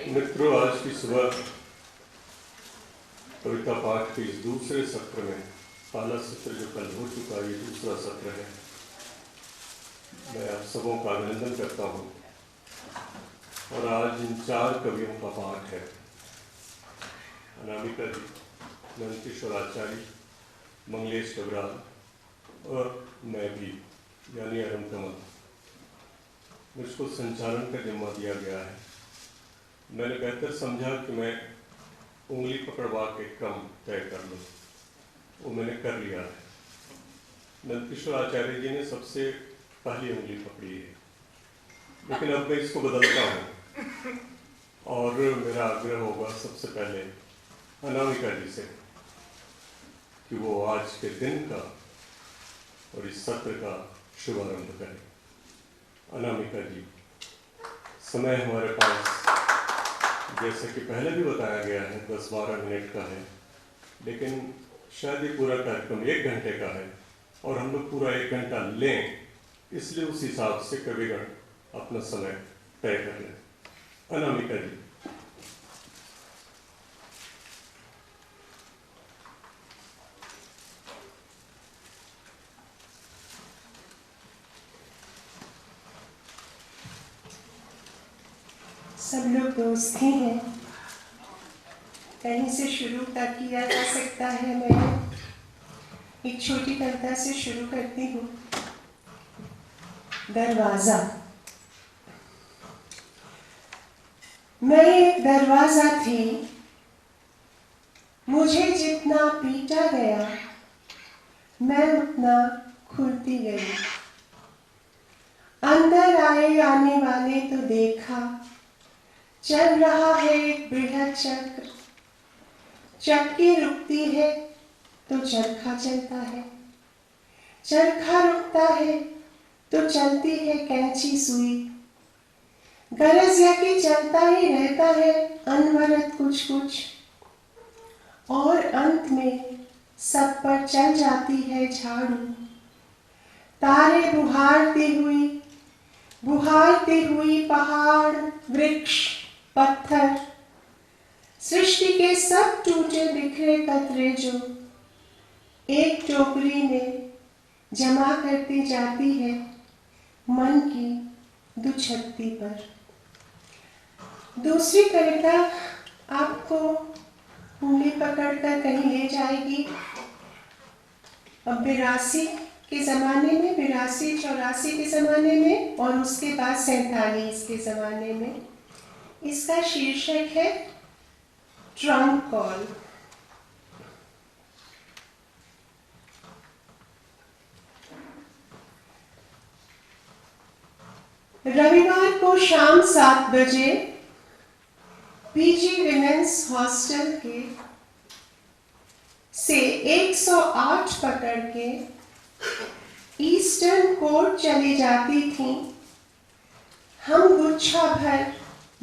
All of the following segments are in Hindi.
मित्रों, आज की सुबह कविता पाठ के इस दूसरे सत्र में, पहला सत्र जो कल हो चुका, ये दूसरा सत्र है। मैं आप सबों का अभिनंदन करता हूँ। और आज इन 4 कवियों का पाठ है। अनामिका जी, नंदकिशोर आचार्य, मंगलेश कबराल और मैं भी, यानी अरुण कमल। मुझको संचालन का जिम्मा दिया गया है। मैंने बेहतर समझा कि मैं उंगली पकड़वा के क्रम तय कर लूँ। वो मैंने कर लिया है। नंदकिशोर आचार्य जी ने सबसे पहली उंगली पकड़ी है, लेकिन अब मैं इसको बदलता हूँ और मेरा आग्रह होगा सबसे पहले अनामिका जी से कि वो आज के दिन का और इस सत्र का शुभारंभ करें। अनामिका जी, समय हमारे पास जैसे कि पहले भी बताया गया है 10-12 मिनट का है, लेकिन शायद ये पूरा कार्यक्रम 1 घंटे का है और हम लोग पूरा 1 घंटा लें, इसलिए उस हिसाब से कविगण अपना समय तय कर लें। अनामिका जी। सब लोग दोस्त ही हैं, कहीं से शुरू किया जा सकता है। मैं एक छोटी कविता से शुरू करती हूँ। दरवाजा। मैं एक दरवाजा थी, मुझे जितना पीटा गया मैं उतना खुलती गई। अंदर आने वाले तो देखा, चल रहा है एक बृहद चक्र। चक्की रुकती है तो चरखा चलता है, चरखा रुकता है तो चलती है कैंची सुई। गरज यह कि चलता ही रहता है अनवरत कुछ कुछ, और अंत में सब पर चल जाती है झाड़ू। तारे बुहारती हुई पहाड़, वृक्ष, पत्थर, सृष्टि के सब टूटे बिखरे कतरे जो एक टोकरी में जमा करती जाती है मन की दुछत्ती पर। दूसरी कविता आपको उंगली पकड़कर कहीं ले जाएगी। अब 82 के ज़माने में, 82-84 के ज़माने में और उसके बाद 47 के ज़माने में। इसका शीर्षक है ट्रंक कॉल। रविवार को शाम 7 बजे पीजी विमेंस हॉस्टल के से 108 पकड़ के ईस्टर्न कोर्ट चली जाती थीं हम गुच्छा भर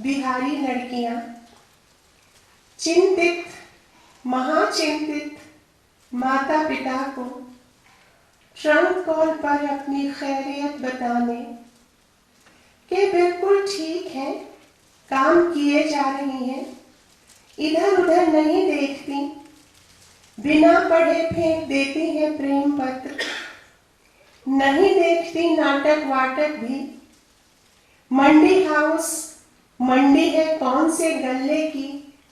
बिहारी लड़कियां। चिंतित, महाचिंतित माता पिता को ट्रंक कॉल पर अपनी खैरियत बताने के बिल्कुल ठीक है, काम किए जा रही हैं, इधर उधर नहीं देखती, बिना पढ़े फेंक देती हैं प्रेम पत्र, नहीं देखती नाटक वाटक भी। मंडी हाउस, मंडी है कौन से गल्ले की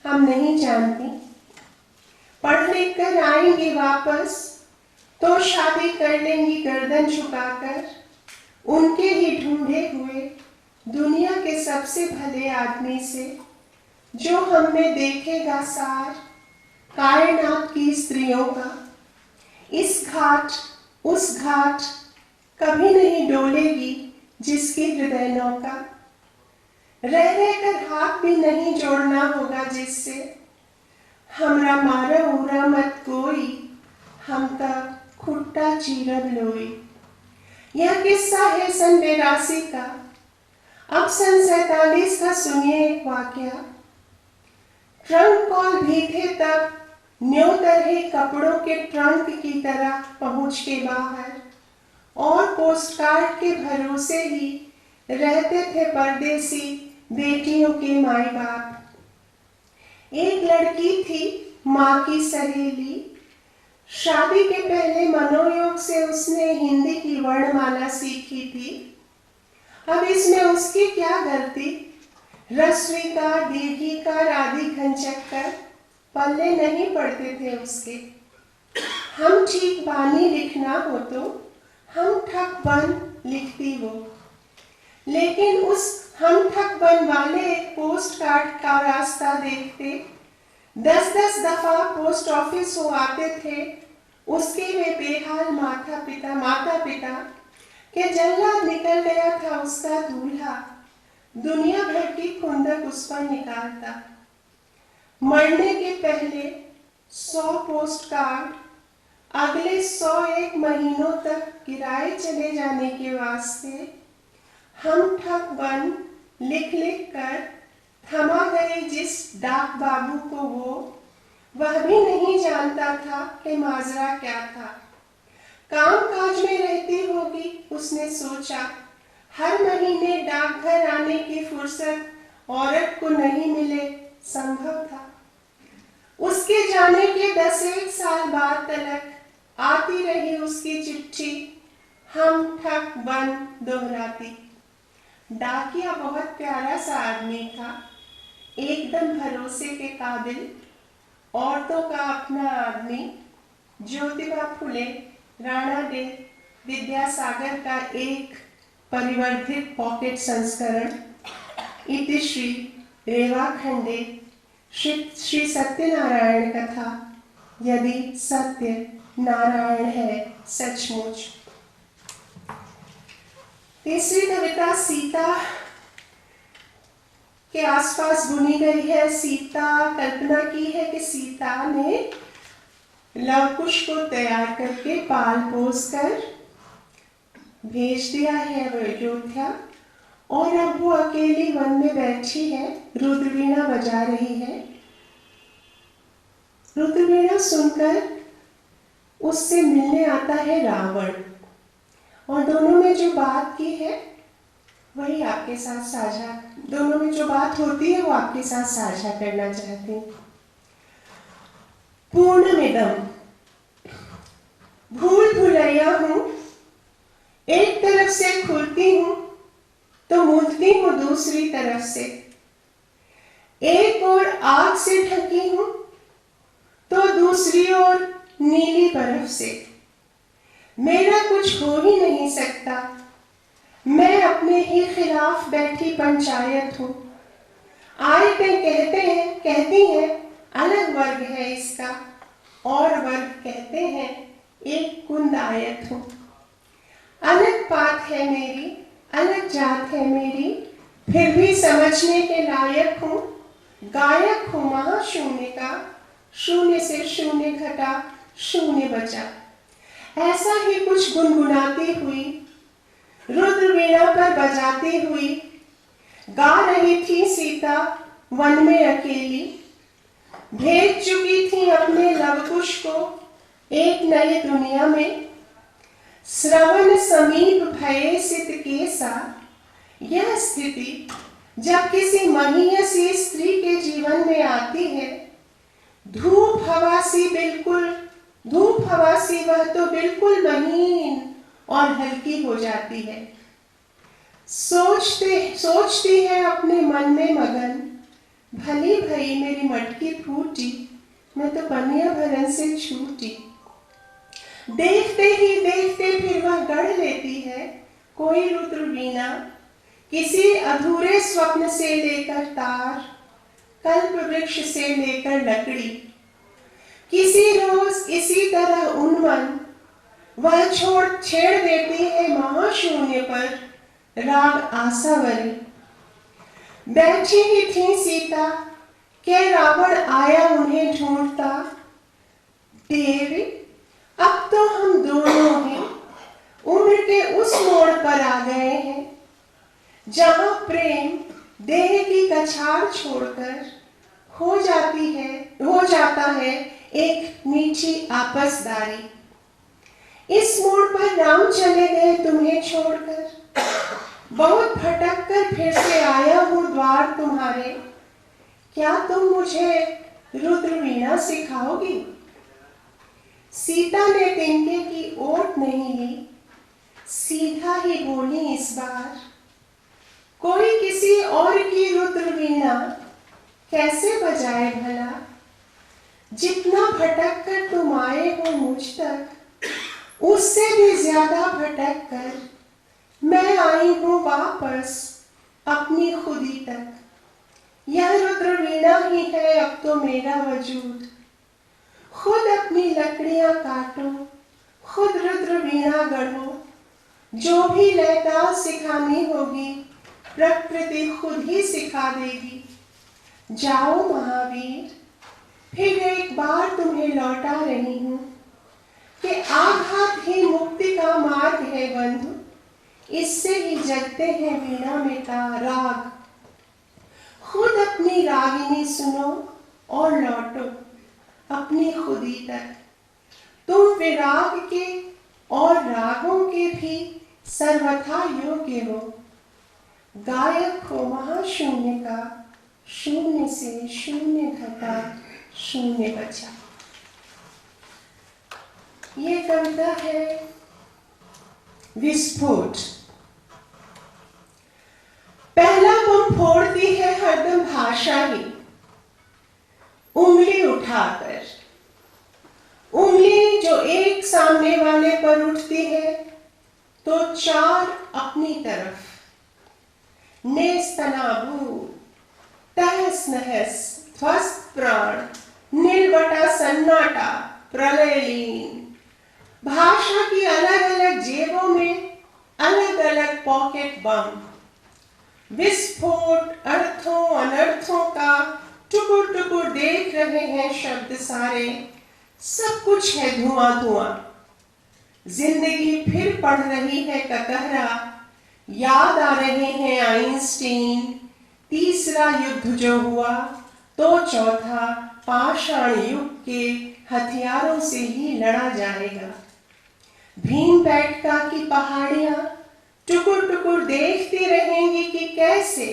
हम नहीं जानती। पढ़ लिख कर आएंगी वापस तो शादी कर लेंगी गर्दन झुकाकर, उनके ही ढूंढे हुए दुनिया के सबसे भले आदमी से, जो हमें देखेगा सार कायनात की स्त्रियों का। इस घाट उस घाट कभी नहीं डोलेगी जिसकी हृदय नौका। रह कर हाथ भी नहीं जोड़ना होगा जिससे, हमरा मारा उरा मत कोई, हम का खुट्टा चीरब लोई। यह किस्सा है सन 82 का। अब सन 47 का सुनिए एक वाकया। ट्रंक कॉल भी थे तब न्यो तरह कपड़ों के ट्रंक की तरह पहुंच के बाहर, और पोस्टकार्ड के भरोसे ही रहते थे परदेसी बेटियों के माई बाप। एक लड़की थी माँ की सहेली। शादी के पहले मनोयोग से उसने हिंदी की वर्णमाला सीखी थी। अब इसमें उसकी क्या गलती? रस्वीकार, दीर्घिकार आदि घनचक्कर पल्ले नहीं पड़ते थे उसके। हम ठीक बानी लिखना हो तो हम ठक बन लिखती वो। लेकिन उस हम ठक बन वाले एक पोस्ट कार्ड का रास्ता देखते 10-10 दफा पोस्ट ऑफिस हो आते थे उसके वे बेहाल माता पिता के जल्लाद निकल गया था उसका दूल्हा। दुनिया भर की खुंदक उस पर निकालता। मरने के पहले 100 पोस्ट कार्ड अगले 101 महीनों तक गिराए चले जाने के वास्ते हम ठक बन लिख कर थमा गए जिस डाक बाबू को वह भी नहीं जानता था कि माजरा क्या था। काम काज में रहती होगी उसने सोचा। हर महीने डाकघर आने की फुर्सत औरत को नहीं मिले संभव था। उसके जाने के 10-1 साल बाद तलक आती रही उसकी चिट्ठी हम ठक बन दोहराती। डाकिया बहुत प्यारा सा आदमी था, एकदम भरोसे के काबिल, औरतों का अपना आदमी। ज्योतिबा फुले, राणा देव, विद्यासागर का एक परिवर्धित पॉकेट संस्करण, इतिश्री, रेवाखंडे, श्री सत्यनारायण कथा, यदि सत्य नारायण है सचमुच। तीसरी कविता सीता के आसपास बुनी गई है। सीता कल्पना की है कि सीता ने लवकुश को तैयार करके पाल पोस कर भेज दिया है अयोध्या, और अब वो अकेली वन में बैठी है, रुद्रवीणा बजा रही है। रुद्रवीणा सुनकर उससे मिलने आता है रावण, और दोनों में जो बात की है वही आपके साथ साझा, दोनों में जो बात होती है वो आपके साथ साझा करना चाहती हूँ। पूर्णमिदम, भूल भुलैया हूँ, एक तरफ से खुलती हूँ तो मुड़ती हूँ दूसरी तरफ से। एक ओर आग से ढकी हूँ तो दूसरी ओर नीली बर्फ से। मेरा कुछ हो ही नहीं सकता, मैं अपने ही खिलाफ बैठी पंचायत हूँ। आयतें कहती हैं अलग वर्ग है इसका, और वर्ग कहते हैं एक कुंदायत हूँ। अलग पात है मेरी, अलग जात है मेरी, फिर भी समझने के लायक हूँ। गायक हूँ महाशून्य का, शून्य से शून्य घटा, शून्य बचा। ऐसा ही कुछ गुनगुनाती हुई, रुद्रवीणा पर बजाती हुई गा रही थी सीता वन में अकेली। भेज चुकी थी अपने लवकुश को एक नई दुनिया में। श्रवण समीप भये सित केसा, यह स्थिति जब किसी महीयसी स्त्री के जीवन में आती है, धूप हवा सी वह तो बिल्कुल महीन और हल्की हो जाती है। सोचती है अपने मन में मगन, भली भई मेरी मटकी फूटी, मैं तो पनिया भरन से छूटी। देखते ही देखते फिर वह गढ़ लेती है कोई रुद्रवीणा, किसी अधूरे स्वप्न से लेकर तार, कल्प वृक्ष से लेकर लकड़ी। किसी रोज इसी तरह उन्मन वह छेड़ देती है महाशून्य पर राग आसावरी। बैठी ही थी सीता के रावण आया उन्हें ढूंढता। देवी, अब तो हम दोनों ही उम्र के उस मोड़ पर आ गए हैं जहां प्रेम देह की कछाड़ छोड़कर हो जाता है एक मीठी आपसदारी। इस मोड़ पर राम चले गए तुम्हें छोड़कर, बहुत भटक कर फिर से आया हूँ द्वार तुम्हारे, क्या तुम मुझे रुद्र वीणा सिखाओगी? सीता ने तिनके की ओट नहीं ली, सीधा ही बोली इस बार, कोई किसी और की रुद्र वीणा कैसे बजाए भला? जितना भटक कर तुम आए हो मुझ तक, उससे भी ज्यादा भटक कर मैं आई हूँ वापस अपनी खुदी तक। यह रुद्र वीणा ही है अब तो मेरा वजूद, खुद अपनी लकड़ियां काटो, खुद रुद्र वीणा गढ़ो, जो भी लयताल सिखानी होगी प्रकृति खुद ही सिखा देगी। जाओ महावीर, फिर एक बार तुम्हें लौटा रही हूँ कि आघात ही मुक्ति का मार्ग है बंधु, इससे ही जगते हैं वीणा में राग। खुद अपनी रागिनी सुनो और लौटो अपनी खुदी तक। तुम विराग के और रागों के भी सर्वथा योग्य हो, गायक हो महाशून्य का, शून्य से शून्य घटा शून्य बचा। ये कविता है विस्फोट। पहला बम फोड़ती है हरदम भाषा ही, उंगली उठाकर। उंगली जो एक सामने वाले पर उठती है तो चार अपनी तरफ। नेस्तनाबू, तहस नहस, ध्वस्त प्राण, निर्वटा सन्नाटा, प्रलयलीन। भाषा की अलग अलग जेबों में अलग अलग पॉकेट बम। विस्फोट अर्थों अनर्थों का टुकुर टुकुर देख रहे हैं शब्द सारे, सब कुछ है धुआं धुआं। जिंदगी फिर पढ़ रही है ककहरा, याद आ रहे हैं आइंस्टीन। तीसरा युद्ध जो हुआ तो चौथा पाषाण युग के हथियारों से ही लड़ा जाएगा। भीमबेटका की पहाड़ियां टुकुर टुकुर देखती रहेंगी कि कैसे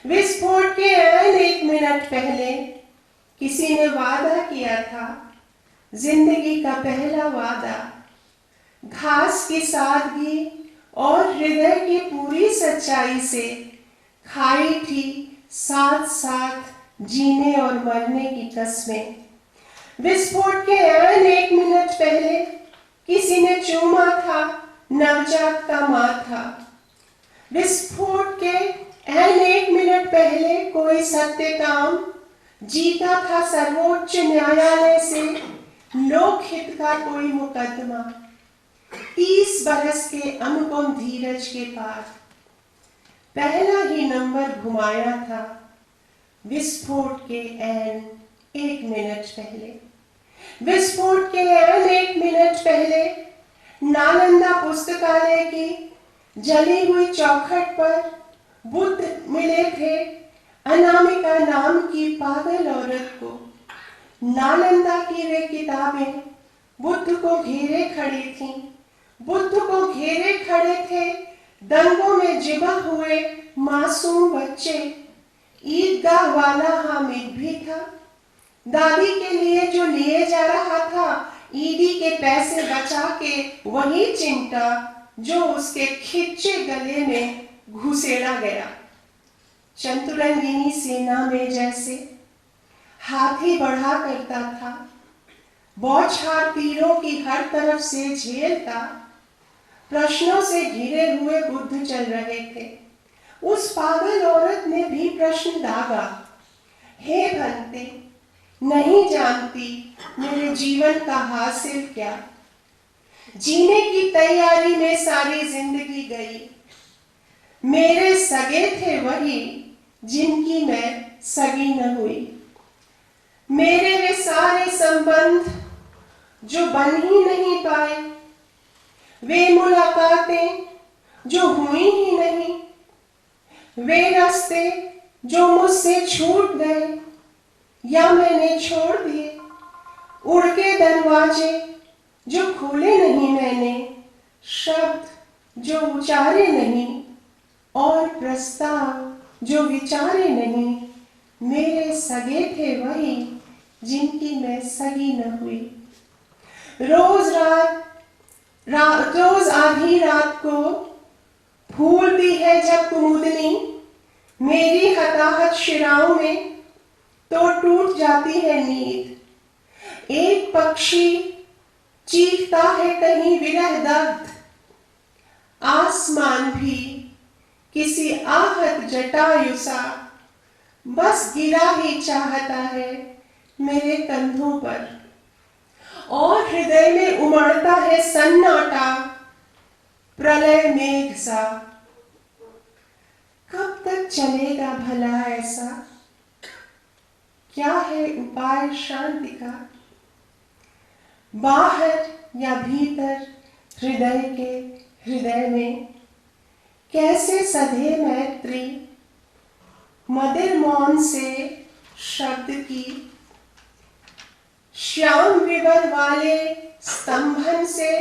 विस्फोट के ऐन एक मिनट पहले किसी ने वादा किया था, जिंदगी का पहला वादा। घास की सादगी और हृदय की पूरी सच्चाई से खाई थी साथ साथ जीने और मरने की कस्में। विस्फोट के ऐन एक मिनट पहले किसी ने चूमा था नवजात का माथा। विस्फोट के ऐन एक मिनट पहले कोई सत्यकाम जीता था सर्वोच्च न्यायालय से लोकहित का कोई मुकदमा। 30 बरस के अनुपम धीरज के बाद पहला ही नंबर घुमाया था विस्फोट के ऐन एक मिनट पहले। विस्फोट के ऐन एक मिनट पहले नालंदा पुस्तकालय की जली हुई चौखट पर बुद्ध मिले थे अनामिका नाम की पागल औरत को। नालंदा की वे किताबें बुद्ध को घेरे खड़ी थीं। बुद्ध को घेरे खड़े थे दंगों में जिबा हुए मासूम बच्चे। ईदगाह वाला हामिद भी था, दादी के लिए जो लिए जा रहा था ईदी के पैसे बचा के वही चिमटा जो उसके खिंचे गले में घुसेड़ा गया। चतुरंगिनी सेना में जैसे हाथी बढ़ा करता था, बौछार तीरों की हर तरफ से झेलता। प्रश्नों से घिरे हुए बुद्ध चल रहे थे। उस पागल औरत ने भी प्रश्न दागा, हे भंते, नहीं जानती मेरे जीवन का हासिल क्या। जीने की तैयारी में सारी जिंदगी गई। मेरे सगे थे वही जिनकी मैं सगी न हुई। मेरे वे सारे संबंध जो बन ही नहीं पाए, वे मुलाकातें जो हुई ही नहीं, वे रास्ते जो मुझसे छूट गए या मैंने छोड़ दिए, उड़ के दरवाजे जो खोले नहीं मैंने, शब्द जो उचारे नहीं, प्रस्ताव जो विचारे नहीं, मेरे सगे थे वही जिनकी मैं सगी न हुई। रोज आधी रात को फूलती है जब कुमुदनी, मेरी हताहत शिराओं में तो टूट जाती है नींद। एक पक्षी चीखता है कहीं विरह दग्ध, आसमान भी किसी आहत जटायु सा बस गिरा ही चाहता है मेरे कंधों पर। और हृदय में उमड़ता है सन्नाटा, प्रलय मेघ सा। कब तक चलेगा भला ऐसा? क्या है उपाय शांति का? बाहर या भीतर हृदय के हृदय में कैसे सधे मैत्री, मदिर मौन से शब्द की। श्याम विवर वाले स्तंभन से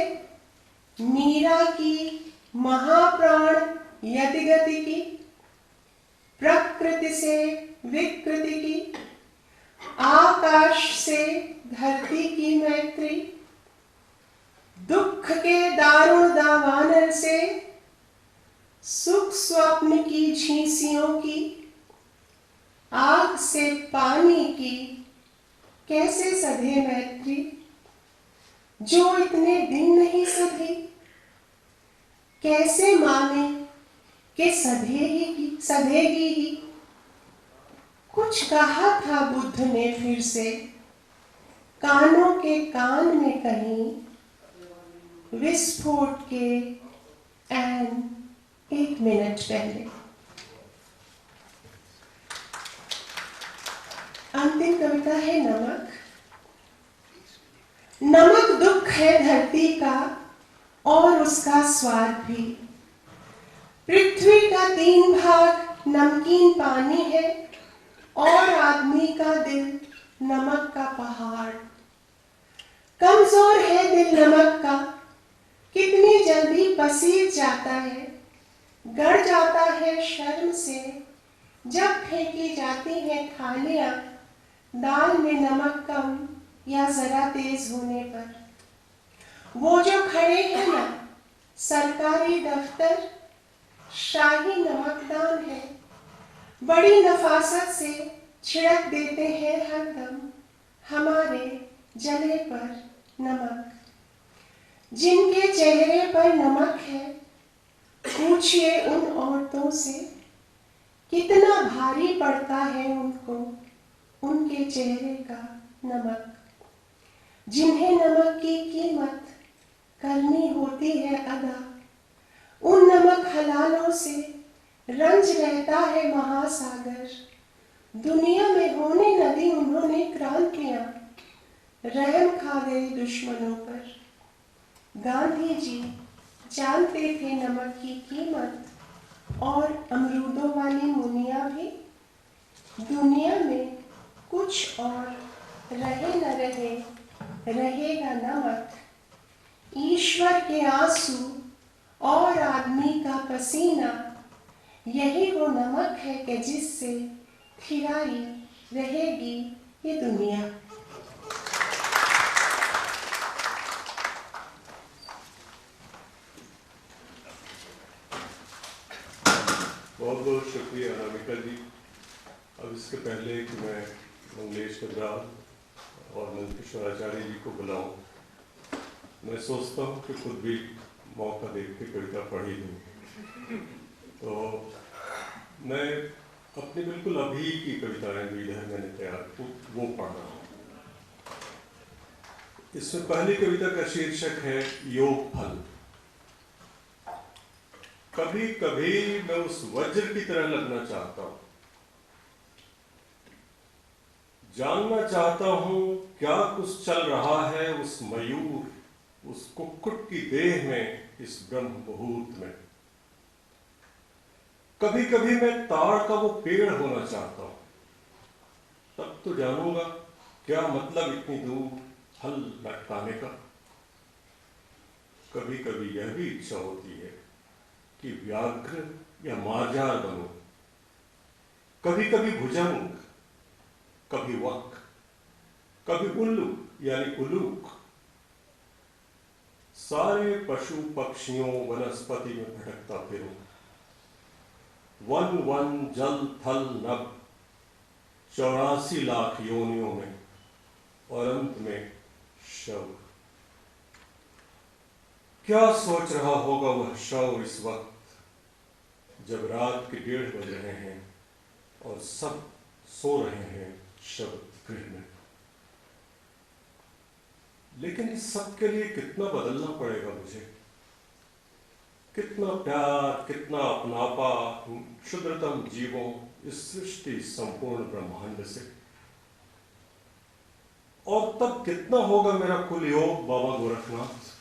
मीरा की महाप्राण यतिगति की, प्रकृति से विकृति की, आकाश से धरती की मैत्री, दुख के दारुण दावानल से सुख स्वप्न की झींसियों की, आग से पानी की कैसे सधे मैत्री, जो इतने दिन नहीं सधी। कैसे माने कि सधेगी ही। कुछ कहा था बुद्ध ने फिर से, कानों के कान में कहीं, विस्फोट के एन 1 मिनट पहले। अंतिम कविता है नमक। नमक दुख है धरती का और उसका स्वाद भी। पृथ्वी का 3 भाग नमकीन पानी है और आदमी का दिल नमक का पहाड़। कमजोर है दिल नमक का, कितनी जल्दी पसीज जाता है, गड़ जाता है शर्म से जब फेंकी जाती है थालियां दाल में नमक कम या जरा तेज होने पर। वो जो खड़े हैं ना सरकारी दफ्तर, शाही नमकदान है, बड़ी नफासत से छिड़क देते हैं हरदम हमारे जले पर नमक। जिनके चेहरे पर नमक है, पूछिए उन औरतों से कितना भारी पड़ता है उनको उनके चेहरे का नमक। जिन्हें नमक की कीमत करनी होती है अदा, उन नमक हलालों से रंज रहता है महासागर। दुनिया में होने न दी उन्होंने क्रांतियां, रहम खा गए दुश्मनों पर। गांधी जी जानते थे नमक की कीमत और अमरूदों वाली मुनिया भी। दुनिया में कुछ और रहे न रहे, रहेगा नमक। ईश्वर के आंसू और आदमी का पसीना, यही वो नमक है कि जिससे खिलाई रहेगी ये दुनिया। बहुत बहुत शुक्रिया अनामिका जी। अब इसके पहले कि मैं मंगलेश कबराल और नंदकिशोर आचार्य जी को बुलाऊं, मैं सोचता हूँ कि खुद भी मौका देख के कविता पढ़ ही दूँ। तो मैं अपनी बिल्कुल अभी की कविताएं जो इधर मैंने तैयार की वो पढ़ रहा हूँ। इसमें पहली कविता का शीर्षक है योग फल। कभी कभी मैं उस वज्र की तरह लगना चाहता हूँ, जानना चाहता हूँ क्या कुछ चल रहा है उस मयूर, उस कुक्कुट की देह में, इस ब्रह्म मुहूर्त में। कभी कभी मैं ताड़ का वो पेड़ होना चाहता हूँ, तब तो जानूंगा क्या मतलब इतनी दूर हल लटकाने का। कभी कभी यह भी इच्छा होती है कि व्याघ्र या मार्जार बनो, कभी कभी भुजंग, कभी वक, कभी उल्लू यानी उलूक। सारे पशु पक्षियों वनस्पति में भटकता फिरूं, वन वन जल थल नभ, 84 लाख योनियों में, और अंत में शव। क्या सोच रहा होगा वह शव इस वक्त जब रात के 1:30 बज रहे हैं और सब सो रहे हैं शब्द गृह में। लेकिन इस सब के लिए कितना बदलना पड़ेगा मुझे, कितना प्यार, कितना अपनापा क्षुद्रतम जीवों इस सृष्टि संपूर्ण ब्रह्मांड से। और तब कितना होगा मेरा कुलयोग बाबा गोरखनाथ,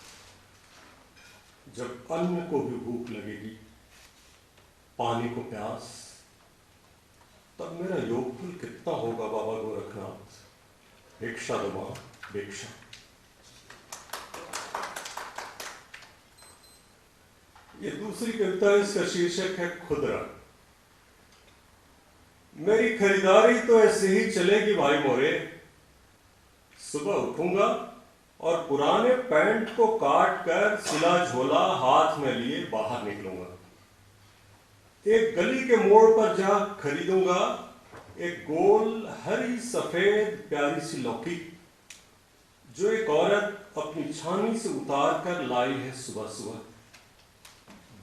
जब अन्न को भी भूख लगेगी, पानी को प्यास, तब मेरा योगफल कितना होगा बाबा गोरखनाथ। भिक्षा दो मां, भिक्षा। ये दूसरी कविता, इसका शीर्षक है खुदरा। मेरी खरीदारी तो ऐसे ही चलेगी भाई मोरे। सुबह उठूंगा और पुराने पैंट को काट कर सिला झोला हाथ में लिए बाहर निकलूंगा। एक गली के मोड़ पर जा खरीदूंगा एक गोल हरी सफेद प्यारी सी लौकी, जो एक औरत अपनी छानी से उतार कर लाई है सुबह सुबह।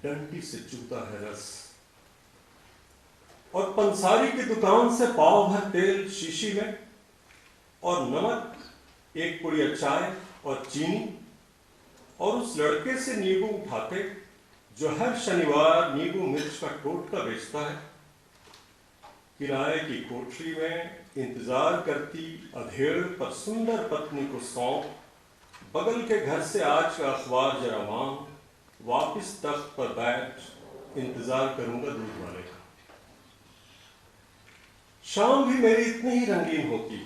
डंडी से चूता है रस, और पंसारी की दुकान से पाव भर तेल शीशी में, और नमक, एक पुड़िया चाय और चीनी, और उस लड़के से नींबू उठाते जो हर शनिवार नींबू मिर्च का टोटका बेचता है। किराए की कोठरी में इंतजार करती अधेड़ पर सुंदर पत्नी को सौंप, बगल के घर से आज का अखबार जरा मांग, वापिस तख्त पर बैठ इंतजार करूंगा दूध वाले का। शाम भी मेरी इतनी ही रंगीन होती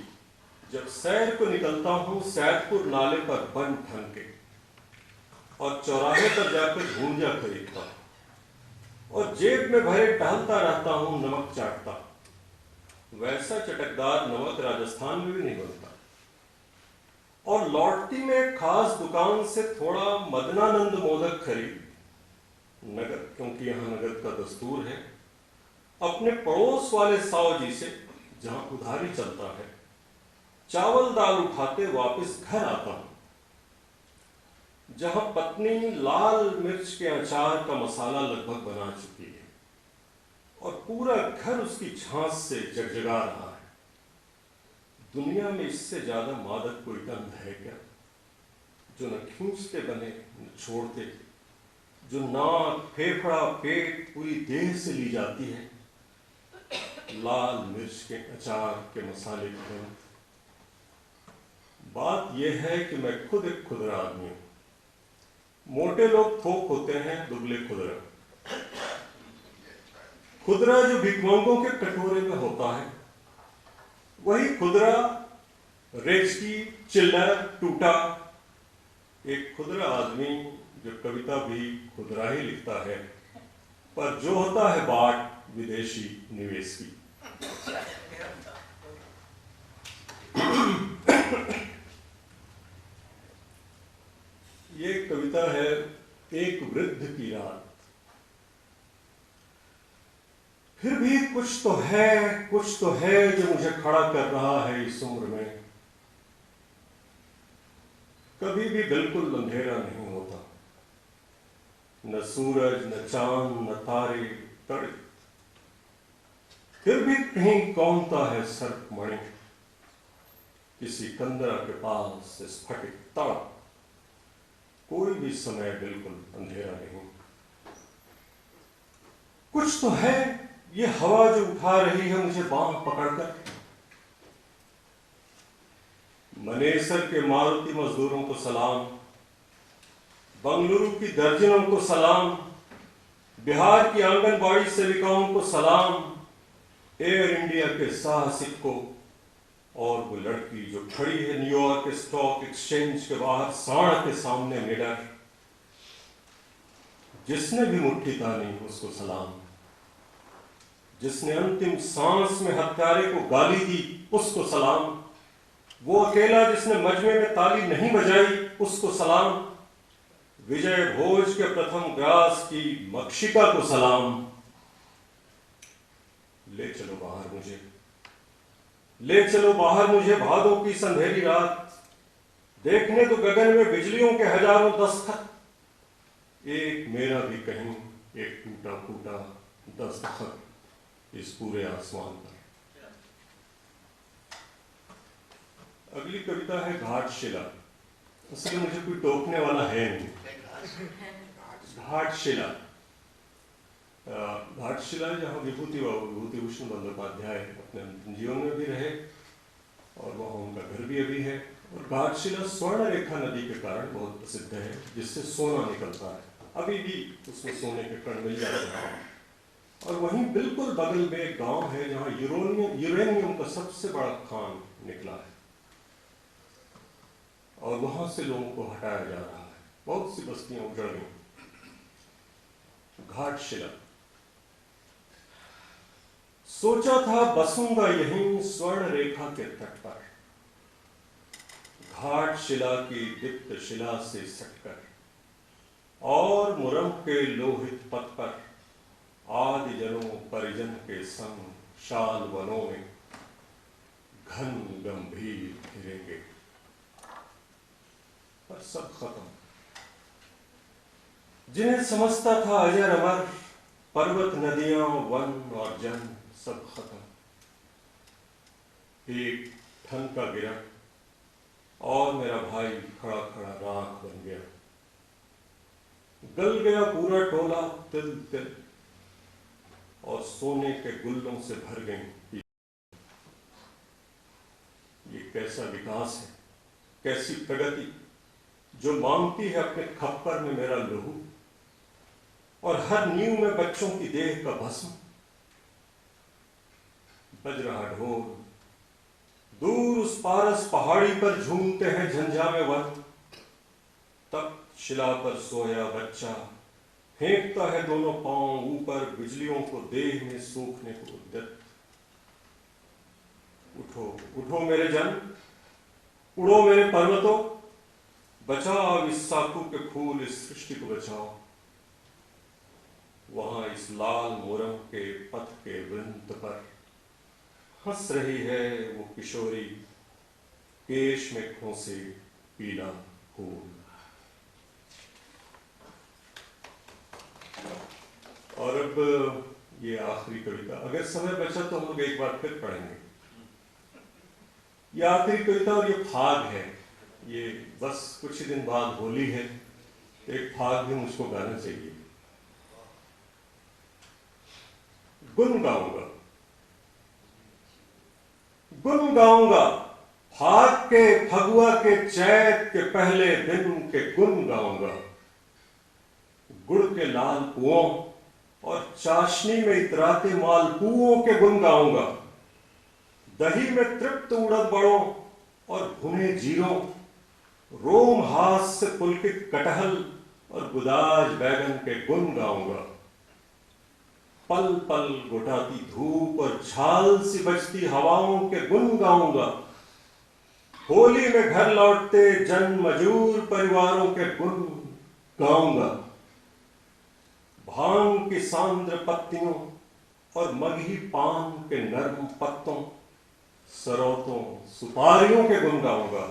जब सैर को निकलता हूं सैदपुर नाले पर बन ठन के, और चौराहे पर जाकर भूंजा खरीदता, और जेब में भरे टहलता रहता हूं नमक चाटता। वैसा चटकदार नमक राजस्थान में भी नहीं बनता। और लौटती में खास दुकान से थोड़ा मदनानंद मोदक खरीद, नगद, क्योंकि यहां नगद का दस्तूर है, अपने पड़ोस वाले साव जी से जहां उधारी चलता है। चावल दाल उठाते वापस घर आता हूं, जहां पत्नी लाल मिर्च के अचार का मसाला लगभग बना चुकी है, और पूरा घर उसकी झांस से जगजगा रहा है। दुनिया में इससे ज्यादा मादक कोई गंध है क्या, जो न खींचते बने न छोड़ते, जो नाक, फेफड़ा, पेट, पूरी देह से ली जाती है। लाल मिर्च के अचार के मसाले की गंध। बात यह है कि मैं खुद एक खुदरा आदमी हूं। मोटे लोग थोक होते हैं, दुबले खुदरा। खुदरा जो भिखमंगों के कटोरे में होता है, वही खुदरा रेचकी, चिल्लर, टूटा। एक खुदरा आदमी जो कविता भी खुदरा ही लिखता है, पर जो होता है बाट विदेशी निवेश की। ये कविता है एक वृद्ध की रात। फिर भी कुछ तो है जो मुझे खड़ा कर रहा है इस उम्र में। कभी भी बिल्कुल अंधेरा नहीं होता, न सूरज, न चांद, न तारे तड़ित। फिर भी कहीं कौनता है सर्प मणि, किसी कंदरा के पास स्फटिक तड़प। कोई भी समय बिल्कुल अंधेरा नहीं। कुछ तो है ये हवा जो उठा रही है मुझे बांह पकड़कर। मनेसर के मारुति मजदूरों को सलाम, बंगलुरु की दर्जनों को सलाम, बिहार की आंगनबाड़ी सेविकाओं को सलाम, एयर इंडिया के साहसिक को, और वो लड़की जो खड़ी है न्यूयॉर्क स्टॉक एक्सचेंज के बाहर सांड के सामने निडर, जिसने भी मुट्ठी तानी उसको सलाम। जिसने अंतिम सांस में हत्यारे को गाली दी उसको सलाम, वो अकेला जिसने मजमे में ताली नहीं बजाई उसको सलाम, विजय भोज के प्रथम ग्रास की मक्षिका को सलाम। ले चलो बाहर मुझे, ले चलो बाहर मुझे भादों की संधेरी रात, देखने तो गगन में बिजलियों के हजारों दस्तखत, एक मेरा भी कहीं एक टूटा फूटा दस्तखत इस पूरे आसमान पर। अगली कविता है घाटशिला। असल में मुझे कोई टोकने वाला है नहीं। घाटशिला, घाटशिला जहाँ विभूतिभूषण बंदोपाध्याय अपने जीवन में भी रहे और वहाँ उनका घर भी अभी है। और घाटशिला स्वर्ण रेखा नदी के कारण बहुत प्रसिद्ध है, जिससे सोना निकलता है, अभी भी उसमें सोने के कण मिल जाते हैं। और वहीं बिल्कुल बगल में एक गांव है जहाँ यूरेनियम का सबसे बड़ा खान निकला है और वहां से लोगों को हटाया जा रहा है, बहुत सी बस्तियां उजड़ गई। घाटशिला। सोचा था बसूंगा यहीं स्वर्ण रेखा के तट पर, घाटशिला की दीप्त शिला से सटकर, और मुरम के लोहित पथ पर आदि जनों परिजन के संग शाल वनों में घन गंभीर फिरेंगे। पर सब खत्म। जिन्हें समझता था अजर अमर, पर्वत नदियां वन और जन सब खत्म। एक ठनका गिरा और मेरा भाई खड़ा खड़ा राख बन गया। गल गया पूरा टोला तिल तिल, और सोने के गुल्लों से भर गई। ये कैसा विकास है, कैसी प्रगति जो मांगती है अपने खप्पर में मेरा लहू, और हर नींव में बच्चों की देह का भस्म। बज रहा ढोल, दूर उस पारस पहाड़ी पर झूमते हैं झंझा में वन। तब शिला पर सोया बच्चा फेंकता है दोनों पांव ऊपर, बिजलियों को देह में सूखने को उद्यत। उठो उठो मेरे जन, उड़ो मेरे पर्वतों, बचाओ इस साकू के फूल, इस सृष्टि को बचाओ। वहां इस लाल मोरम के पथ के वृंत पर हंस रही है वो किशोरी, केश में खोसे पीला फूल। और अब ये आखिरी कविता, अगर समय बचा तो हम लोग एक बार फिर पढ़ेंगे। ये आखिरी कविता और ये फाग है। ये बस कुछ ही दिन बाद होली है, एक फाग भी मुझको गाना चाहिए। गुन गाऊंगा, गुन गाऊंगा, फाग के फगुआ के चैत के पहले दिन के गुन गाऊंगा। गुड़ के लाल कुओं और चाशनी में इतराते मालपुओं के गुन गाऊंगा। दही में तृप्त उड़द बड़ों और भुने जीरों, रोम हास से पुलकित कटहल और गुदाज बैगन के गुन गाऊंगा। पल पल घुटाती धूप और झाल सी बजती हवाओं के गुन गाऊंगा। होली में घर लौटते जन मजूर परिवारों के गुन गाऊंगा। भांग की सांद्र पत्तियों और मगही पान के नर्म पत्तों, सरोतों सुपारियों के गुन गाऊंगा।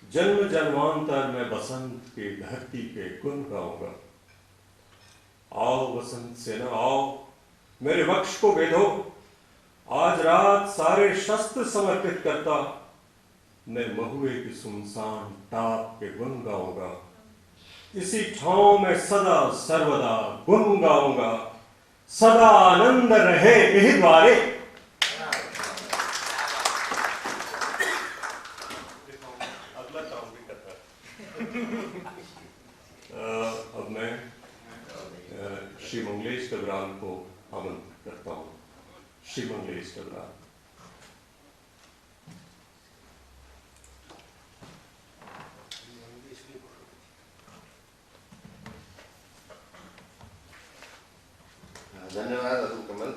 जन्म जन्मांतर में बसंत की धरती के गुन गाऊंगा। आओ बसंत सेना आओ, मेरे वक्ष को बेधो, आज रात सारे शस्त्र समर्पित करता, मैं महुए की सुनसान टाप के गुन गाऊंगा। इसी ठाव में सदा सर्वदा गुन गाऊंगा। सदा आनंद रहे यही द्वारे। अगला काम भी करता है। अब मैं श्री मंगलेश कबरान को आमंत्रित करता हूँ। श्री मंगलेश कबरान। धन्यवाद अतुल कमल।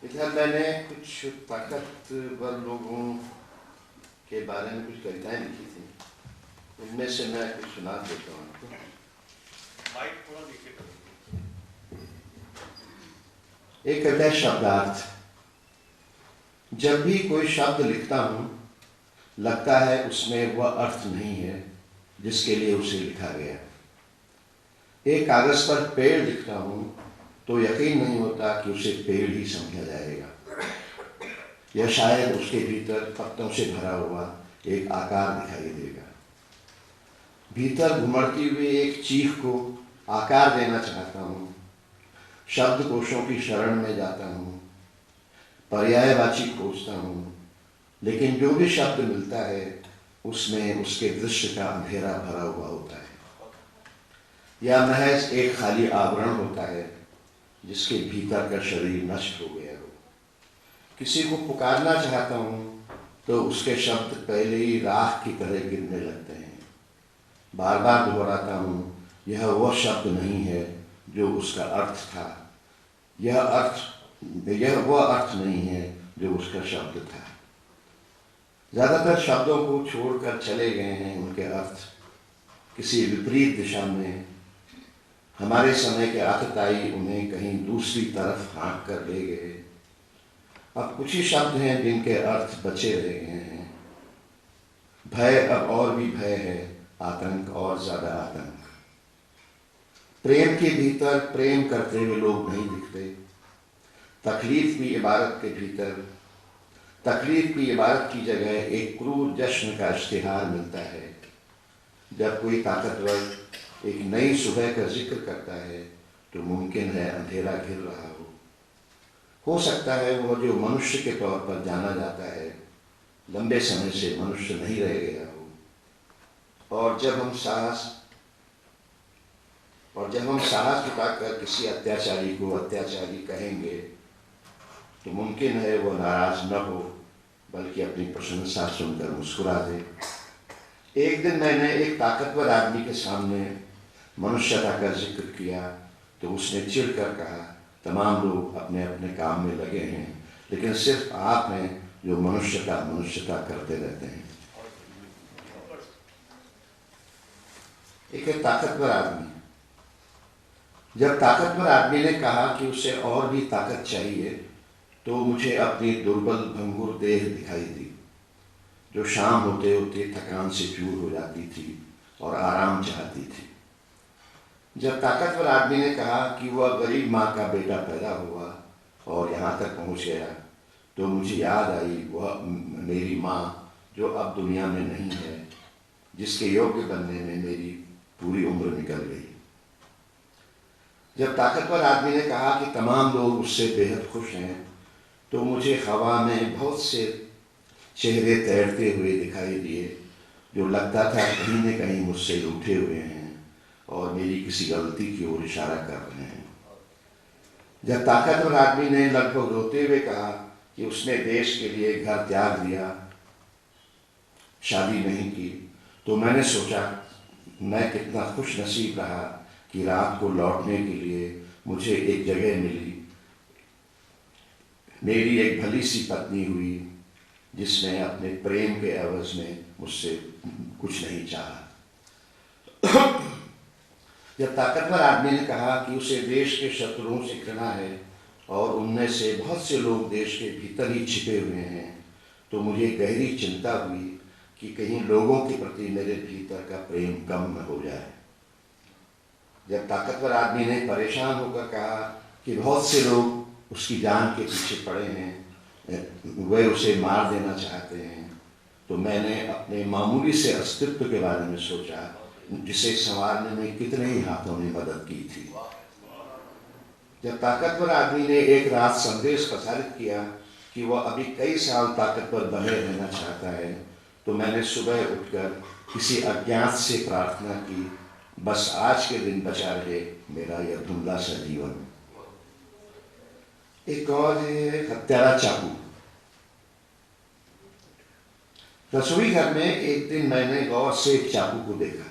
इधर मैंने कुछ ताकतवर लोगों के बारे में कुछ कविताएं लिखी थी, उनमें से मैं कुछ सुना देता हूँ आपको। माइक थोड़ा नीचे करो। एक कविता है शब्दार्थ। जब भी कोई शब्द लिखता हूँ लगता है उसमें वह अर्थ नहीं है जिसके लिए उसे लिखा गया। एक कागज पर पेड़ लिखता हूँ तो यकीन नहीं होता कि उसे पेड़ ही समझा जाएगा। यह शायद उसके भीतर पत्तों से भरा हुआ एक आकार दिखाई देगा। भीतर घुमड़ती हुई एक चीख को आकार देना चाहता हूँ। शब्दकोशों की शरण में जाता हूँ, पर्यायवाची खोजता हूँ, लेकिन जो भी शब्द मिलता है उसमें उसके दृश्य का अंधेरा भरा हुआ होता है। यह महज एक खाली आवरण होता है जिसके भीतर का शरीर नष्ट हो गया हो। किसी को पुकारना चाहता हूँ तो उसके शब्द पहले ही राख की तरह गिरने लगते हैं। बार बार दोहराता हूँ, यह वह शब्द नहीं है जो उसका अर्थ था। यह वह अर्थ नहीं है जो उसका शब्द था। ज़्यादातर शब्दों को छोड़कर चले गए हैं उनके अर्थ किसी विपरीत दिशा में। हमारे समय के आतताई उन्हें कहीं दूसरी तरफ हाँक कर ले गए। अब कुछ ही शब्द हैं जिनके अर्थ बचे रह गए हैं। भय अब और भी भय है, आतंक और ज्यादा आतंक। प्रेम के भीतर प्रेम करते हुए लोग नहीं दिखते। तकलीफ की इबारत के भीतर तकलीफ की इबारत की जगह एक क्रूर जश्न का इश्तिहार मिलता है। जब कोई ताकतवर एक नई सुबह का जिक्र करता है तो मुमकिन है अंधेरा घिर रहा हो सकता है वह जो मनुष्य के तौर पर जाना जाता है लंबे समय से मनुष्य नहीं रह गया हो। और जब हम साहस जुटाकर किसी अत्याचारी को अत्याचारी कहेंगे तो मुमकिन है वह नाराज न हो बल्कि अपनी प्रशंसा सुनकर मुस्कुरा दे। एक दिन मैंने एक ताकतवर आदमी के सामने मनुष्यता का जिक्र किया तो उसने चिढ़कर कहा, तमाम लोग अपने अपने काम में लगे हैं लेकिन सिर्फ आप हैं जो मनुष्यता करते रहते हैं। एक है ताकतवर आदमी। जब ताकतवर आदमी ने कहा कि उसे और भी ताकत चाहिए तो मुझे अपनी दुर्बल भंगुर देह दिखाई दी जो शाम होते होते थकान से चूर हो जाती थी और आराम चाहती थी। जब ताकतवर आदमी ने कहा कि वह गरीब माँ का बेटा पैदा हुआ और यहाँ तक पहुँच गया तो मुझे याद आई वह मेरी माँ जो अब दुनिया में नहीं है, जिसके योग्य बनने में मेरी पूरी उम्र निकल गई। जब ताकतवर आदमी ने कहा कि तमाम लोग उससे बेहद खुश हैं तो मुझे हवा में बहुत से चेहरे तैरते हुए दिखाई दिए जो लगता था कहीं न कहीं मुझसे रूठे हुए हैं और मेरी किसी गलती की ओर इशारा कर रहे हैं। जब ताकतवर आदमी ने लगभग रोते हुए कहा कि उसने देश के लिए घर त्याग दिया, शादी नहीं की, तो मैंने सोचा मैं कितना खुश नसीब रहा कि रात को लौटने के लिए मुझे एक जगह मिली। मेरी एक भली सी पत्नी हुई जिसने अपने प्रेम के एवज में मुझसे कुछ नहीं चाहा। जब ताकतवर आदमी ने कहा कि उसे देश के शत्रुओं से घृणा है और उनमें से बहुत से लोग देश के भीतर ही छिपे हुए हैं तो मुझे गहरी चिंता हुई कि कहीं लोगों के प्रति मेरे भीतर का प्रेम कम न हो जाए। जब ताकतवर आदमी ने परेशान होकर कहा कि बहुत से लोग उसकी जान के पीछे पड़े हैं, वे उसे मार देना चाहते हैं, तो मैंने अपने मामूली से अस्तित्व के बारे में सोचा जिसे संवारने में कितने ही हाथों ने मदद की थी। जब ताकतवर आदमी ने एक रात संदेश प्रसारित किया कि वह अभी कई साल ताकतवर बने रहना चाहता है तो मैंने सुबह उठकर किसी अज्ञात से प्रार्थना की, बस आज के दिन बचा रहे मेरा यह धुंधला सा जीवन। एक और है हत्यारा चाकू। रसोई घर में एक दिन मैंने गौर से एक चाकू को देखा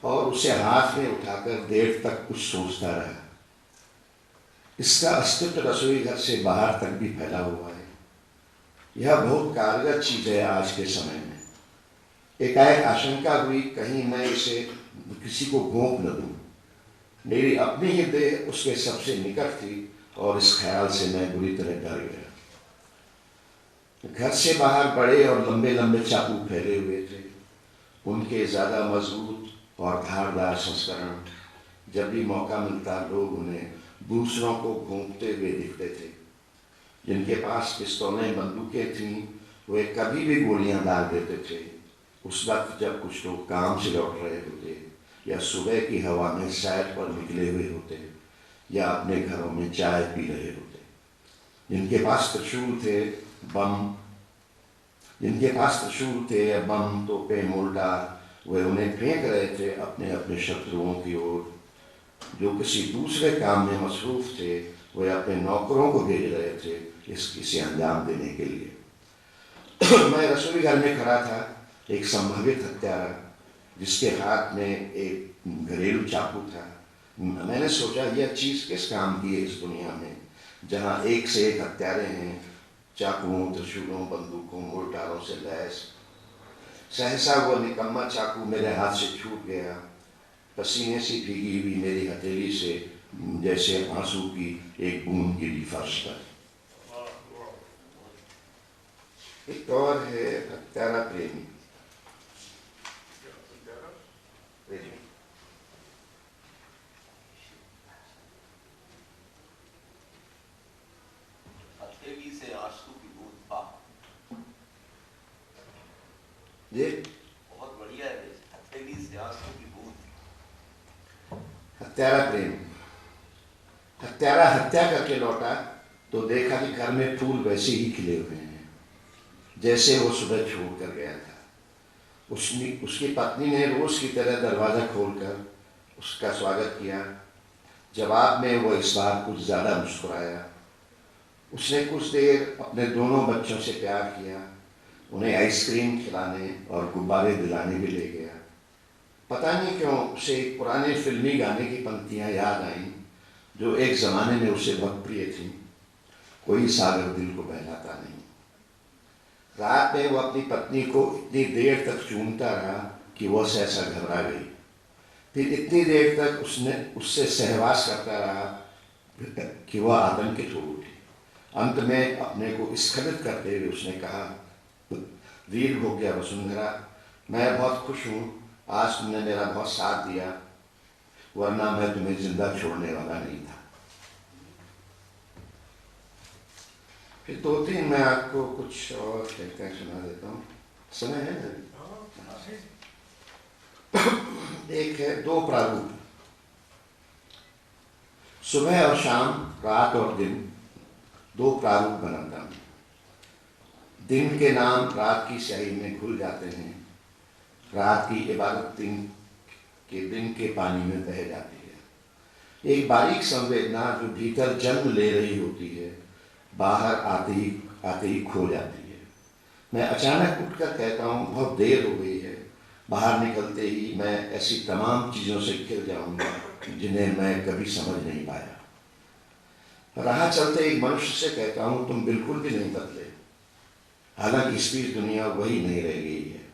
और उसे हाथ में उठाकर देर तक कुछ सोचता रहा। इसका अस्तित्व रसोई घर से बाहर तक भी फैला हुआ है। यह बहुत कारगर चीज है आज के समय में। एकाएक आशंका हुई कहीं मैं इसे किसी को घोंप न दूं। मेरी अपनी ही देह उसके सबसे निकट थी और इस ख्याल से मैं बुरी तरह डर गया। घर से बाहर बड़े और लंबे लंबे चाकू फैले हुए थे। उनके ज्यादा मजबूत और धारदार संस्करण जब भी मौका मिलता लोग उन्हें दूसरों को घूमते हुए दिखते थे। जिनके पास पिस्तौलें बंदूकें थीं वे कभी भी गोलियां डाल देते थे उस वक्त जब कुछ लोग काम से लौट रहे होते या सुबह की हवा में सैर पर निकले हुए होते या अपने घरों में चाय पी रहे होते। जिनके पास त्रिशूल थे या बम तोपे मोर्टार वे उन्हें फेंक रहे थे अपने अपने शत्रुओं की ओर। जो किसी दूसरे काम में मसरूफ थे वे अपने नौकरों को भेज रहे थे इसे अंजाम देने के लिए। मैं रसोई घर में खड़ा था, एक संभावित हत्यारा जिसके हाथ में एक घरेलू चाकू था। मैंने सोचा यह चीज किस काम की है इस दुनिया में जहां एक से एक हत्यारे हैं, चाकुओं, त्रिशूलों, बंदूकों, मोर्टारों से लैस। सहसा वो निकम्मा चाकू मेरे हाथ से छूट गया। पसीने से भीगी हुई मेरी हथेली से जैसे आंसू की एक बूंद गिरी फर्श पर। एक और है हत्यारा प्रेमी। हथेली से आंसू की बूंद पा। जी बहुत बढ़िया है। हथेली से आंसू की बूंद। हत्यारा प्रेम। हत्यारा हत्या करके लौटा तो देखा कि घर में फूल वैसे ही खिले हुए हैं जैसे वो सुबह छोड़ कर गया था। उसकी पत्नी ने रोज की तरह दरवाजा खोलकर उसका स्वागत किया। जवाब में वो इस बार कुछ ज्यादा मुस्कुराया। उसने कुछ देर अपने दोनों बच्चों से प्यार किया, उन्हें आइसक्रीम खिलाने और गुब्बारे दिलाने भी ले गया। पता नहीं क्यों उसे एक पुराने फिल्मी गाने की पंक्तियां याद आईं जो एक जमाने में उसे बहुत प्रिय थी। कोई सागर दिल को बहलाता नहीं। रात में वो अपनी पत्नी को इतनी देर तक चूमता रहा कि वह सहसा घबरा गई। फिर इतनी देर तक उससे सहवास करता रहा कि वह आतंकित हो उठी। अंत में अपने को स्खलित करते हुए उसने कहा, वीर हो गया वसुंधरा, मैं बहुत खुश हूँ, आज तुमने मेरा बहुत साथ दिया, वरना मैं तुम्हें जिंदा छोड़ने वाला नहीं था। फिर दो तीन मैं आपको कुछ और कहकर सुना देता हूँ। समय है ना? एक है दो प्रारूप। सुबह और शाम, रात और दिन, दो प्रारूप बनाता हूँ। दिन के नाम रात की स्याही में घुल जाते हैं। रात की इबादत दिन के पानी में बह जाती है। एक बारीक संवेदना जो भीतर जन्म ले रही होती है बाहर आते ही खो जाती है। मैं अचानक उठकर कहता हूँ बहुत देर हो गई है। बाहर निकलते ही मैं ऐसी तमाम चीज़ों से घिर जाऊंगा जिन्हें मैं कभी समझ नहीं पाया। राह चलते एक मनुष्य से कहता हूँ तुम बिल्कुल भी नहीं बदले। हालांकि इस बीच दुनिया वही नहीं रह गई है।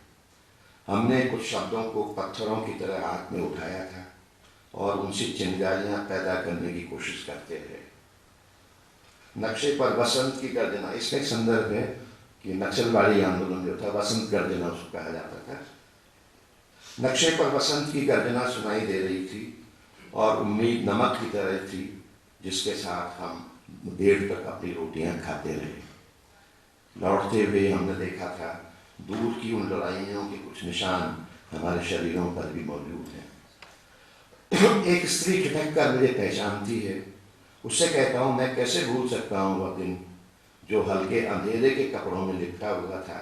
हमने कुछ शब्दों को पत्थरों की तरह हाथ में उठाया था और उनसे चिंगारियां पैदा करने की कोशिश करते रहे। नक्शे पर वसंत की गर्जना, इसका एक संदर्भ है कि नक्सलवाड़ी आंदोलन जो था वसंत गर्जना उसको कहा जाता था। नक्शे पर वसंत की गर्जना सुनाई दे रही थी और उम्मीद नमक की तरह थी जिसके साथ हम देर तक अपनी रोटियां खाते रहे। लौटते हुए हमने देखा था दूर की उन लड़ाइयों के कुछ निशान हमारे शरीरों पर भी मौजूद हैं। एक स्त्री खिटक कर मुझे पहचानती है। उससे कहता हूँ मैं कैसे भूल सकता हूँ वह दिन जो हल्के अंधेरे के कपड़ों में लिपटा हुआ था।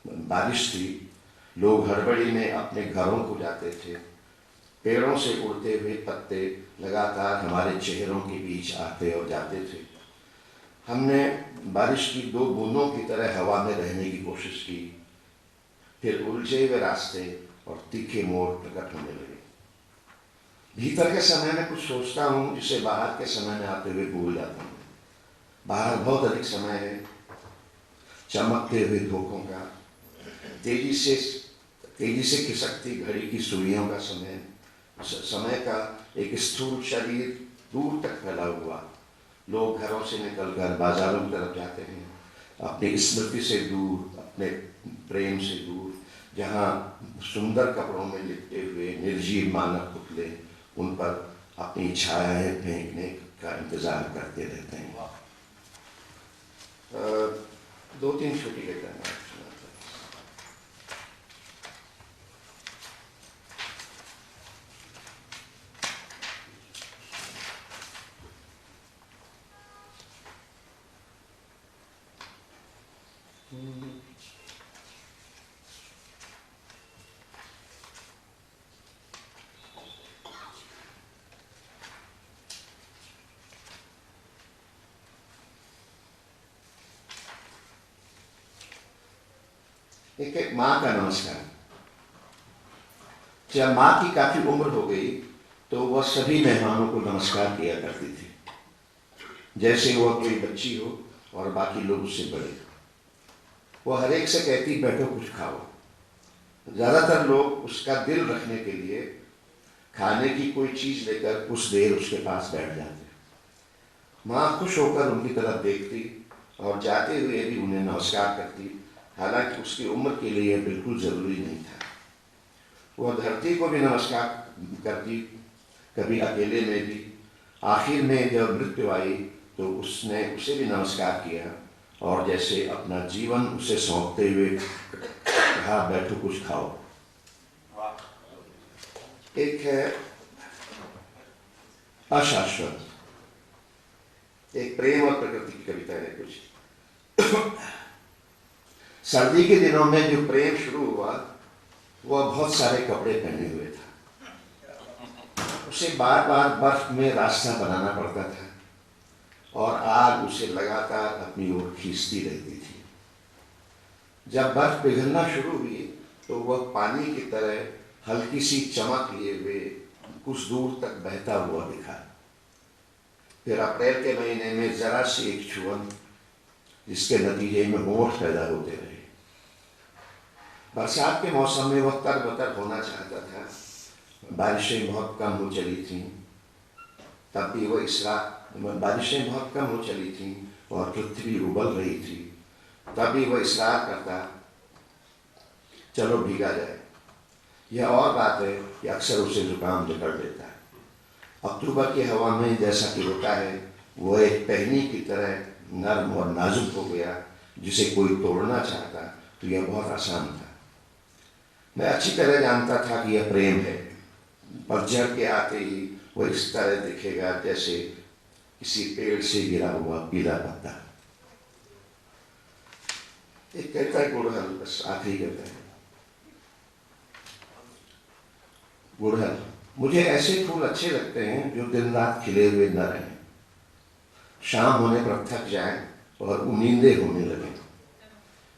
बारिश थी, लोग हड़बड़ी में अपने घरों को जाते थे। पेड़ों से उड़ते हुए पत्ते लगातार हमारे चेहरों के बीच आते और जाते थे। हमने बारिश की दो बूंदों की तरह हवा में रहने की कोशिश की। फिर उलझे हुए रास्ते और तीखे मोड़ प्रकट होने लगे। भीतर के समय में कुछ सोचता हूँ जिसे बाहर के समय में आते हुए भूल जाता हूँ। बाहर बहुत अधिक समय है, चमकते हुए धोखों का, तेजी से खिसकती घड़ी की सुइयों का समय का एक स्थूल शरीर दूर तक फैला हुआ। लोग घरों से निकलकर बाजारों की तरफ जाते हैं, अपनी स्मृति से दूर, अपने प्रेम से दूर, जहाँ सुंदर कपड़ों में लिपटे हुए निर्जीव मानव पुतले उन पर अपनी छायाएं फेंकने का इंतजार करते रहते हैं। 2-3 छोटी घटनाएं सुनाता हूँ। एक माँ का नमस्कार। जब माँ की काफी उम्र हो गई तो वह सभी मेहमानों को नमस्कार किया करती थी, जैसे वह कोई बच्ची हो और बाकी लोग उससे बड़े। वह हर एक से कहती, बैठो कुछ खाओ। ज्यादातर लोग उसका दिल रखने के लिए खाने की कोई चीज लेकर कुछ देर उसके पास बैठ जाते। माँ खुश होकर उनकी तरफ देखती और जाते हुए भी उन्हें नमस्कार करती, हालांकि उसकी उम्र के लिए यह बिल्कुल जरूरी नहीं था। वह धरती को भी नमस्कार करती, कभी अकेले में भी। आखिर में जब मृत्यु आई तो उसने उसे भी नमस्कार किया और जैसे अपना जीवन उसे सौंपते हुए कहा, बैठो कुछ खाओ। एक है अशाश्वत, एक प्रेम और प्रकृति की कविता है कुछ। सर्दी के दिनों में जो प्रेम शुरू हुआ वह बहुत सारे कपड़े पहने हुए था। उसे बार बार बर्फ में रास्ता बनाना पड़ता था और आग उसे लगातार अपनी ओर खींचती रहती थी। जब बर्फ पिघलना शुरू हुई तो वह पानी की तरह हल्की सी चमक लिए हुए कुछ दूर तक बहता हुआ दिखा। फिर अप्रैल के महीने में जरा सी एक छुअन, जिसके नतीजे में होंठ पैदा होते रहे। बरसात के मौसम में वह तरबतर होना चाहता था। बारिशें बहुत कम हो चली थीं, तब भी वह बारिशें बहुत कम हो चली थीं और पृथ्वी उबल रही थी। तब भी वह इसरार करता, चलो भीगा जाए। यह और बात है कि अक्सर उसे जुकाम जकड़ लेता है। अक्टूबर की हवा में जैसा कि होता है, वह एक टहनी की तरह नर्म और नाजुक हो गया, जिसे कोई तोड़ना चाहता तो यह बहुत आसान था। मैं अच्छी तरह जानता था कि यह प्रेम है। पतझड़ के आते ही वह इस तरह दिखेगा जैसे किसी पेड़ से गिरा हुआ पीला पत्ता। एक कहता है गुड़हल, बस आखिरी कहता है, गुड़हल, मुझे ऐसे फूल अच्छे लगते हैं जो दिन रात खिले हुए न रहें, शाम होने पर थक जाएं और उम्मीदें होने लगें,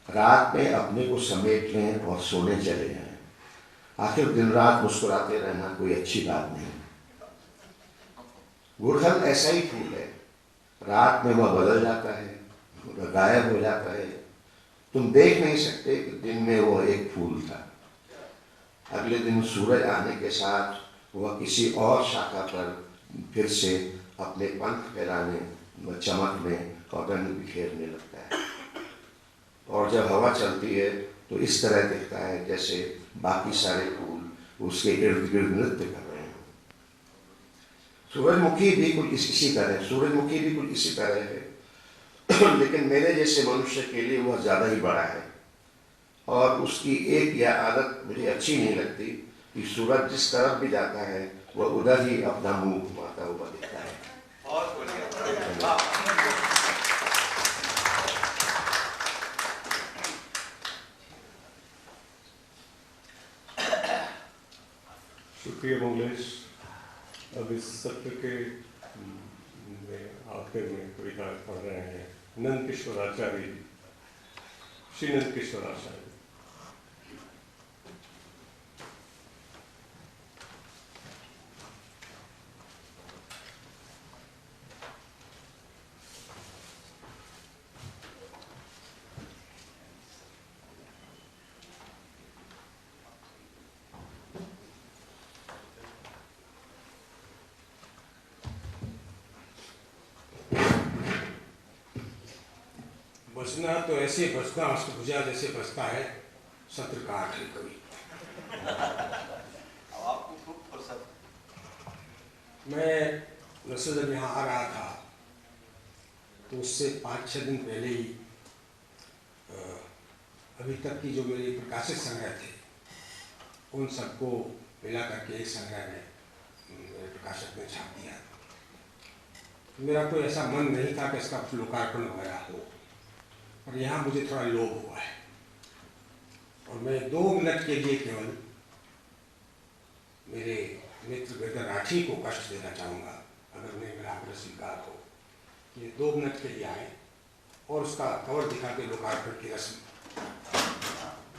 रात में अपने को समेट लें और सोने चले जाएं। आखिर दिन रात मुस्कुराते रहना कोई अच्छी बात नहीं। गुड़हल ऐसा ही फूल है, रात में वह बदल जाता है, वह गायब हो जाता है। तुम देख नहीं सकते कि दिन में वह एक फूल था। अगले दिन सूरज आने के साथ वह किसी और शाखा पर फिर से अपने पंख फैलाने व चमकने और रंग बिखेरने लगता है। और जब हवा चलती है तो इस तरह दिखता है जैसे बाकी सारे फूल उसके इर्द गिर्द नृत्य कर रहे हैं। सूरजमुखी भी कुछ इसी तरह है, लेकिन मेरे जैसे मनुष्य के लिए वह ज्यादा ही बड़ा है। और उसकी एक यह आदत मुझे अच्छी नहीं लगती कि सूरज जिस तरफ भी जाता है वह उधर ही अपना मुंह घुमाता हुआ दिखता है। शुक्रिया मंगलेश। अब इस सत्र के आखिर में कविता पढ़ रहे हैं नंदकिशोर आचार्य जी। श्री नंदकिशोर आचार्य। बसना तो ऐसे बसना अष्टभुजा जैसे बसता है सत्र का आखिरी कवि। अब आपको खूब फुर्सत। मैं दरअसल जब यहाँ आ रहा था तो उससे 5-6 दिन पहले ही अभी तक की जो मेरी प्रकाशित संग्रह थे उन सबको मिला करके एक संग्रह में मेरे प्रकाशक ने छाप दिया। मेरा कोई ऐसा मन नहीं था कि इसका लोकार्पण वगैरह हो, और यहाँ मुझे थोड़ा लोभ हुआ है और मैं 2 मिनट के लिए केवल मेरे मित्र वेदर राठी को कष्ट देना चाहूँगा, अगर उन्हें मेरा आग्रह स्वीकार हो कि 2 मिनट के लिए आए और उसका कवर दिखा के लोकार्पण की रस्म।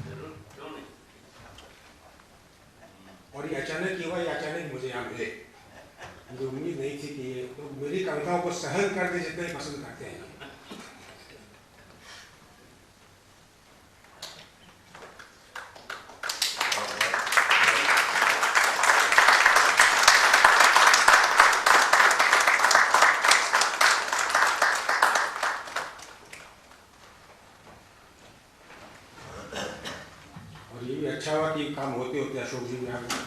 जरूर, क्यों नहीं। और ये अचानक ही हुआ, ये अचानक मुझे यहाँ मिले। मुझे उम्मीद नहीं थी कि ये तो मेरी कविताओं को सहन करते जितने ही पसंद करते हैं। और ये भी अच्छा हुआ कि काम होते होते अशोक जी में आ गए।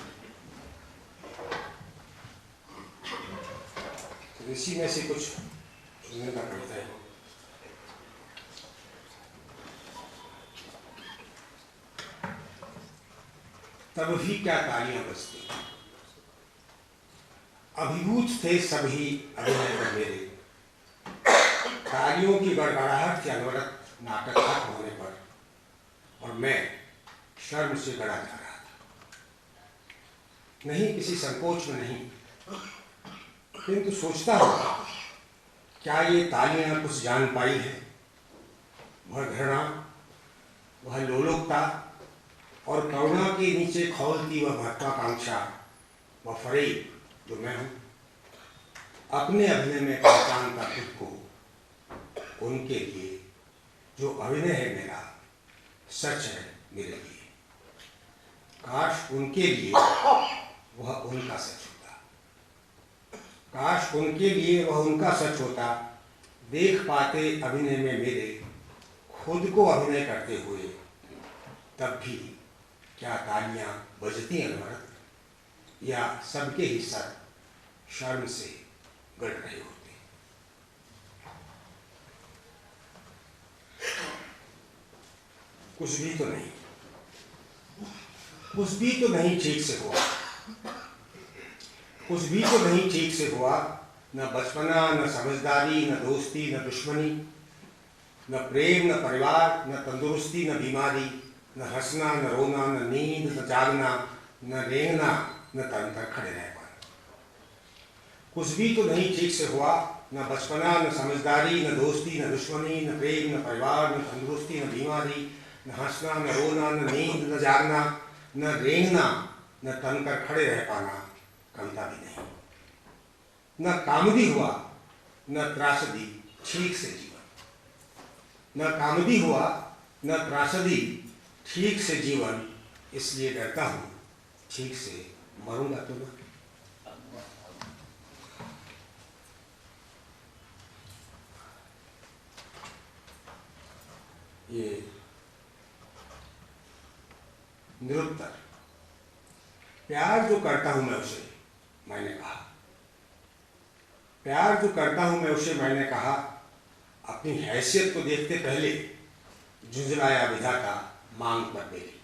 इसी में से कुछ सुनने का कविता है। तब भी क्या तालियां बजती, अभिभूत थे सभी अभिनय पर मेरे, तालियों की गड़गड़ाहट के अनवरत नाटक खत्म होने पर, और मैं शर्म से गड़ा जा रहा था। नहीं, किसी संकोच में नहीं, किंतु सोचता हूँ क्या ये तालियां कुछ जान पाई है? वह घृणा, वह लोलुपता और करुणा के नीचे खौलती वह महत्वाकांक्षा, वह फरेब जो मैं हूँ, अपने अभिनय में पहचानता खुद को उनके लिए जो अभिनय है मेरा सच है मेरे लिए। काश उनके लिए वह उनका सच होता, काश उनके लिए वह उनका सच होता। देख पाते अभिनय में मेरे खुद को अभिनय करते हुए, तब भी क्या तालियां बजती अनवरत, या सबके ही सर शर्म से गड़ रहे होते। कुछ भी तो नहीं, कुछ भी तो नहीं ठीक से हुआ, कुछ भी तो नहीं ठीक से हुआ। न बचपना, न समझदारी, न दोस्ती, न दुश्मनी, न प्रेम, न परिवार, न तंदुरुस्ती, न बीमारी, न हंसना, न रोना, न नींद, न जागना, न रेंगना, न तन पर खड़े रह पाना। कुछ भी तो नहीं ठीक से हुआ, न बचपना, न समझदारी, न दोस्ती, न दुश्मनी, न प्रेम, न परिवार, न तंदुरुस्ती, न बीमारी, न हंसना, न रोना, न नींद, न जागना, न रेंगना, न तन कर खड़े रह पाना। कविता भी नहीं। न कामदी हुआ, न त्रासदी, ठीक से जीवन। न कामदी हुआ, न त्रासदी, ठीक से जीवन। इसलिए डरता हूँ ठीक से मरूंगा तो ना। ये निरुत्तर प्यार जो करता हूं मैं उसे, मैंने कहा, प्यार जो करता हूं मैं उसे, मैंने कहा, अपनी हैसियत को देखते पहले झुंझलाया विधाता मांग पर मेरी।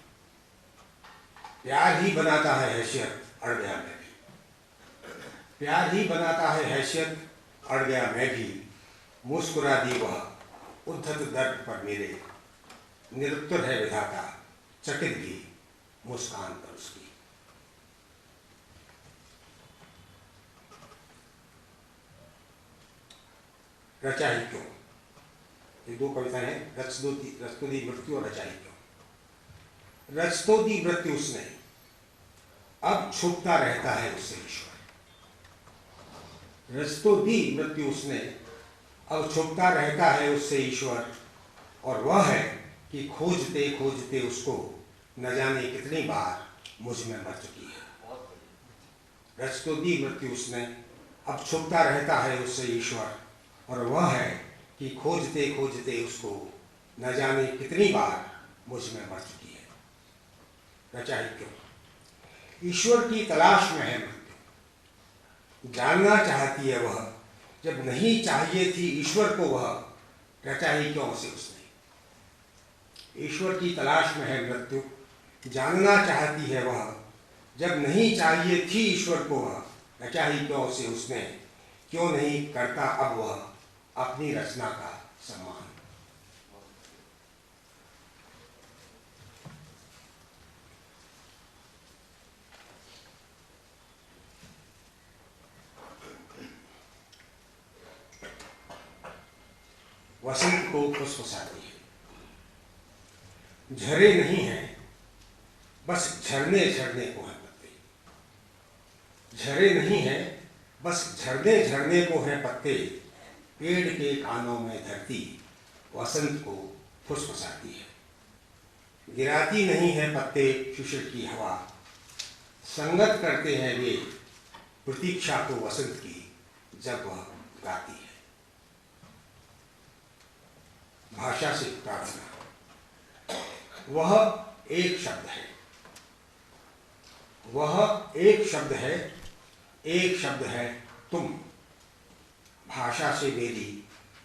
प्यार ही बनाता है हैसियत, अड़ गया मैं भी। प्यार ही बनाता है हैसियत, अड़ गया मैं भी। मुस्कुरा दी वह उद्धत दर्द पर मेरे, निरुत्तर है विधाता चकित भी मुस्कान पर उसकी। रचा ही क्यों, ये 2 कविताएं हैं। रच तो दी मृत्यु और रचा ही क्यों। रच तो दी मृत्यु उसने, अब छुपता रहता है उससे ईश्वर। रच तो दी मृत्यु उसने, अब छुपता रहता है उससे ईश्वर। और वह है कि खोजते खोजते उसको न जाने कितनी बार मुझ में मर चुकी है। रच तो दी मृत्यु उसने, अब छुपता रहता है उससे ईश्वर। और वह है कि खोजते खोजते उसको न जाने कितनी बार मुझ में मर चुकी है। रचा ही क्यों? ईश्वर की तलाश में है मृत्यु, जानना चाहती है वह, जब नहीं चाहिए थी ईश्वर को वह, रचा ही क्यों उसे उसने। ईश्वर की तलाश में है मृत्यु, जानना चाहती है वह, जब नहीं चाहिए थी ईश्वर को वह, रचा ही क्यों उसे उसने। क्यों नहीं करता अब वह अपनी रचना का सम्मान। वसंत को फुसफुसाती है, झरे नहीं हैं, बस झरने झरने को है पत्ते। झरे नहीं हैं, बस झरने झरने को है पत्ते। पेड़ के कानों में धरती वसंत को फुसफुसाती है। गिराती नहीं है पत्ते शिशिर की हवा, संगत करते हैं वे प्रतीक्षा को वसंत की, जब वह गाती है। भाषा से प्रार्थना। वह एक शब्द है, वह एक शब्द है, एक शब्द है तुम। भाषा से मेरी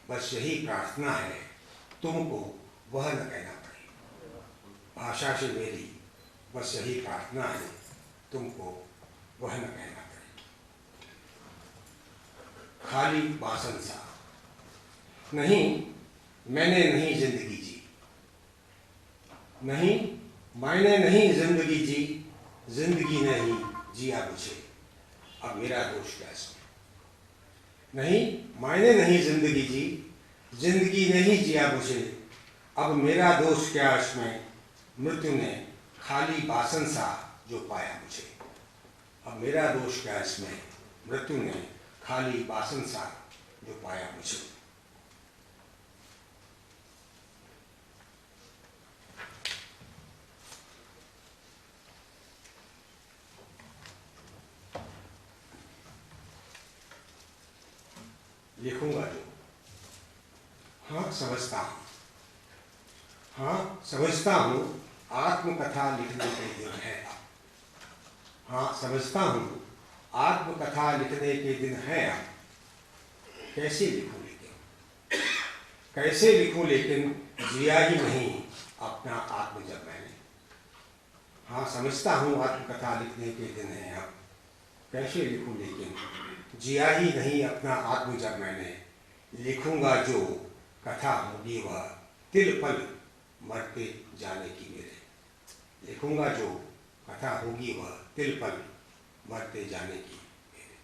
बस यही प्रार्थना है, तुमको वह न कहना पड़े। भाषा से मेरी बस यही प्रार्थना है, तुमको वह न कहना पड़े। खाली बासन सा। नहीं, मैंने नहीं जिंदगी जी, नहीं मैंने नहीं जिंदगी जी, जिंदगी ने ही जिया मुझे, अब मेरा दोष क्या इसमें। नहीं मैंने नहीं जिंदगी जी, जिंदगी ने ही जिया मुझे, अब मेरा दोष क्या इसमें। मृत्यु ने खाली बासन सा जो पाया मुझे, अब मेरा दोष क्या इसमें। मृत्यु ने खाली बासन सा जो पाया मुझे। लिखूंगा जो, हाँ समझता हूँ, हाँ समझता हूँ, आत्मकथा लिखने के दिन है अब। हाँ समझता हूँ, आत्मकथा लिखने के दिन है अब। कैसे लिखूं लेकिन, कैसे लिखूं लेकिन, जिया ही नहीं अपना आत्म जब मैंने। हाँ समझता हूँ, आत्मकथा लिखने के दिन है अब। कैसे लिखूं लेकिन, जिया ही नहीं अपना आत्म जब मैंने। लिखूंगा जो कथा होगी वह तिल पल मरते जाने की मेरे। लिखूंगा जो कथा होगी वह तिल पल मरते जाने की मेरे।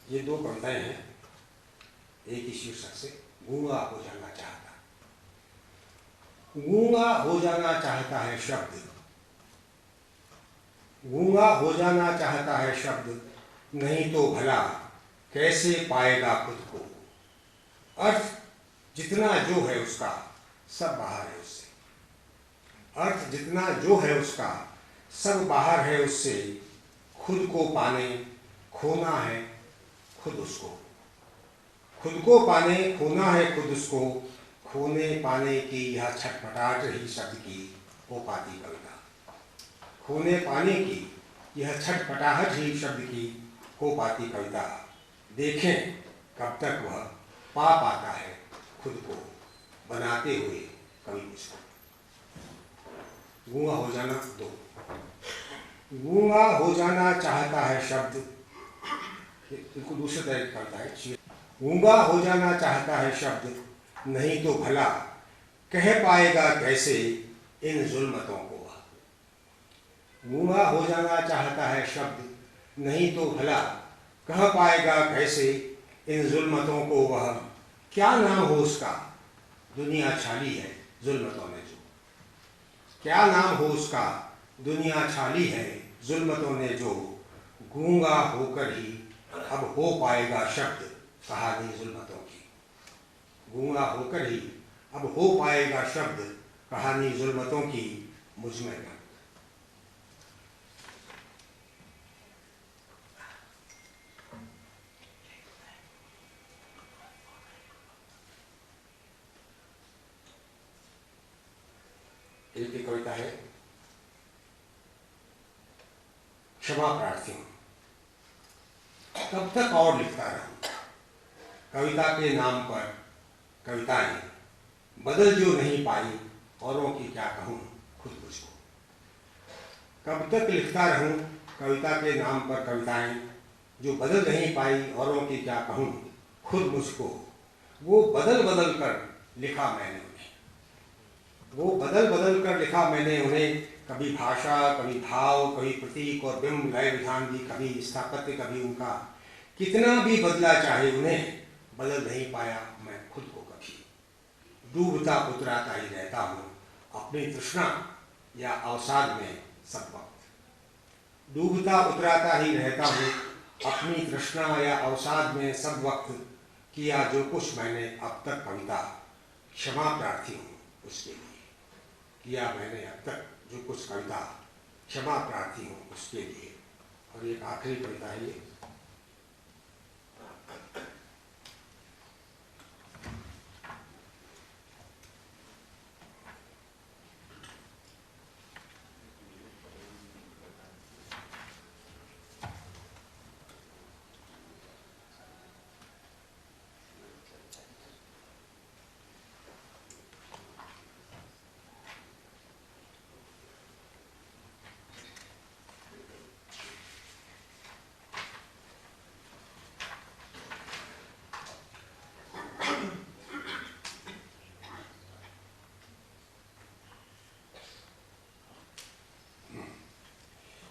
ये दो कविताएं हैं एक ही शीर्षक से। गूंगा हो जाना चाहता, गूंगा हो जाना चाहता है शब्द, गूंगा हो जाना चाहता है शब्द, नहीं तो भला कैसे पाएगा खुद को। अर्थ जितना जो है उसका सब बाहर है उससे, अर्थ जितना जो है उसका सब बाहर है उससे। खुद को पाने खोना है खुद उसको, खुद को पाने खोना है खुद उसको। खोने पाने की यह छटपटाहट ही शब्द की हो पाती कविता। खोने पाने की यह छटपटाहट ही शब्द की हो पाती कविता। देखें कब तक वह पा पाता है खुद को, बनाते हुए कवि मुझको। गूंगा हो जाना दो। गूंगा हो जाना चाहता है शब्द, इनको दूसरे तरह करता है। गूंगा हो जाना चाहता है शब्द, नहीं तो भला कह पाएगा कैसे इन जुल्मतों को वह। गूंगा हो जाना चाहता है शब्द, नहीं तो भला कह पाएगा कैसे इन जुल्मतों को वह। क्या नाम हो उसका दुनिया छाली है जुल्मतों ने जो। क्या नाम हो उसका दुनिया छाली है जुल्मतों ने जो। गूंगा होकर ही अब हो पाएगा शब्द कहानी जुल्मतों की। गूंगा होकर ही अब हो पाएगा शब्द कहानी जुल्मतों की मुझमें न। एक कविता है, क्षमा प्रार्थी हूं, कब तक और लिखता रहूं, कविता के नाम पर कविताएं बदल जो नहीं पाई, औरों की क्या कहूं खुद मुझको। कब तक लिखता रहूं कविता के नाम पर कविताएं जो बदल नहीं पाई, औरों की क्या कहूं खुद मुझको। वो बदल बदल कर लिखा मैंने उन्हें, वो बदल बदल कर लिखा मैंने उन्हें, कभी भाषा, कभी भाव, कभी प्रतीक और बिंब, लय विधान भी, कभी स्थापत्य, कभी उनका कितना भी बदला चाहे उन्हें, बदल नहीं पाया मैं खुद को कभी। डूबता उतराता ही रहता हूँ अपनी तृष्णा या अवसाद में सब वक्त। डूबता उतराता ही रहता हूँ अपनी तृष्णा या अवसाद में सब वक्त। किया जो कुछ मैंने अब तक कविता, क्षमा प्रार्थी हूँ उसके लिए। किया मैंने अब तक जो कुछ कविता, क्षमा प्रार्थी हूँ उसके लिए। और एक आखिरी कविता है ये,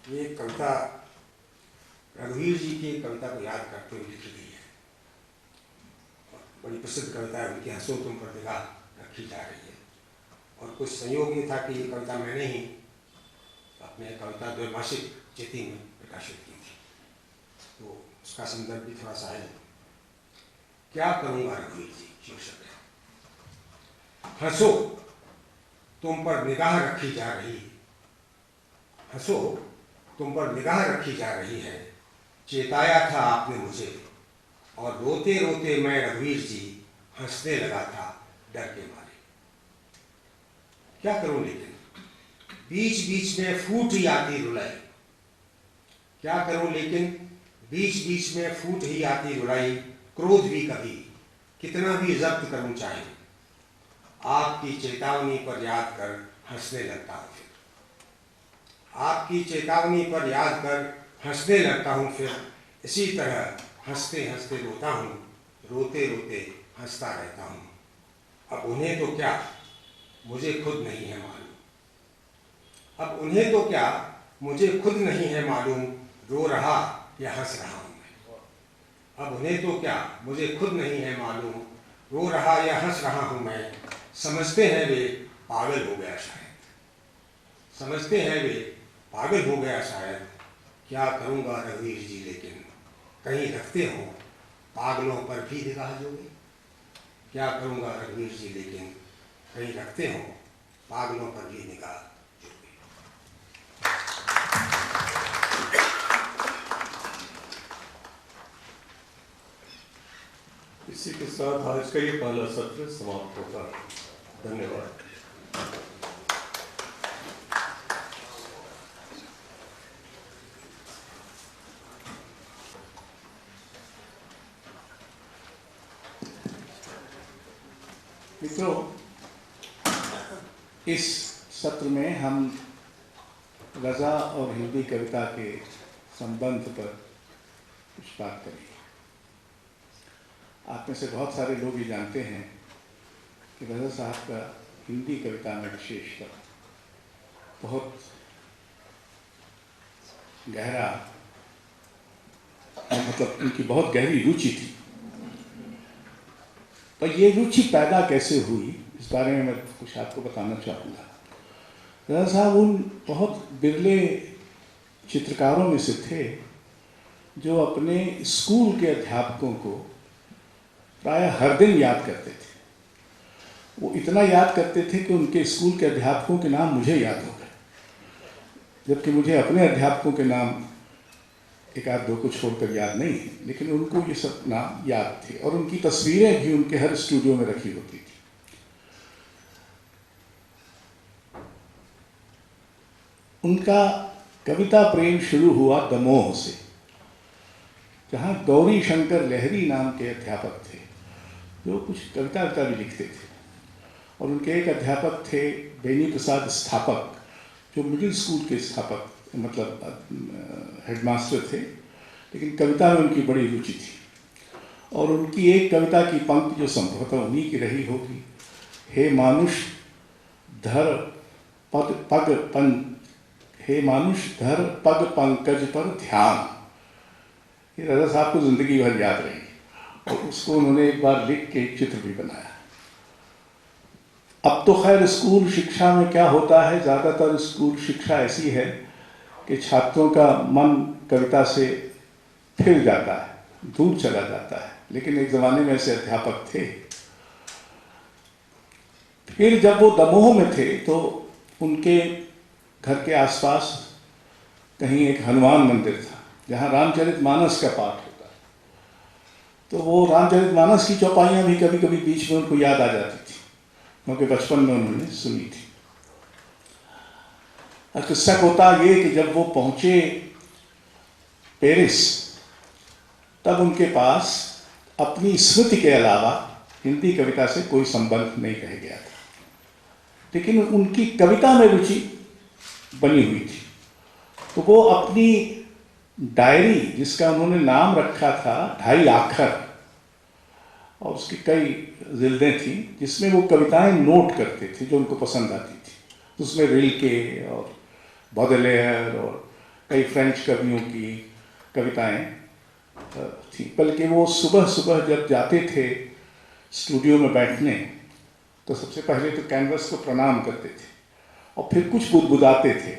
ये कविता रघुवीर जी की कविता को याद करते हुए लिखी गई है। बड़ी प्रसिद्ध कविता है उनकी, हंसो तुम पर निगाह रखी जा रही है। और कुछ संयोग ये था कि ये कविता मैंने ही अपने कविता द्वैमासिक चेती में प्रकाशित की थी, तो उसका संदर्भ भी थोड़ा सा है। क्या करूँगा रघुवीर जी शीर्षक है। हंसो तुम पर निगाह रखी जा रही, हंसो तुम पर निगाह रखी जा रही है। चेताया था आपने मुझे, और रोते रोते मैं रघुवीर जी हंसने लगा था डर के मारे। क्या करूं लेकिन बीच बीच में फूट ही आती रुलाई। क्या करूं लेकिन बीच बीच में फूट ही आती रुलाई। क्रोध भी कभी कितना भी जब्त करूं चाहे, आपकी चेतावनी पर याद कर हंसने लगता हूं। आपकी चेतावनी पर याद कर हंसने लगता हूँ फिर। इसी तरह हंसते हंसते रोता हूँ, रोते रोते हंसता रहता हूँ। अब उन्हें तो क्या मुझे खुद नहीं है मालूम, अब उन्हें तो क्या मुझे खुद नहीं है मालूम, रो रहा या हंस रहा हूँ मैं। अब उन्हें तो क्या मुझे खुद नहीं है मालूम, रो रहा या हंस रहा हूँ मैं। समझते हैं वे पागल हो गया शायद, समझते हैं वे पागल हो गया शायद। क्या करूँगा रघुवीर जी लेकिन कहीं रखते हो पागलों पर भी निगाह जोगे। क्या करूँगा रघुवीर जी लेकिन कहीं रखते हो पागलों पर भी निगाह जोगे। इसी के साथ आज का ये पहला सत्र समाप्त होता है। धन्यवाद। मित्रों, इस सत्र में हम रज़ा और हिंदी कविता के संबंध पर कुछ बात करेंगे। आप में से बहुत सारे लोग ये जानते हैं कि रज़ा साहब का हिंदी कविता में विशेषकर बहुत गहरा, मतलब उनकी बहुत गहरी रुचि थी। पर ये रुचि पैदा कैसे हुई, इस बारे में मैं कुछ आपको बताना चाहूँगा। रज़ा साहब उन बहुत बिरले चित्रकारों में से थे जो अपने स्कूल के अध्यापकों को प्रायः हर दिन याद करते थे। वो इतना याद करते थे कि उनके स्कूल के अध्यापकों के नाम मुझे याद हो गए, जबकि मुझे अपने अध्यापकों के नाम एक आध दो को छोड़कर याद नहीं है, लेकिन उनको ये सब नाम याद थे और उनकी तस्वीरें भी उनके हर स्टूडियो में रखी होती थी। उनका कविता प्रेम शुरू हुआ दमोह से, जहाँ गौरी शंकर लहरी नाम के अध्यापक थे जो कुछ कविता भी लिखते थे, और उनके एक अध्यापक थे बेनी प्रसाद स्थापक, जो मिडिल स्कूल के स्थापक मतलब हेडमास्टर थे, लेकिन कविता में उनकी बड़ी रुचि थी। और उनकी एक कविता की पंक्ति जो संभवतः उन्हीं की रही होगी, हे मानुष धर पग पंकज पर ध्यान, ये रजा साहब को जिंदगी भर याद रहेगी और उसको उन्होंने एक बार लिख के एक चित्र भी बनाया। अब तो खैर स्कूल शिक्षा में क्या होता है, ज़्यादातर स्कूल शिक्षा ऐसी है कि छात्रों का मन कविता से फिर जाता है, दूर चला जाता है, लेकिन एक ज़माने में ऐसे अध्यापक थे। फिर जब वो दमोह में थे तो उनके घर के आसपास कहीं एक हनुमान मंदिर था जहाँ रामचरितमानस का पाठ होता है, तो वो रामचरितमानस की चौपाइयाँ भी कभी कभी बीच में उनको याद आ जाती थी, क्योंकि बचपन में उन्होंने सुनी थी। किस्सा होता ये कि जब वो पहुंचे पेरिस, तब उनके पास अपनी स्मृति के अलावा हिंदी कविता से कोई संबंध नहीं रह गया था, लेकिन उनकी कविता में रुचि बनी हुई थी। तो वो अपनी डायरी, जिसका उन्होंने नाम रखा था 2.5 आखर, और उसकी कई जिल्दें थी जिसमें वो कविताएं नोट करते थे जो उनको पसंद आती थी। उसमें रिल्के और बॉडेलेयर और कई फ्रेंच कवियों की कविताएं थी। बल्कि वो सुबह सुबह जब जाते थे स्टूडियो में बैठने, तो सबसे पहले तो कैनवस को प्रणाम करते थे और फिर कुछ बुदबुदाते थे,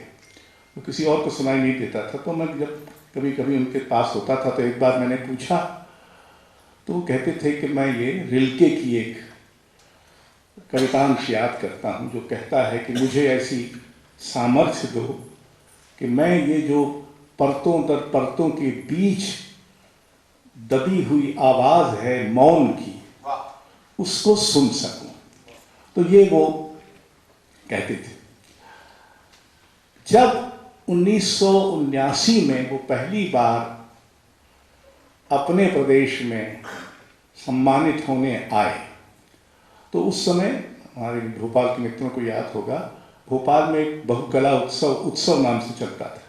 वो किसी और को सुनाई नहीं देता था। तो मैं जब कभी कभी उनके पास होता था तो एक बार मैंने पूछा, तो वो कहते थे कि मैं ये रिल्के की एक कवितांश याद करता हूँ जो कहता है कि मुझे ऐसी सामर्थ्य दो कि मैं ये जो परतों दर परतों के बीच दबी हुई आवाज़ है मौन की, उसको सुन सकूं। तो ये वो कहते थे। जब 1979 में वो पहली बार अपने प्रदेश में सम्मानित होने आए, तो उस समय हमारे भोपाल के मित्रों को याद होगा, भोपाल में एक बहुकला उत्सव नाम से चलता था।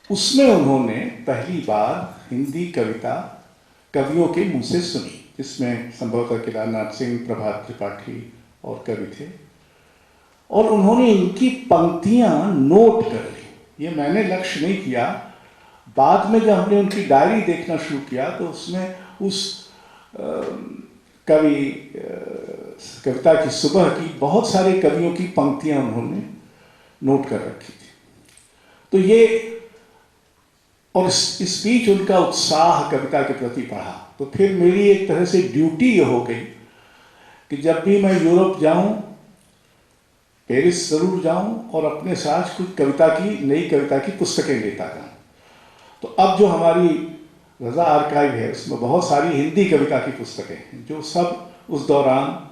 उसमें उन्होंने पहली बार हिंदी कविता कवियों के मुंह से सुनी, जिसमें संभवतः केदारनाथ सिंह, प्रभात त्रिपाठी और कवि थे, और उन्होंने इनकी पंक्तियां नोट कर ली। ये मैंने लक्ष्य नहीं किया, बाद में जब हमने उनकी डायरी देखना शुरू किया तो उसमें उस कविता की सुबह की बहुत सारे कवियों की पंक्तियां उन्होंने नोट कर रखी थी। तो ये, और इस बीच उनका उत्साह कविता के प्रति बढ़ा। तो फिर मेरी एक तरह से ड्यूटी ये हो गई कि जब भी मैं यूरोप जाऊं, पेरिस जरूर जाऊं और अपने साथ कुछ नई कविता की पुस्तकें लेता जाऊं। तो अब जो हमारी रजा आर्काइव है उसमें बहुत सारी हिंदी कविता की पुस्तकें हैं जो सब उस दौरान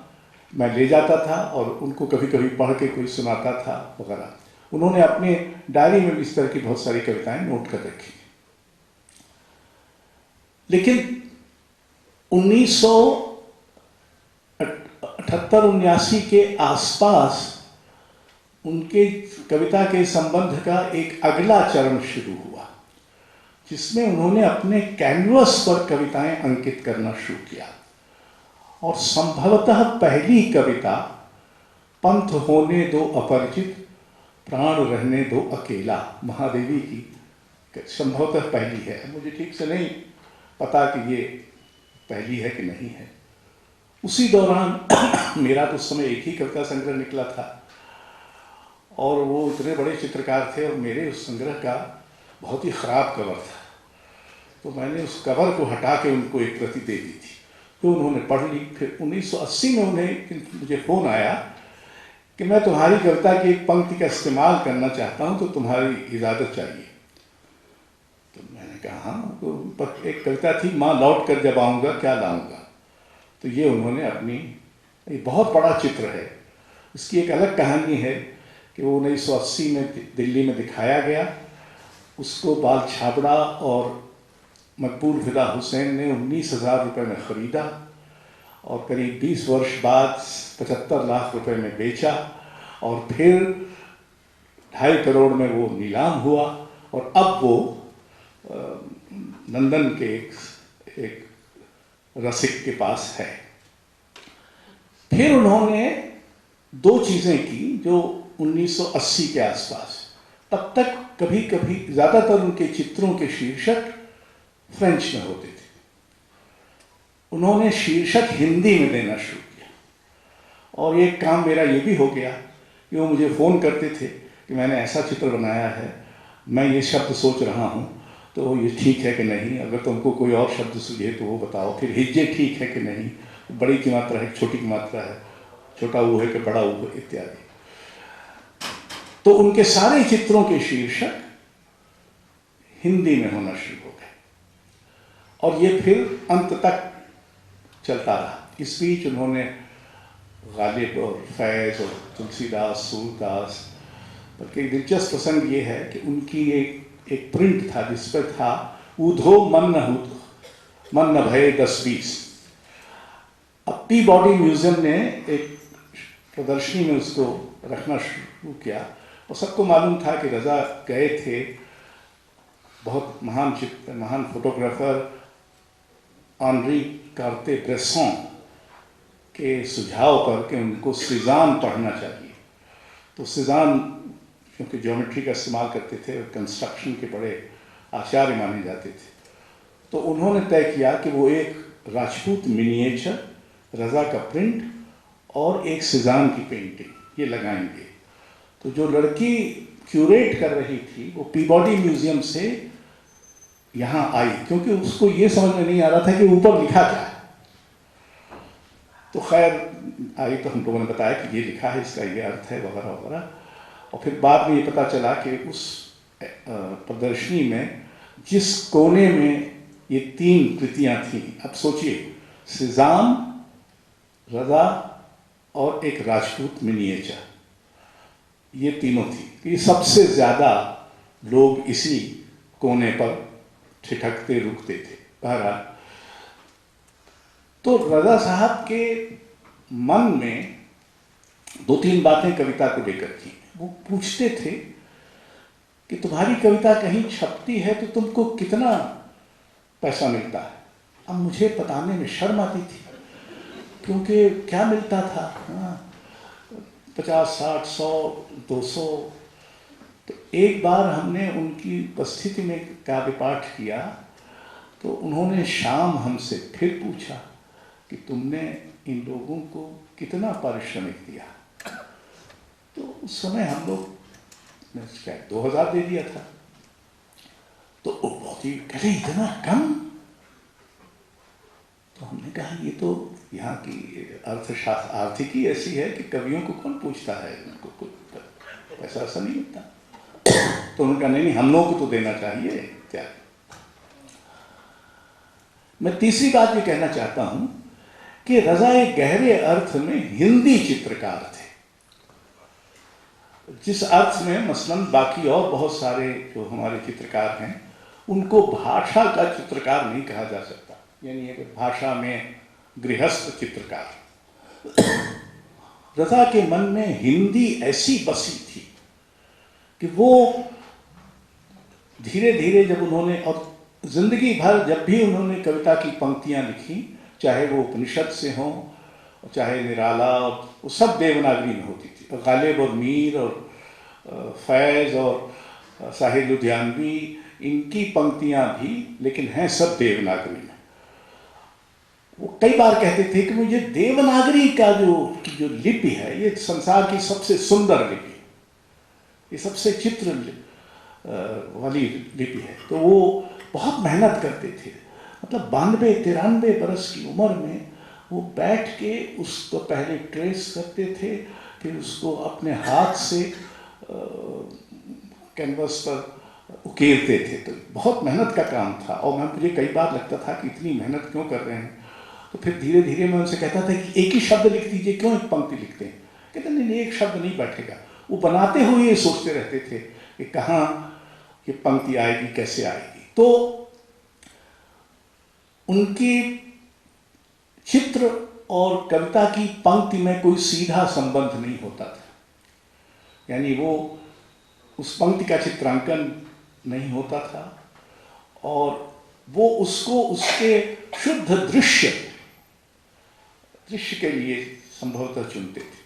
मैं ले जाता था और उनको कभी कभी पढ़ के कोई सुनाता था वगैरह। उन्होंने अपने डायरी में इस तरह की बहुत सारी कविताएं नोट कर रखी। लेकिन 1978-79 के आसपास उनके कविता के संबंध का एक अगला चरण शुरू हुआ, जिसमें उन्होंने अपने कैनवस पर कविताएं अंकित करना शुरू किया। और संभवतः पहली कविता पंथ होने दो अपरिचित, प्राण रहने दो अकेला, महादेवी की संभवतः पहली है। मुझे ठीक से नहीं पता कि ये पहली है कि नहीं है। उसी दौरान मेरा तो उस समय एक ही कविता संग्रह निकला था और वो इतने बड़े चित्रकार थे और मेरे उस संग्रह का बहुत ही ख़राब कवर था, तो मैंने उस कवर को हटा के उनको एक प्रति दे दी थी। जो उन्होंने पढ़ ली। फिर 1980 में उन्हें मुझे फ़ोन आया कि मैं तुम्हारी कविता की एक पंक्ति का इस्तेमाल करना चाहता हूँ, तो तुम्हारी इजाज़त चाहिए। तो मैंने कहा हाँ। तो एक कविता थी, माँ लौट कर जब आऊँगा क्या लाऊँगा। तो ये उन्होंने अपनी, ये बहुत बड़ा चित्र है। इसकी एक अलग कहानी है कि वो 1980 में दिल्ली में दिखाया गया। उसको बाल छाबड़ा और मकबूल फिदा हुसैन ने 19,000 रुपये में ख़रीदा और करीब 20 वर्ष बाद 75 लाख रुपए में बेचा और फिर 2.5 करोड़ में वो नीलाम हुआ और अब वो लंदन के एक रसिक के पास है। फिर उन्होंने 2 चीज़ें की जो 1980 के आसपास, तब तक कभी कभी ज़्यादातर उनके चित्रों के शीर्षक फ्रेंच में होते थे। उन्होंने शीर्षक हिंदी में देना शुरू किया और एक काम मेरा ये भी हो गया कि वो मुझे फ़ोन करते थे कि मैंने ऐसा चित्र बनाया है, मैं ये शब्द सोच रहा हूँ, तो ये ठीक है कि नहीं, अगर तुमको कोई और शब्द सूझे तो वो बताओ, फिर हिज्जे ठीक है कि नहीं, बड़ी की मात्रा है, छोटी की मात्रा है, छोटा ऊ है कि बड़ा ऊ है, इत्यादि। तो उनके सारे चित्रों के शीर्षक हिंदी में होना शुरू हो गए और ये फिर अंत तक चलता रहा। इस बीच उन्होंने गालिब और फैज़ और तुलसीदास, सूरदास, बल्कि दिलचस्प प्रसंग ये है कि उनकी एक प्रिंट था जिस पर था ऊधो मन न भय 10-20। अब पीबॉडी म्यूजियम ने एक प्रदर्शनी में उसको रखना शुरू किया और सबको मालूम था कि रज़ा गए थे, बहुत महान फोटोग्राफर ऑनरी कार्टे-ब्रेसॉन के सुझाव पर कि उनको सीज़ान पढ़ना चाहिए। तो सीज़ान क्योंकि ज्योमेट्री का इस्तेमाल करते थे और कंस्ट्रक्शन के बड़े आचार्य माने जाते थे, तो उन्होंने तय किया कि वो एक राजपूत मिनिएचर, रज़ा का प्रिंट और एक सीज़ान की पेंटिंग ये लगाएंगे। तो जो लड़की क्यूरेट कर रही थी वो पीबॉडी म्यूजियम से यहाँ आई, क्योंकि उसको ये समझ में नहीं आ रहा था कि ऊपर लिखा क्या है। तो खैर आई तो हम लोगों ने बताया कि ये लिखा है, इसका ये अर्थ है, वगैरह वगैरह। और फिर बाद में ये पता चला कि उस प्रदर्शनी में जिस कोने में ये 3 कृतियाँ थीं, अब सोचिए, सीज़ान, रज़ा और एक राजपूत मिनिएचर, ये तीनों थी। ये सबसे ज़्यादा लोग इसी कोने पर ठिठकते रुकते थे। बहरहाल तो रज़ा साहब के मन में 2-3 बातें कविता को लेकर थी। वो पूछते थे कि तुम्हारी कविता कहीं छपती है तो तुमको कितना पैसा मिलता है। अब मुझे बताने में शर्म आती थी, क्योंकि क्या मिलता था, 50, 60, 100, 200। तो एक बार हमने उनकी उपस्थिति में काव्य पाठ किया तो उन्होंने शाम हमसे फिर पूछा कि तुमने इन लोगों को कितना पारिश्रमिक दिया। तो उस समय हम लोग ने क्या 2000 दे दिया था। तो बहुत ही कहते इतना कम। तो हमने कहा ये तो यहाँ की अर्थशास्त्र आर्थिकी ऐसी है कि कवियों को कौन पूछता है, उनको कुछ पैसा ऐसा नहीं मिलता। तो उन्होंने कहा नहीं, हम लोगों को तो देना चाहिए क्या। मैं तीसरी बात ये कहना चाहता हूं कि रज़ा एक गहरे अर्थ में हिंदी चित्रकार थे, जिस अर्थ में मसलन बाकी और बहुत सारे जो हमारे चित्रकार हैं उनको भाषा का चित्रकार नहीं कहा जा सकता, यानी एक भाषा में गृहस्थ चित्रकार। रज़ा के मन में हिंदी ऐसी बसी थी कि वो धीरे धीरे जब उन्होंने, और जिंदगी भर जब भी उन्होंने कविता की पंक्तियां लिखी, चाहे वो उपनिषद से हों, चाहे निराला, वो सब देवनागरी में होती थी। और गालिब और मीर और फैज़ और साहिर लुधियानवी, इनकी पंक्तियां भी लेकिन हैं सब देवनागरी में। वो कई बार कहते थे कि मुझे देवनागरी का जो लिपि है ये संसार की सबसे सुंदर लिपि, ये सबसे चित्र वाली लिपि है। तो वो बहुत मेहनत करते थे, मतलब 92-93 बरस की उम्र में वो बैठ के उसको पहले ट्रेस करते थे, फिर उसको अपने हाथ से कैनवस पर उकेरते थे। तो बहुत मेहनत का काम था और मुझे कई बार लगता था कि इतनी मेहनत क्यों कर रहे हैं। तो फिर धीरे धीरे मैं उनसे कहता था कि एक ही शब्द लिख दीजिए, क्यों एक पंक्ति लिखते हैं। कहते नहीं, एक शब्द नहीं बैठेगा। वो बनाते हुए ये सोचते रहते थे कि कहाँ ये पंक्ति आएगी, कैसे आएगी। तो उनकी चित्र और कविता की पंक्ति में कोई सीधा संबंध नहीं होता था, यानी वो उस पंक्ति का चित्रांकन नहीं होता था और वो उसको उसके शुद्ध दृश्य के लिए संभवतः चुनते थे।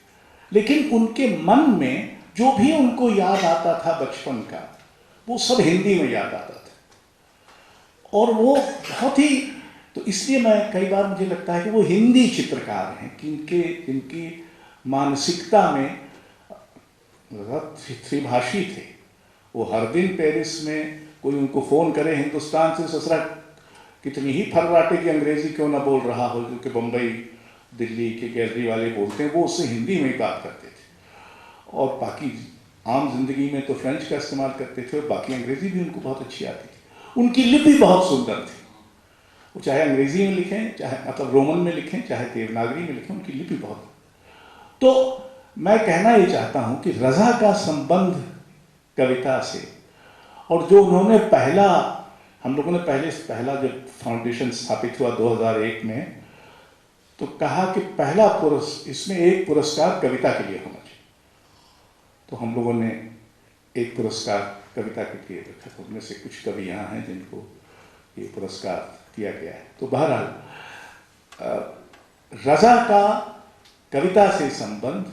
लेकिन उनके मन में जो भी उनको याद आता था बचपन का, वो सब हिंदी में याद आता था। और वो बहुत ही, तो इसलिए मैं कई बार मुझे लगता है कि वो हिंदी चित्रकार हैं कि इनकी मानसिकता में त्रिभाषी थे। वो हर दिन पेरिस में कोई उनको फ़ोन करे हिंदुस्तान से, ससुरा कितनी ही फर्राटे की अंग्रेज़ी क्यों ना बोल रहा हो, जो कि बम्बई दिल्ली के गैलरी वाले बोलते हैं, वो उससे हिंदी में ही बात करते थे। और बाकी आम जिंदगी में तो फ्रेंच का इस्तेमाल करते थे और बाकी अंग्रेज़ी भी उनको बहुत अच्छी आती थी। उनकी लिपि बहुत सुंदर थी। वो चाहे अंग्रेज़ी में लिखें, चाहे मतलब रोमन में लिखें, चाहे देवनागरी में लिखें, उनकी लिपि बहुत। तो मैं कहना ये चाहता हूँ कि रज़ा का संबंध कविता से, और जो उन्होंने हम लोगों ने पहला जब फाउंडेशन स्थापित हुआ 2001 में, तो कहा कि पहला इसमें एक पुरस्कार कविता के लिए होना चाहिए। तो हम लोगों ने एक पुरस्कार कविता के लिए रखा। तो उनमें से कुछ कवि यहाँ हैं जिनको ये पुरस्कार दिया गया है। तो बहरहाल रज़ा का कविता से संबंध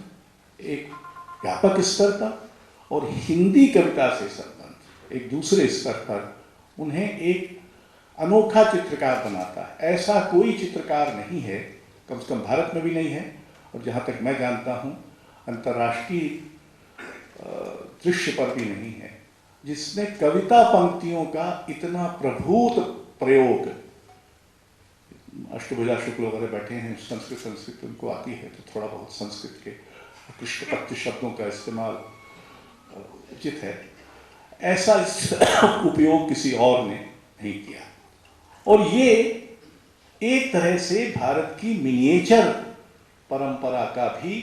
एक व्यापक स्तर पर और हिंदी कविता से संबंध एक दूसरे स्तर पर उन्हें एक अनोखा चित्रकार बनाता है। ऐसा कोई चित्रकार नहीं है, कम से कम भारत में भी नहीं है, और जहाँ तक मैं जानता हूँ अंतर्राष्ट्रीय दृश्य पर भी नहीं है, जिसने कविता पंक्तियों का इतना प्रभूत प्रयोग। अष्टभुजा शुक्ल वगैरह बैठे हैं, संस्कृत उनको आती है, तो थोड़ा बहुत संस्कृत के कृष्णपक्ष शब्दों का इस्तेमाल उचित है। ऐसा उपयोग किसी और ने नहीं किया। और ये एक तरह से भारत की मिनिएचर परंपरा का भी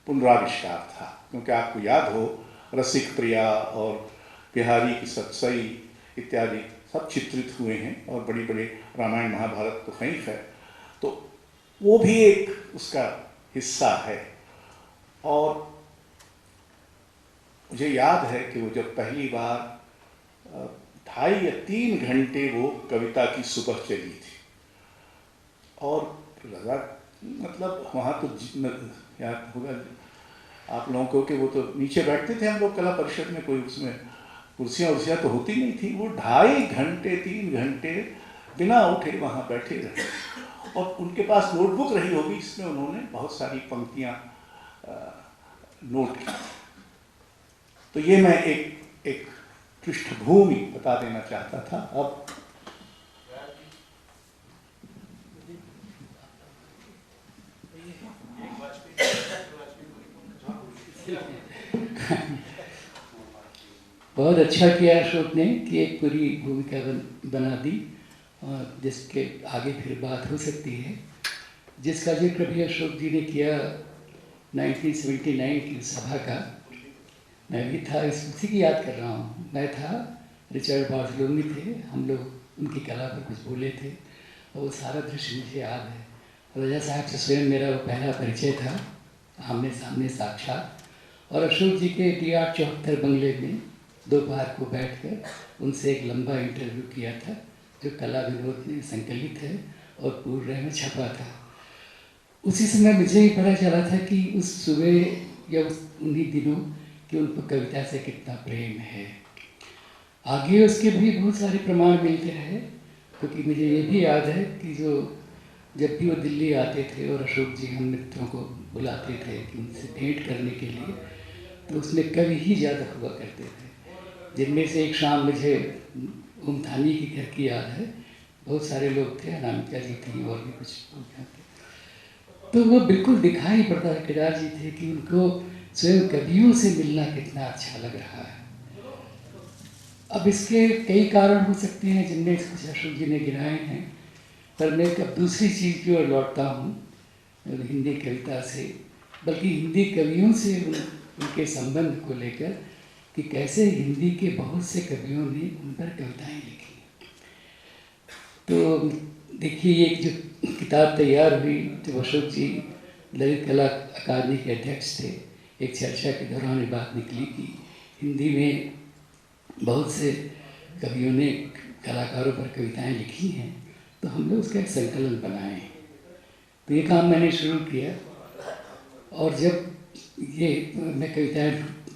पुनराविष्कार था, क्योंकि आपको याद हो रसिक प्रिया और बिहारी की सतसई इत्यादि सब चित्रित हुए हैं, और बड़ी बड़े रामायण महाभारत तो कहीं है, तो वो भी एक उसका हिस्सा है। और मुझे याद है कि वो जब पहली बार 2.5 या 3 घंटे वो कविता की सुबह चली थी, और लगा मतलब वहाँ तो याद होगा आप लोगों को कि वो तो नीचे बैठते थे हम लोग कला परिषद में, कोई उसमें कुर्सियाँ तो होती नहीं थी। वो 2.5 घंटे 3 घंटे बिना उठे वहाँ बैठे रहे, और उनके पास नोटबुक रही होगी, इसमें उन्होंने बहुत सारी पंक्तियाँ नोट की। तो ये मैं एक पृष्ठभूमि बता देना चाहता था। अब बहुत अच्छा किया अशोक ने कि एक पूरी भूमिका बना दी, और जिसके आगे फिर बात हो सकती है। जिसका जिक्र भी अशोक जी ने किया 1979 की सभा का, मैं भी था, इसी की याद कर रहा हूँ। मैं था, रिचर्ड बार्थलोमी थे, हम लोग उनकी कला पर कुछ बोले थे, और वो सारा दृश्य मुझे याद है। रज़ा साहब से स्वयं मेरा वो पहला परिचय था, आमने सामने साक्षात। और अशोक जी के टी.आर. 74 बंगले में दोपहर को बैठकर उनसे एक लंबा इंटरव्यू किया था, जो कला विनोद में संकलित है और पूर्व में छपा था। उसी समय मुझे ही पता चला था कि उस सुबह या उन्हीं दिनों कि उनको कविता से कितना प्रेम है। आगे उसके भी बहुत सारे प्रमाण मिलते रहे, क्योंकि मुझे ये भी याद है कि जब भी वो दिल्ली आते थे और अशोक जी हम मित्रों को बुलाते थे कि उनसे भेंट करने के लिए, तो उसमें कवि ही ज़्यादा हुआ करते थे। जिनमें से एक शाम मुझे उमथानी की घर की याद है, बहुत सारे लोग थे, अनामिका जी थी और भी कुछ लोग यहाँ थे। तो वो बिल्कुल दिखाई पड़ता था, केदार जी थे, कि उनको स्वयं कवियों से मिलना कितना अच्छा लग रहा है। अब इसके कई कारण हो सकते हैं जिनमें कुछ अशोक जी ने गिनाए हैं, पर मैं अब दूसरी चीज़ की ओर लौटता हूँ, हिंदी कविता से, बल्कि हिंदी कवियों से उनके संबंध को लेकर, कि कैसे हिंदी के बहुत से कवियों ने उन पर कविताएं लिखी। तो देखिए, ये जो किताब तैयार हुई, तो अशोक जी ललित कला अकादमी के अध्यक्ष थे। एक चर्चा के दौरान ये बात निकली कि हिंदी में बहुत से कवियों ने कलाकारों पर कविताएं लिखी हैं, तो हम लोग उसका एक संकलन बनाए। तो ये काम मैंने शुरू किया, और जब ये मैं कविताएं,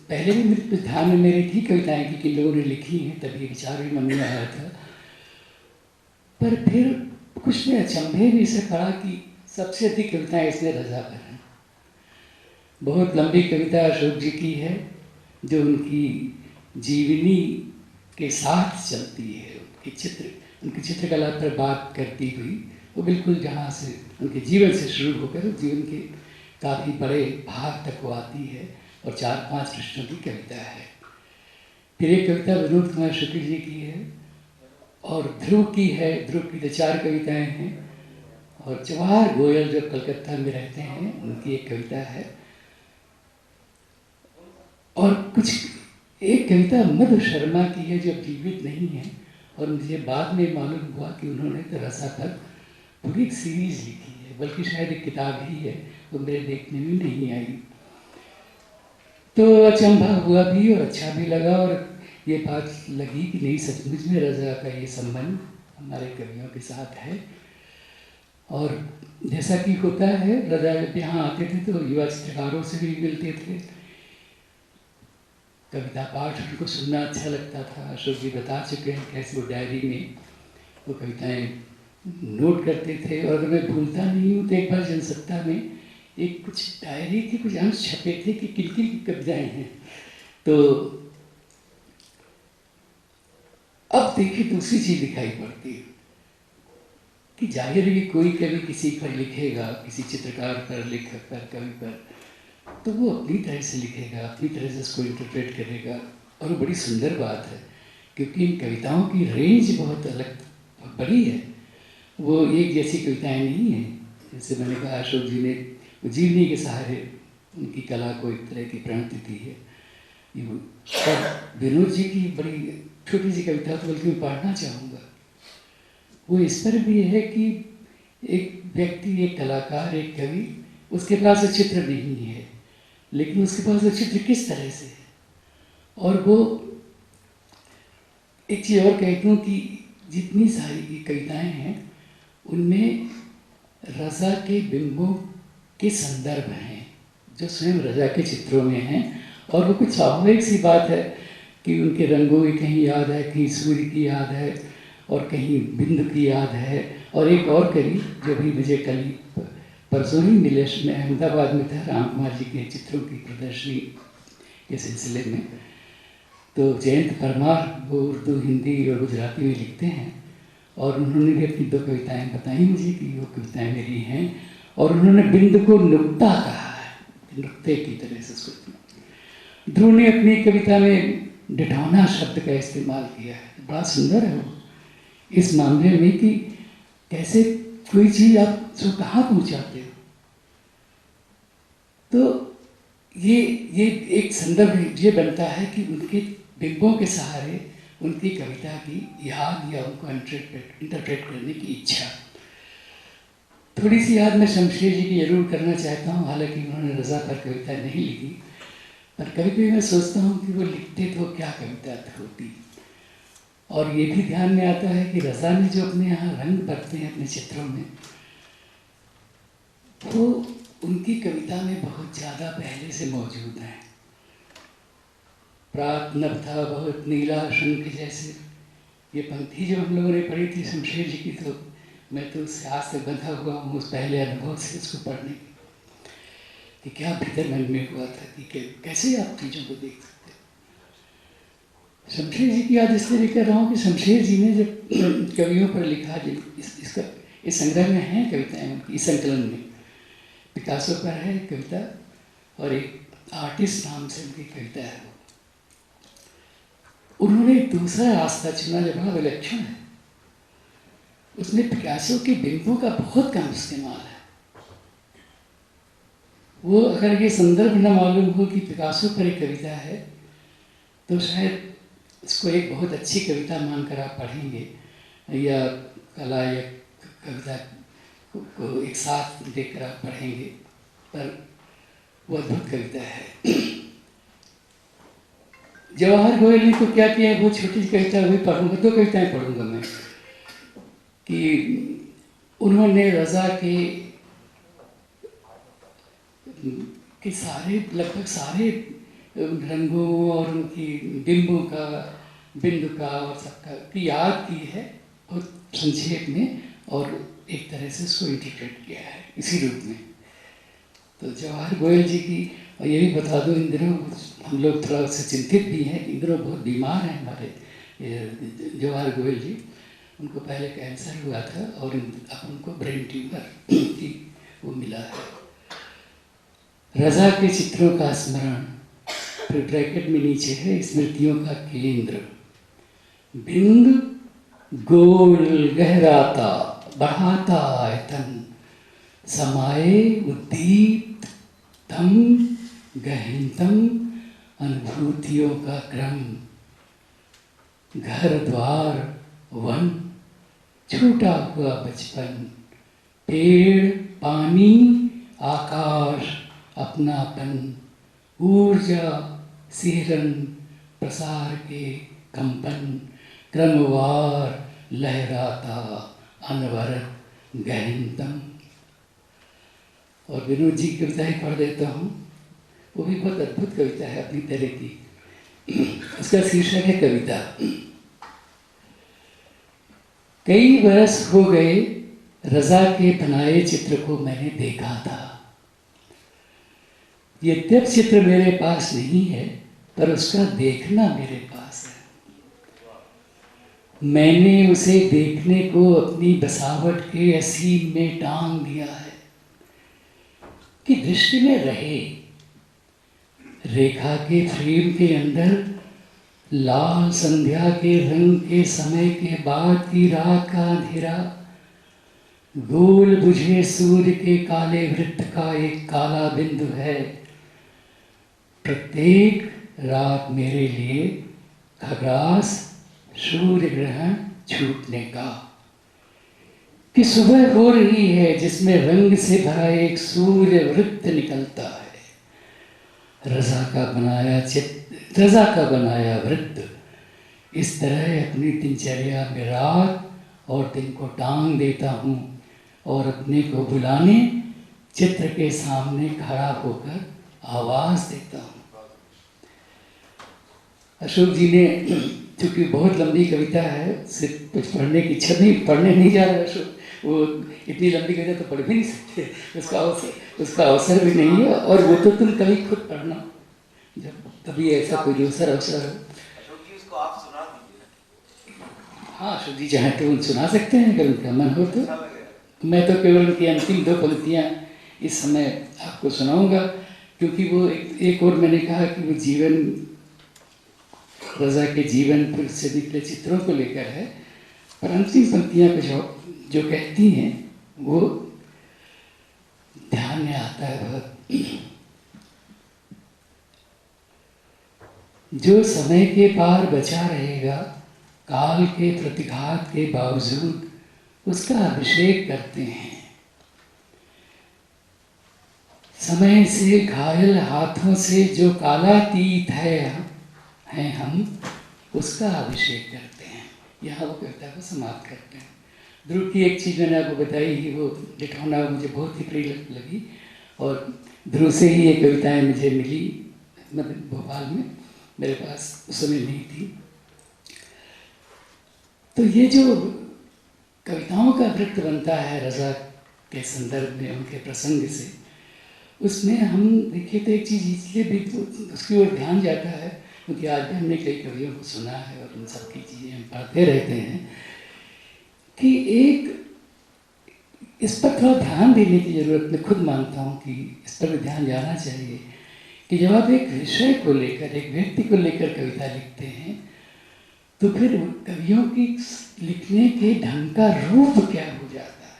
पहले भी मेरे ध्यान में मेरी थी कविताएं कि किन लोगों ने लिखी हैं, तभी विचार भी मन में आया था। पर फिर कुछ में अचंभे भी से पड़ा कि सबसे अधिक कविताएं इसमें रजा पर हैं। बहुत लंबी कविता अशोक जी की है, जो उनकी जीवनी के साथ चलती है, उनकी चित्रकला पर बात करती हुई, वो बिल्कुल जहाँ से उनके जीवन से शुरू होकर जीवन के काफ़ी बड़े भाग तक वो आती है, और 4-5 पृष्ठों की कविता है। फिर एक कविता विनोद कुमार शुक्ल जी की है, और ध्रुव की है। ध्रुव की तो 4 कविताएं हैं, और जवाहर गोयल जो कलकत्ता में रहते हैं, उनकी एक कविता है। और कुछ एक कविता मधु शर्मा की है, जो जीवित नहीं है, और मुझे बाद में मालूम हुआ कि उन्होंने तो रसा पर पूरी एक सीरीज लिखी है, बल्कि शायद एक किताब ही है, वो मेरे देखने में नहीं आई। तो अचंभा हुआ भी और अच्छा भी लगा, और ये बात लगी कि नहीं, सचमुच में रजा का ये संबंध हमारे कवियों के साथ है। और जैसा कि होता है, रजा जब यहाँ आते थे तो युवा चित्रकारों से भी मिलते थे, कविता पाठ उनको सुनना अच्छा लगता था। अशोक जी बता चुके हैं कैसे वो डायरी में वो कविताएं नोट करते थे। और अगर मैं भूलता नहीं हूँ तो एक बार जनसत्ता में एक कुछ डायरी के कुछ अंश छपे थे कि किन किन की कविताएं हैं। तो अब देखिए, दूसरी चीज दिखाई पड़ती है कि जाहिर है कि कोई कवि किसी पर लिखेगा, किसी चित्रकार पर, लेखक पर, कवि पर, तो वो अपनी तरह से लिखेगा, अपनी तरह से उसको इंटरप्रेट करेगा। और वो बड़ी सुंदर बात है, क्योंकि इन कविताओं की रेंज बहुत अलग, बहुत बड़ी है। वो एक जैसी कविताएं नहीं हैं। जैसे मैंने कहा, अशोक जी ने जीवनी के सहारे उनकी कला को एक तरह की प्रणति दी है। और विनोद जी की बड़ी छोटी सी कविता, तो बल्कि मैं पढ़ना चाहूँगा। वो इस पर भी है कि एक व्यक्ति, एक कलाकार, एक कवि, उसके पास वो चित्र नहीं है, लेकिन उसके पास वो चित्र किस तरह से है। और वो एक चीज़ और कहती हूँ कि जितनी सारी कविताएं हैं, उनमें रजा के बिंबों के संदर्भ हैं, जो स्वयं रजा के चित्रों में हैं। और वो कुछ स्वाभाविक सी बात है कि उनके रंगों की कहीं याद है, कहीं सूर्य की याद है, और कहीं बिंदु की याद है। और एक और कवि जो भी मुझे कल परसों ही मिले, मैं अहमदाबाद में था राम कुमार जी के चित्रों की प्रदर्शनी के सिलसिले में, तो जयंत परमार, वो उर्दू, हिंदी और गुजराती में लिखते हैं, और उन्होंने भी अपनी 2 कविताएं बताई मुझे कि वो कविताएं मेरी हैं। और उन्होंने बिंदु को नुक्ता कहा है, नुक्ते की तरह से उसको। ध्रुव ने अपनी कविता में डिठौना शब्द का इस्तेमाल किया है, बड़ा सुंदर है वो इस मामले में कि कैसे कोई चीज़ आप उसको कहाँ पहुँचाते हो। तो ये एक संदर्भ ये बनता है कि उनके बिंबों के सहारे उनकी कविता की याद या उनको इंटरप्रेट करने की इच्छा। थोड़ी सी याद मैं शमशेर जी की जरूर करना चाहता हूँ, हालांकि उन्होंने रजा पर कविता नहीं लिखी, पर कभी कभी मैं सोचता हूँ कि वो लिखते तो क्या कविता होती। और ये भी ध्यान में आता है कि रजा ने जो अपने यहाँ रंग भरते हैं अपने चित्रों में, वो उनकी कविता में बहुत ज़्यादा पहले से मौजूद हैं। प्रात नभ था बहुत नीला शंख जैसे, ये पंक्ति जब हम लोगों ने पढ़ी थी शमशेर जी की, तो मैं तो उससे आज तक बंधा हुआ हूँ उस पहले अनुभव से उसको पढ़ने की, कि क्या भीतर मन में हुआ था कि कैसे आप चीज़ों को देख सकते। शमशेर जी की याद इसलिए भी कर रहा हूँ कि शमशेर जी ने जब कवियों पर लिखा, इस संग्रह में हैं कविताएं उनकी, इस संकलन में पिकासो पर है कविता और एक आर्टिस्ट नाम से उनकी कविता है। उन्होंने एक दूसरा रास्ता चुना जो बड़ा विलक्षण है। उसमें पिकासो के बिंबों का बहुत कम इस्तेमाल है। वो अगर ये संदर्भ न मालूम हो कि पिकासो पर एक कविता है तो शायद इसको एक बहुत अच्छी कविता मानकर आप पढ़ेंगे या कला या कविता को एक साथ देखकर आप पढ़ेंगे, पर वो अद्भुत कविता है। जवाहर गोयल ने तो क्या किया है, वो छोटी कविता हुई पढ़ूंगा, 2 कविताएं पढ़ूंगा मैं, कि उन्होंने रज़ा के सारे, लगभग सारे रंगों और उनकी बिंबों का, बिंदु का और सबका की याद की है बहुत संक्षेप में और एक तरह से उसको इंटीग्रेट किया है इसी रूप में। तो जवाहर गोयल जी की, और ये भी बता दो इन दिनों हम लोग थोड़ा उससे चिंतित भी हैं, इन दिनों बहुत बीमार हैं हमारे जवाहर गोयल जी। उनको पहले कैंसर हुआ था और अब उनको ब्रेन ट्यूमर की वो मिला है। रज़ा के चित्रों का स्मरण, फिर ब्रैकेट में नीचे है स्मृतियों का केंद्र, बिंद गोल गहराता बढ़ाता आयतन, समाये उद्दीप्त तम गहनतम अनुभूतियों का क्रम, घर द्वार वन छूटा हुआ बचपन, पेड़ पानी आकाश अपनापन, ऊर्जा सिहरन प्रसार के कंपन, क्रमवार लहराता अनवरत गहनतम। और विनोद जी की कविता ही पढ़ देता हूँ, वो भी बहुत अद्भुत कविता है अपनी तरह की। उसका शीर्षक है कविता। कई बरस हो गए रज़ा के बनाए चित्र को मैंने देखा था। यद्यप चित्र मेरे पास नहीं है पर उसका देखना मेरे पास है। मैंने उसे देखने को अपनी बसावट के असीम में टांग दिया है कि दृष्टि में रहे। रेखा के फ्रेम के अंदर लाल संध्या के रंग के समय के बाद की रात का अंधेरा, गोल बुझे सूर्य के काले वृत्त का एक काला बिंदु है। प्रत्येक रात मेरे लिए खग्रास सूर्य ग्रहण छूटने का, कि सुबह हो रही है जिसमें रंग से भरा एक सूर्य वृत्त निकलता है। रज़ा का बनाया वृत्त इस तरह अपनी दिनचर्या में रात और दिन को टांग देता हूँ और अपने को बुलाने चित्र के सामने खड़ा होकर आवाज़ देता हूँ। अशोक जी ने, चूँकि बहुत लंबी कविता है, सिर्फ कुछ पढ़ने की इच्छा नहीं, पढ़ने नहीं जा रहा अशोक, वो इतनी लंबी कविता तो पढ़ भी नहीं सकते, उसका अवसर भी नहीं है। और वो तो तुम कभी खुद पढ़ना जब कभी ऐसा कोई दूसरा अवसर हो। अशोक जी उसको आप सुना दीजिए। हाँ अशोक जी चाहे तो सुना सकते हैं अगर उनका मन हो तो। अच्छा लगेगा। मैं तो केवल उनकी अंतिम 2 पंक्तियाँ इस समय आपको सुनाऊंगा, क्योंकि वो एक और मैंने कहा कि वो जीवन, रज़ा के जीवन से निकले चित्रों को लेकर है, पर अंतिम पंक्तियाँ कुछ जो कहती हैं वो ध्यान में आता है बहुत। जो समय के पार बचा रहेगा काल के प्रतिघात के बावजूद, उसका अभिषेक करते हैं। समय से घायल हाथों से जो कालातीत हैं हम, उसका अभिषेक करते हैं। यहाँ वो कविता को समाप्त करते हैं। ध्रुव की एक चीज़ मैंने आपको बताई ही, वो लिठौना मुझे बहुत ही प्रिय लगी और ध्रुव से ही ये कविताएं मुझे मिली, मतलब भोपाल में, मेरे पास उस समय नहीं थी। तो ये जो कविताओं का वृत्त बनता है रज़ा के संदर्भ में, उनके प्रसंग से, उसमें हम देखिए तो एक चीज़ इसलिए भी उसकी ओर ध्यान जाता है क्योंकि आज भी हमने कई कवियों को सुना है और उन सब की चीज़ें हम पढ़ते रहते हैं कि एक इस पर थोड़ा ध्यान देने की ज़रूरत मैं खुद मानता हूँ कि इस पर भी ध्यान जाना चाहिए कि जब आप एक विषय को लेकर, एक व्यक्ति को लेकर कविता लिखते हैं तो फिर कवियों की लिखने के ढंग का रूप क्या हो जाता है,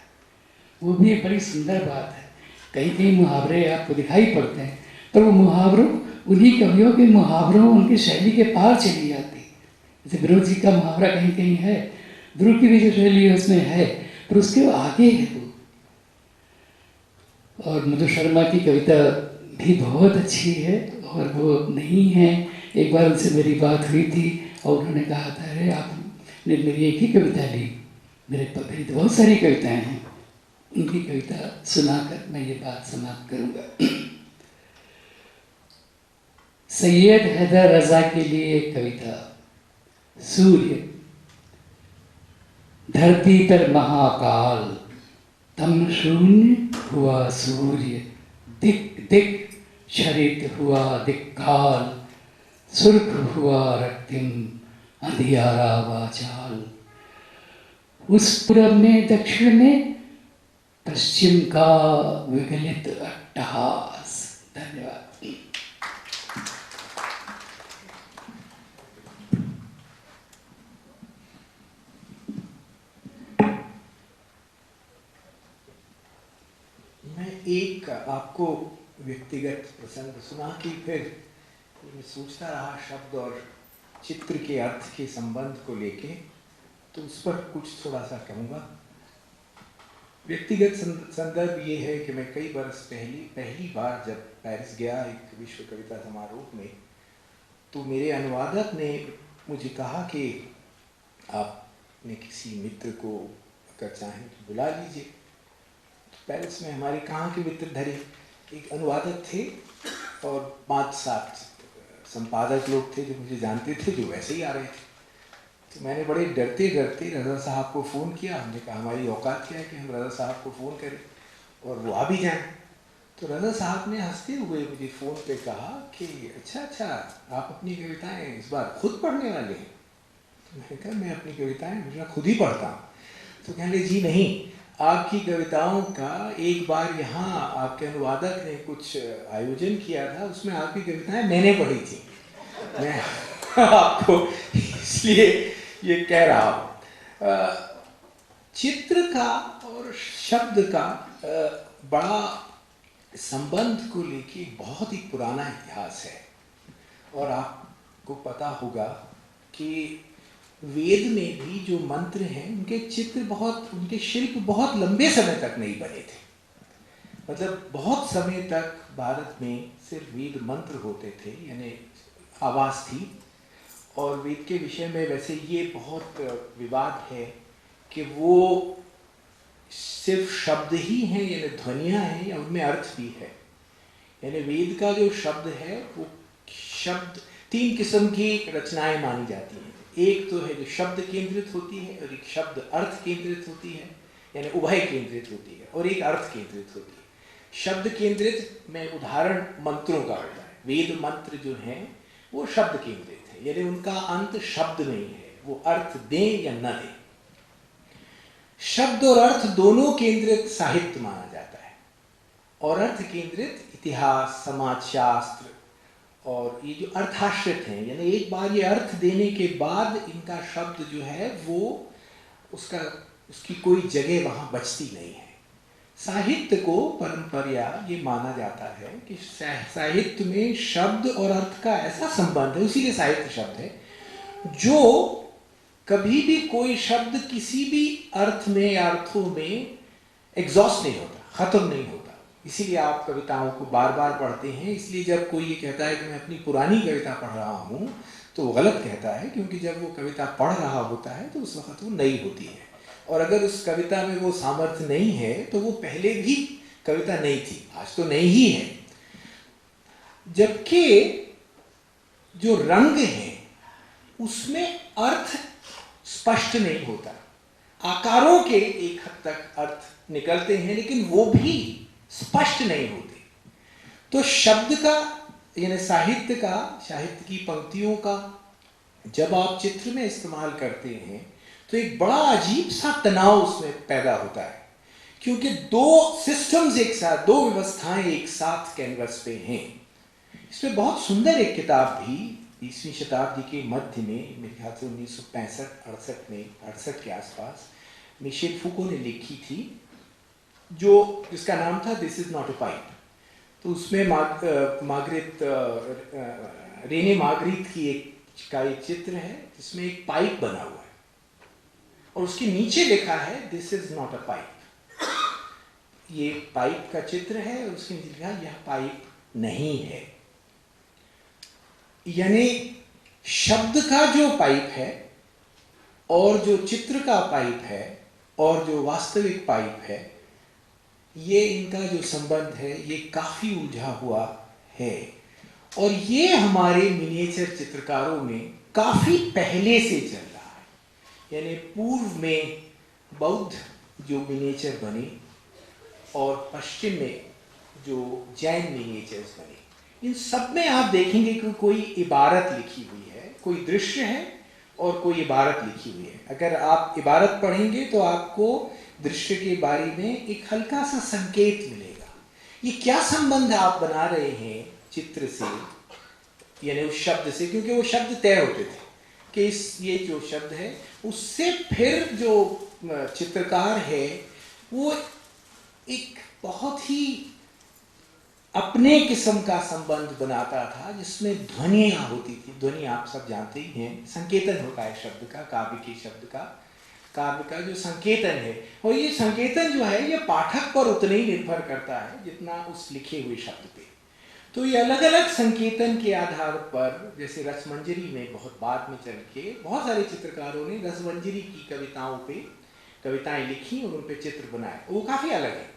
वो भी एक बड़ी सुंदर बात है। कहीं कहीं मुहावरे आपको दिखाई पड़ते हैं, पर वो मुहावरों, उन्हीं कवियों के मुहावरों उनकी शैली के पार चली जाती है। जैसे विरोध जी का मुहावरा कहीं कहीं है, ध्रुव की भी जो शैली है उसमें है, पर उसके आगे है वो। और मधु शर्मा की कविता भी बहुत अच्छी है और वो नहीं है। एक बार उनसे मेरी बात हुई थी और उन्होंने कहा था, अरे आपने मेरी एक ही कविता ली, मेरी तो बहुत सारी कविताएं हैं। उनकी कविता सुनाकर मैं ये बात समाप्त करूँगा। सैयद हैदर रजा के लिए एक कविता। सूर्य धरती पर महाकाल, तम शून्य हुआ सूर्य, दिक दिक क्षरित हुआ दिक्काल, सुर्ख हुआ रक्तिम अंधियारा वाचाल। उस पूरब में दक्षिण में पश्चिम का विगलित अट्टहास। धन्यवाद। मैं एक आपको व्यक्तिगत प्रसंग सुना कि फिर मैं सोचता रहा शब्द और चित्र के अर्थ के संबंध को लेके, तो उस पर कुछ थोड़ा सा कहूँगा। व्यक्तिगत संदर्भ ये है कि मैं कई बरस पहली बार जब पेरिस गया एक विश्व कविता समारोह में, तो मेरे अनुवादक ने मुझे कहा कि आपने किसी मित्र को अगर चाहें तो बुला लीजिए। पेरिस में हमारे कहाँ के मित्र धरे एक अनुवादक थे और 5-7 संपादक लोग थे जो मुझे जानते थे, जो वैसे ही आ रहे थे। तो मैंने बड़े डरते डरते रज़ा साहब को फ़ोन किया। हमने कहा हमारी औकात क्या है कि हम रज़ा साहब को फ़ोन करें और वो आ भी जाएं। तो रज़ा साहब ने हंसते हुए मुझे फ़ोन पे कहा कि अच्छा आप अपनी कविताएँ इस बार खुद पढ़ने वाले हैं? तो मैंने कहा मैं अपनी कविताएँ हमेशा खुद ही पढ़ता हूँ। तो कहने लगे जी नहीं, आपकी कविताओं का एक बार यहाँ आपके अनुवादक ने कुछ आयोजन किया था, उसमें आपकी कविताएं मैंने पढ़ी थी। मैं आपको इसलिए ये कह रहा हूँ। चित्र का और शब्द का बड़ा संबंध को लेके बहुत ही पुराना इतिहास है और आपको पता होगा कि वेद में भी जो मंत्र हैं उनके चित्र उनके शिल्प बहुत लंबे समय तक नहीं बने थे। मतलब बहुत समय तक भारत में सिर्फ वेद मंत्र होते थे, यानी आवाज़ थी। और वेद के विषय में वैसे ये बहुत विवाद है कि वो सिर्फ शब्द ही हैं यानी ध्वनियाँ हैं या उनमें अर्थ भी है। यानी वेद का जो शब्द है वो शब्द 3 किस्म की रचनाएं मानी जाती हैं। एक तो है जो शब्द केंद्रित होती है और एक शब्द अर्थ केंद्रित होती है, यानी उभय केंद्रित होती है, और एक अर्थ केंद्रित होती है। शब्द केंद्रित में उदाहरण मंत्रों का होता है। वेद मंत्र जो हैं वो शब्द केंद्रित है, यानी उनका अंत शब्द नहीं है, वो अर्थ दें या न दें। शब्द और अर्थ दोनों केंद्रित साहित्य माना जाता है और अर्थ केंद्रित इतिहास, समाजशास्त्र और ये जो अर्थाश्रित हैं, यानी एक बार ये अर्थ देने के बाद इनका शब्द जो है वो उसकी कोई जगह वहाँ बचती नहीं है। साहित्य को परंपरा ये माना जाता है कि साहित्य में शब्द और अर्थ का ऐसा संबंध है, इसीलिए साहित्य शब्द है, जो कभी भी कोई शब्द किसी भी अर्थ में या अर्थों में एग्जॉस्ट नहीं होता, खत्म नहीं होता। इसीलिए आप कविताओं को बार बार पढ़ते हैं। इसलिए जब कोई ये कहता है कि मैं अपनी पुरानी कविता पढ़ रहा हूँ तो वो गलत कहता है, क्योंकि जब वो कविता पढ़ रहा होता है तो उस वक्त वो नई होती है, और अगर उस कविता में वो सामर्थ्य नहीं है तो वो पहले भी कविता नहीं थी, आज तो नहीं ही है। जबकि जो रंग है उसमें अर्थ स्पष्ट नहीं होता, आकारों के एक हद तक अर्थ निकलते हैं लेकिन वो भी स्पष्ट नहीं होते। तो शब्द का यानी साहित्य की पंक्तियों का जब आप चित्र में इस्तेमाल करते हैं तो एक बड़ा अजीब सा तनाव उसमें पैदा होता है, क्योंकि दो सिस्टम्स एक साथ, दो व्यवस्थाएं एक साथ कैनवस पे हैं। इसमें बहुत सुंदर एक किताब भी 20वीं शताब्दी के मध्य में, मेरे ख्याल से 1965-68 के आसपास मिशेल फूको ने लिखी थी, जिसका नाम था this is not a pipe. तो उसमें रेने मार्गरीत की एक चित्र है जिसमें एक पाइप बना हुआ है और उसके नीचे लिखा है this is not a pipe. ये पाइप का चित्र है और उसके नीचे लिखा यह पाइप नहीं है। यानी शब्द का जो पाइप है और जो चित्र का पाइप है और जो वास्तविक पाइप है, ये इनका जो संबंध है ये काफी उलझा हुआ है। और ये हमारे मिनिएचर चित्रकारों में काफी पहले से चल रहा है। यानी पूर्व में बौद्ध जो मिनिएचर बने और पश्चिम में जो जैन मिनिएचर्स बने, इन सब में आप देखेंगे कि कोई इबारत लिखी हुई है, कोई दृश्य है और कोई इबारत लिखी हुई है। अगर आप इबारत पढ़ेंगे तो आपको दृश्य के बारे में एक हल्का सा संकेत मिलेगा। ये क्या संबंध आप बना रहे हैं चित्र से, यानी उस शब्द से, क्योंकि वो शब्द तय होते थे कि ये जो शब्द है उससे फिर जो चित्रकार है वो एक बहुत ही अपने किस्म का संबंध बनाता था, जिसमें ध्वनियाँ होती थी। ध्वनि आप सब जानते ही हैं, संकेतन होता है शब्द का, काव्य के शब्द का, काव्य का जो संकेतन है। और ये संकेतन जो है ये पाठक पर उतना ही निर्भर करता है जितना उस लिखे हुए शब्द पे। तो ये अलग अलग संकेतन के आधार पर, जैसे रसमंजरी में बहुत बाद में चल के बहुत सारे चित्रकारों ने रसमंजरी की कविताओं पे कविताएं लिखी और उन पे चित्र बनाए, वो काफी अलग है।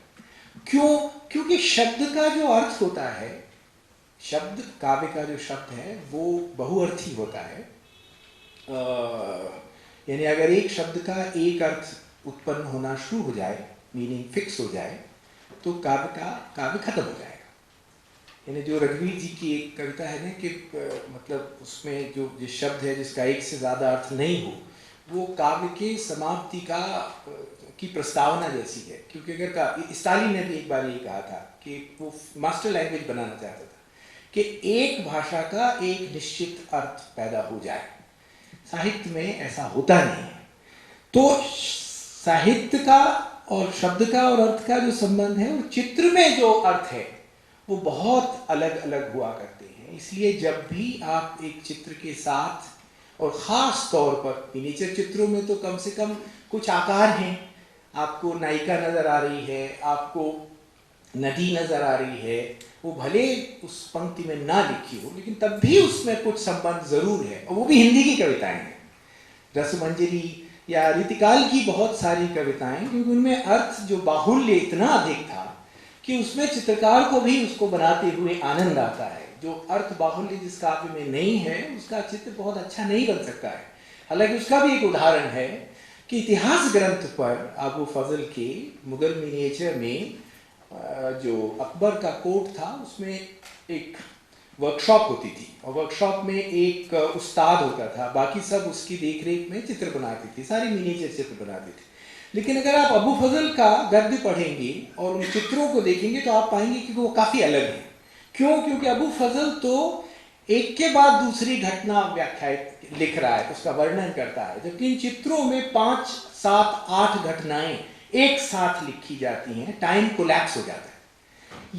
क्यों? क्योंकि शब्द का जो अर्थ होता है, शब्द काव्य का जो शब्द है वो बहुअर्थी होता है। यानी अगर एक शब्द का एक अर्थ उत्पन्न होना शुरू हो जाए, मीनिंग फिक्स हो जाए, तो काव्य खत्म हो जाएगा। यानी जो रघुवीर जी की एक कविता है ना कि मतलब उसमें जो जिस शब्द है जिसका एक से ज़्यादा अर्थ नहीं हो, वो काव्य के समाप्ति की प्रस्तावना जैसी है। क्योंकि अगर स्टालिन ने भी एक बार ये कहा था कि वो मास्टर लैंग्वेज बनाना चाहता था कि एक भाषा का एक निश्चित अर्थ पैदा हो जाए। साहित्य में ऐसा होता नहीं है। तो साहित्य का और शब्द का और अर्थ का जो संबंध है, वो चित्र में जो अर्थ है वो बहुत अलग अलग हुआ करते हैं। इसलिए जब भी आप एक चित्र के साथ, और ख़ास तौर पर मिनिएचर चित्रों में तो कम से कम कुछ आकार हैं, आपको नायिका नज़र आ रही है, आपको नदी नज़र आ रही है, वो भले उस पंक्ति में ना लिखी हो लेकिन तब भी उसमें कुछ संबंध ज़रूर है। और वो भी हिंदी की कविताएं हैं, रसमंजरी या रीतिकाल की बहुत सारी कविताएं, क्योंकि उनमें अर्थ जो बाहुल्य इतना अधिक था कि उसमें चित्रकार को भी उसको बनाते हुए आनंद आता है। जो अर्थ बाहुल्य जिस काव्य में नहीं है उसका चित्र बहुत अच्छा नहीं बन सकता है। हालांकि उसका भी एक उदाहरण है कि इतिहास ग्रंथ पर अबू फजल के मुगल मिनिएचर में जो अकबर का कोर्ट था उसमें एक वर्कशॉप होती थी और वर्कशॉप में एक उस्ताद होता था, बाकी सब उसकी देखरेख में चित्र बनाते थे, सारी मिनिएचर चित्र बनाते थे। लेकिन अगर आप अबू फजल का गद्य पढ़ेंगे और उन चित्रों को देखेंगे तो आप पाएंगे कि वो काफ़ी अलग है। क्यों? क्योंकि अबू फजल तो एक के बाद दूसरी घटना व्याख्या लिख रहा है, उसका वर्णन करता है, जबकि इन चित्रों में 5, 7, 8 घटनाएं एक साथ लिखी जाती हैं, टाइम कोलैप्स हो जाता है।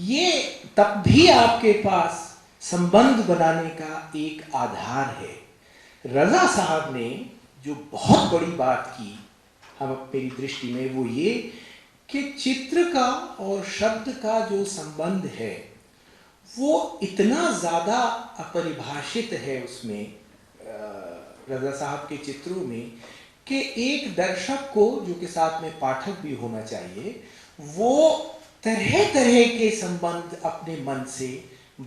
ये तब भी आपके पास संबंध बनाने का एक आधार है। रजा साहब ने जो बहुत बड़ी बात की मेरी दृष्टि में, वो ये कि चित्र का और शब्द का जो संबंध है वो इतना ज़्यादा अपरिभाषित है उसमें, रजा साहब के चित्रों में, कि एक दर्शक को, जो के साथ में पाठक भी होना चाहिए, वो तरह तरह के संबंध अपने मन से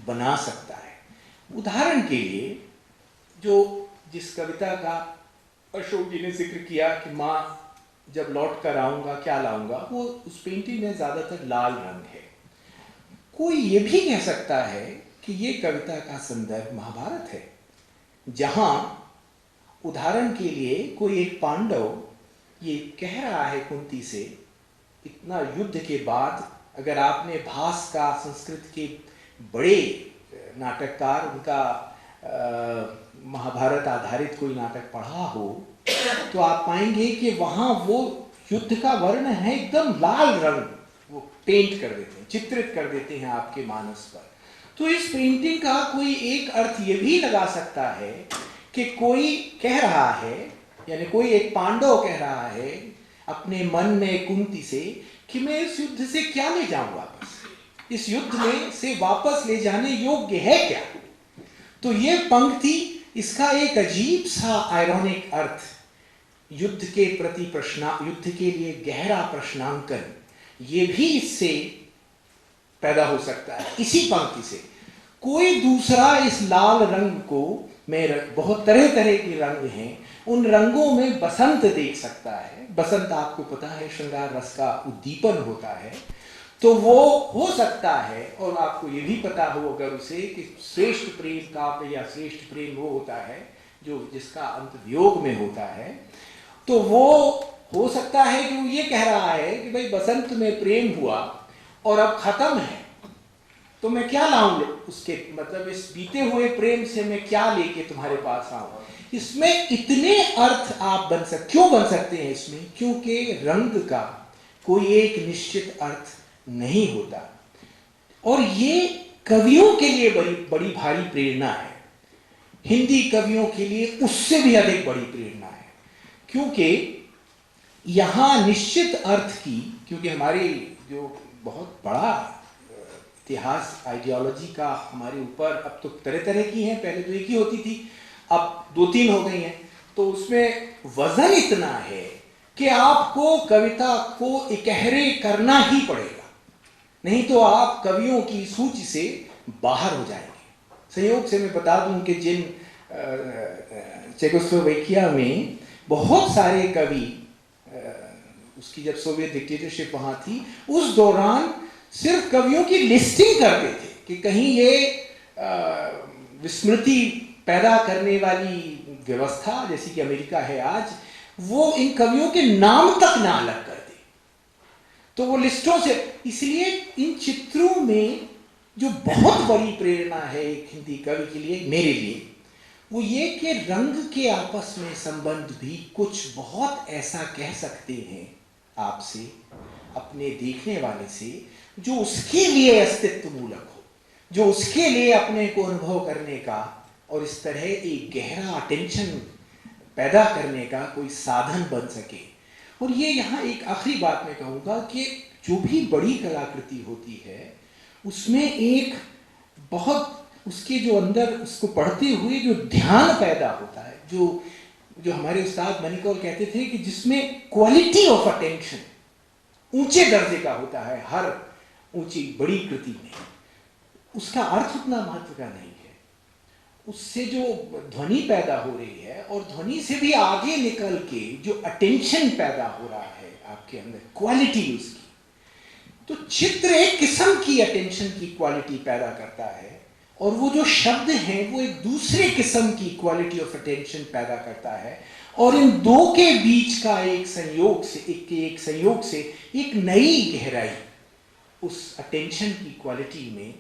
बना सकता है। उदाहरण के लिए जिस कविता का अशोक जी ने जिक्र किया कि माँ जब लौट कर आऊँगा क्या लाऊंगा, वो उस पेंटिंग में ज़्यादातर लाल रंग है। कोई ये भी कह सकता है कि ये कविता का संदर्भ महाभारत है, जहां उदाहरण के लिए कोई एक पांडव ये कह रहा है कुंती से, इतना युद्ध के बाद, अगर आपने भास का संस्कृत के बड़े नाटककार, उनका महाभारत आधारित कोई नाटक पढ़ा हो, तो आप पाएंगे कि वहां वो युद्ध का वर्ण है एकदम लाल रंग, वो पेंट कर देते हैं, चित्रित कर देते हैं आपके मानस पर। तो इस पेंटिंग का कोई एक अर्थ ये भी लगा सकता है कि कोई कह रहा है, यानी कोई एक पांडव कह रहा है अपने मन में कुंती से कि मैं इस युद्ध से क्या ले जाऊं वापस, इस युद्ध में से वापस ले जाने योग्य है क्या। तो ये पंक्ति, इसका एक अजीब सा आयरॉनिक अर्थ, युद्ध के प्रति युद्ध के लिए गहरा प्रश्नांकन, ये भी इससे पैदा हो सकता है। इसी पंक्ति से कोई दूसरा इस लाल रंग को, में बहुत तरह तरह के रंग हैं, उन रंगों में बसंत देख सकता है। बसंत आपको पता है श्रृंगार रस का उद्दीपन होता है, तो वो हो सकता है। और आपको ये भी पता हो अगर उसे कि श्रेष्ठ प्रेम काव्य या श्रेष्ठ प्रेम वो होता है जो जिसका अंत वियोग में होता है। तो वो हो सकता है कि वो ये कह रहा है कि भाई बसंत में प्रेम हुआ और अब खत्म है, तो मैं क्या लाऊं उसके, मतलब इस बीते हुए प्रेम से मैं क्या लेके तुम्हारे पास आऊं। इसमें इतने अर्थ आप क्यों बन सकते हैं इसमें, क्योंकि रंग का कोई एक निश्चित अर्थ नहीं होता। और ये कवियों के लिए बड़ी भारी प्रेरणा है, हिंदी कवियों के लिए उससे भी अधिक बड़ी प्रेरणा है, क्योंकि यहां निश्चित अर्थ की, क्योंकि हमारी जो बहुत बड़ा इतिहास आइडियोलॉजी का हमारे ऊपर अब तो तरह तरह की है, पहले तो एक ही होती थी, अब 2-3 हो गई हैं, तो उसमें वजन इतना है कि आपको कविता को इकहरे करना ही पड़ेगा, नहीं तो आप कवियों की सूची से बाहर हो जाएंगे। संयोग से मैं बता दूं कि जिन चेकोस्लोवाकिया में बहुत सारे कवि, उसकी जब सोवियत डिक्टेटरशिप वहां थी, उस दौरान सिर्फ कवियों की लिस्टिंग करते थे कि कहीं ये विस्मृति पैदा करने वाली व्यवस्था जैसी कि अमेरिका है आज, वो इन कवियों के नाम तक ना अलग कर दे, तो वो लिस्टों से। इसलिए इन चित्रों में जो बहुत बड़ी प्रेरणा है एक हिंदी कवि के लिए, मेरे लिए, वो ये कि रंग के आपस में संबंध भी कुछ बहुत ऐसा कह सकते हैं आपसे, अपने देखने वाले से, जो उसके लिए अस्तित्व मूलक हो, जो उसके लिए अपने को अनुभव करने का और इस तरह एक गहरा अटेंशन पैदा करने का कोई साधन बन सके। और ये यहाँ एक आखिरी बात मैं कहूँगा कि जो भी बड़ी कलाकृति होती है उसमें एक बहुत उसके जो अंदर उसको पढ़ते हुए जो ध्यान पैदा होता है, जो हमारे उस्ताद मणिकौल कहते थे कि जिसमें क्वालिटी ऑफ अटेंशन ऊंचे दर्जे का होता है हर ऊंची बड़ी कृति में, उसका अर्थ उतना महत्व का नहीं है। उससे जो ध्वनि पैदा हो रही है और ध्वनि से भी आगे निकल के जो अटेंशन पैदा हो रहा है आपके अंदर, क्वालिटी उसकी, तो चित्र एक किस्म की अटेंशन की क्वालिटी पैदा करता है और वो जो शब्द हैं वो एक दूसरे किस्म की क्वालिटी ऑफ अटेंशन पैदा करता है। और इन दो के बीच का एक संयोग से एक नई गहराई उस अटेंशन की क्वालिटी में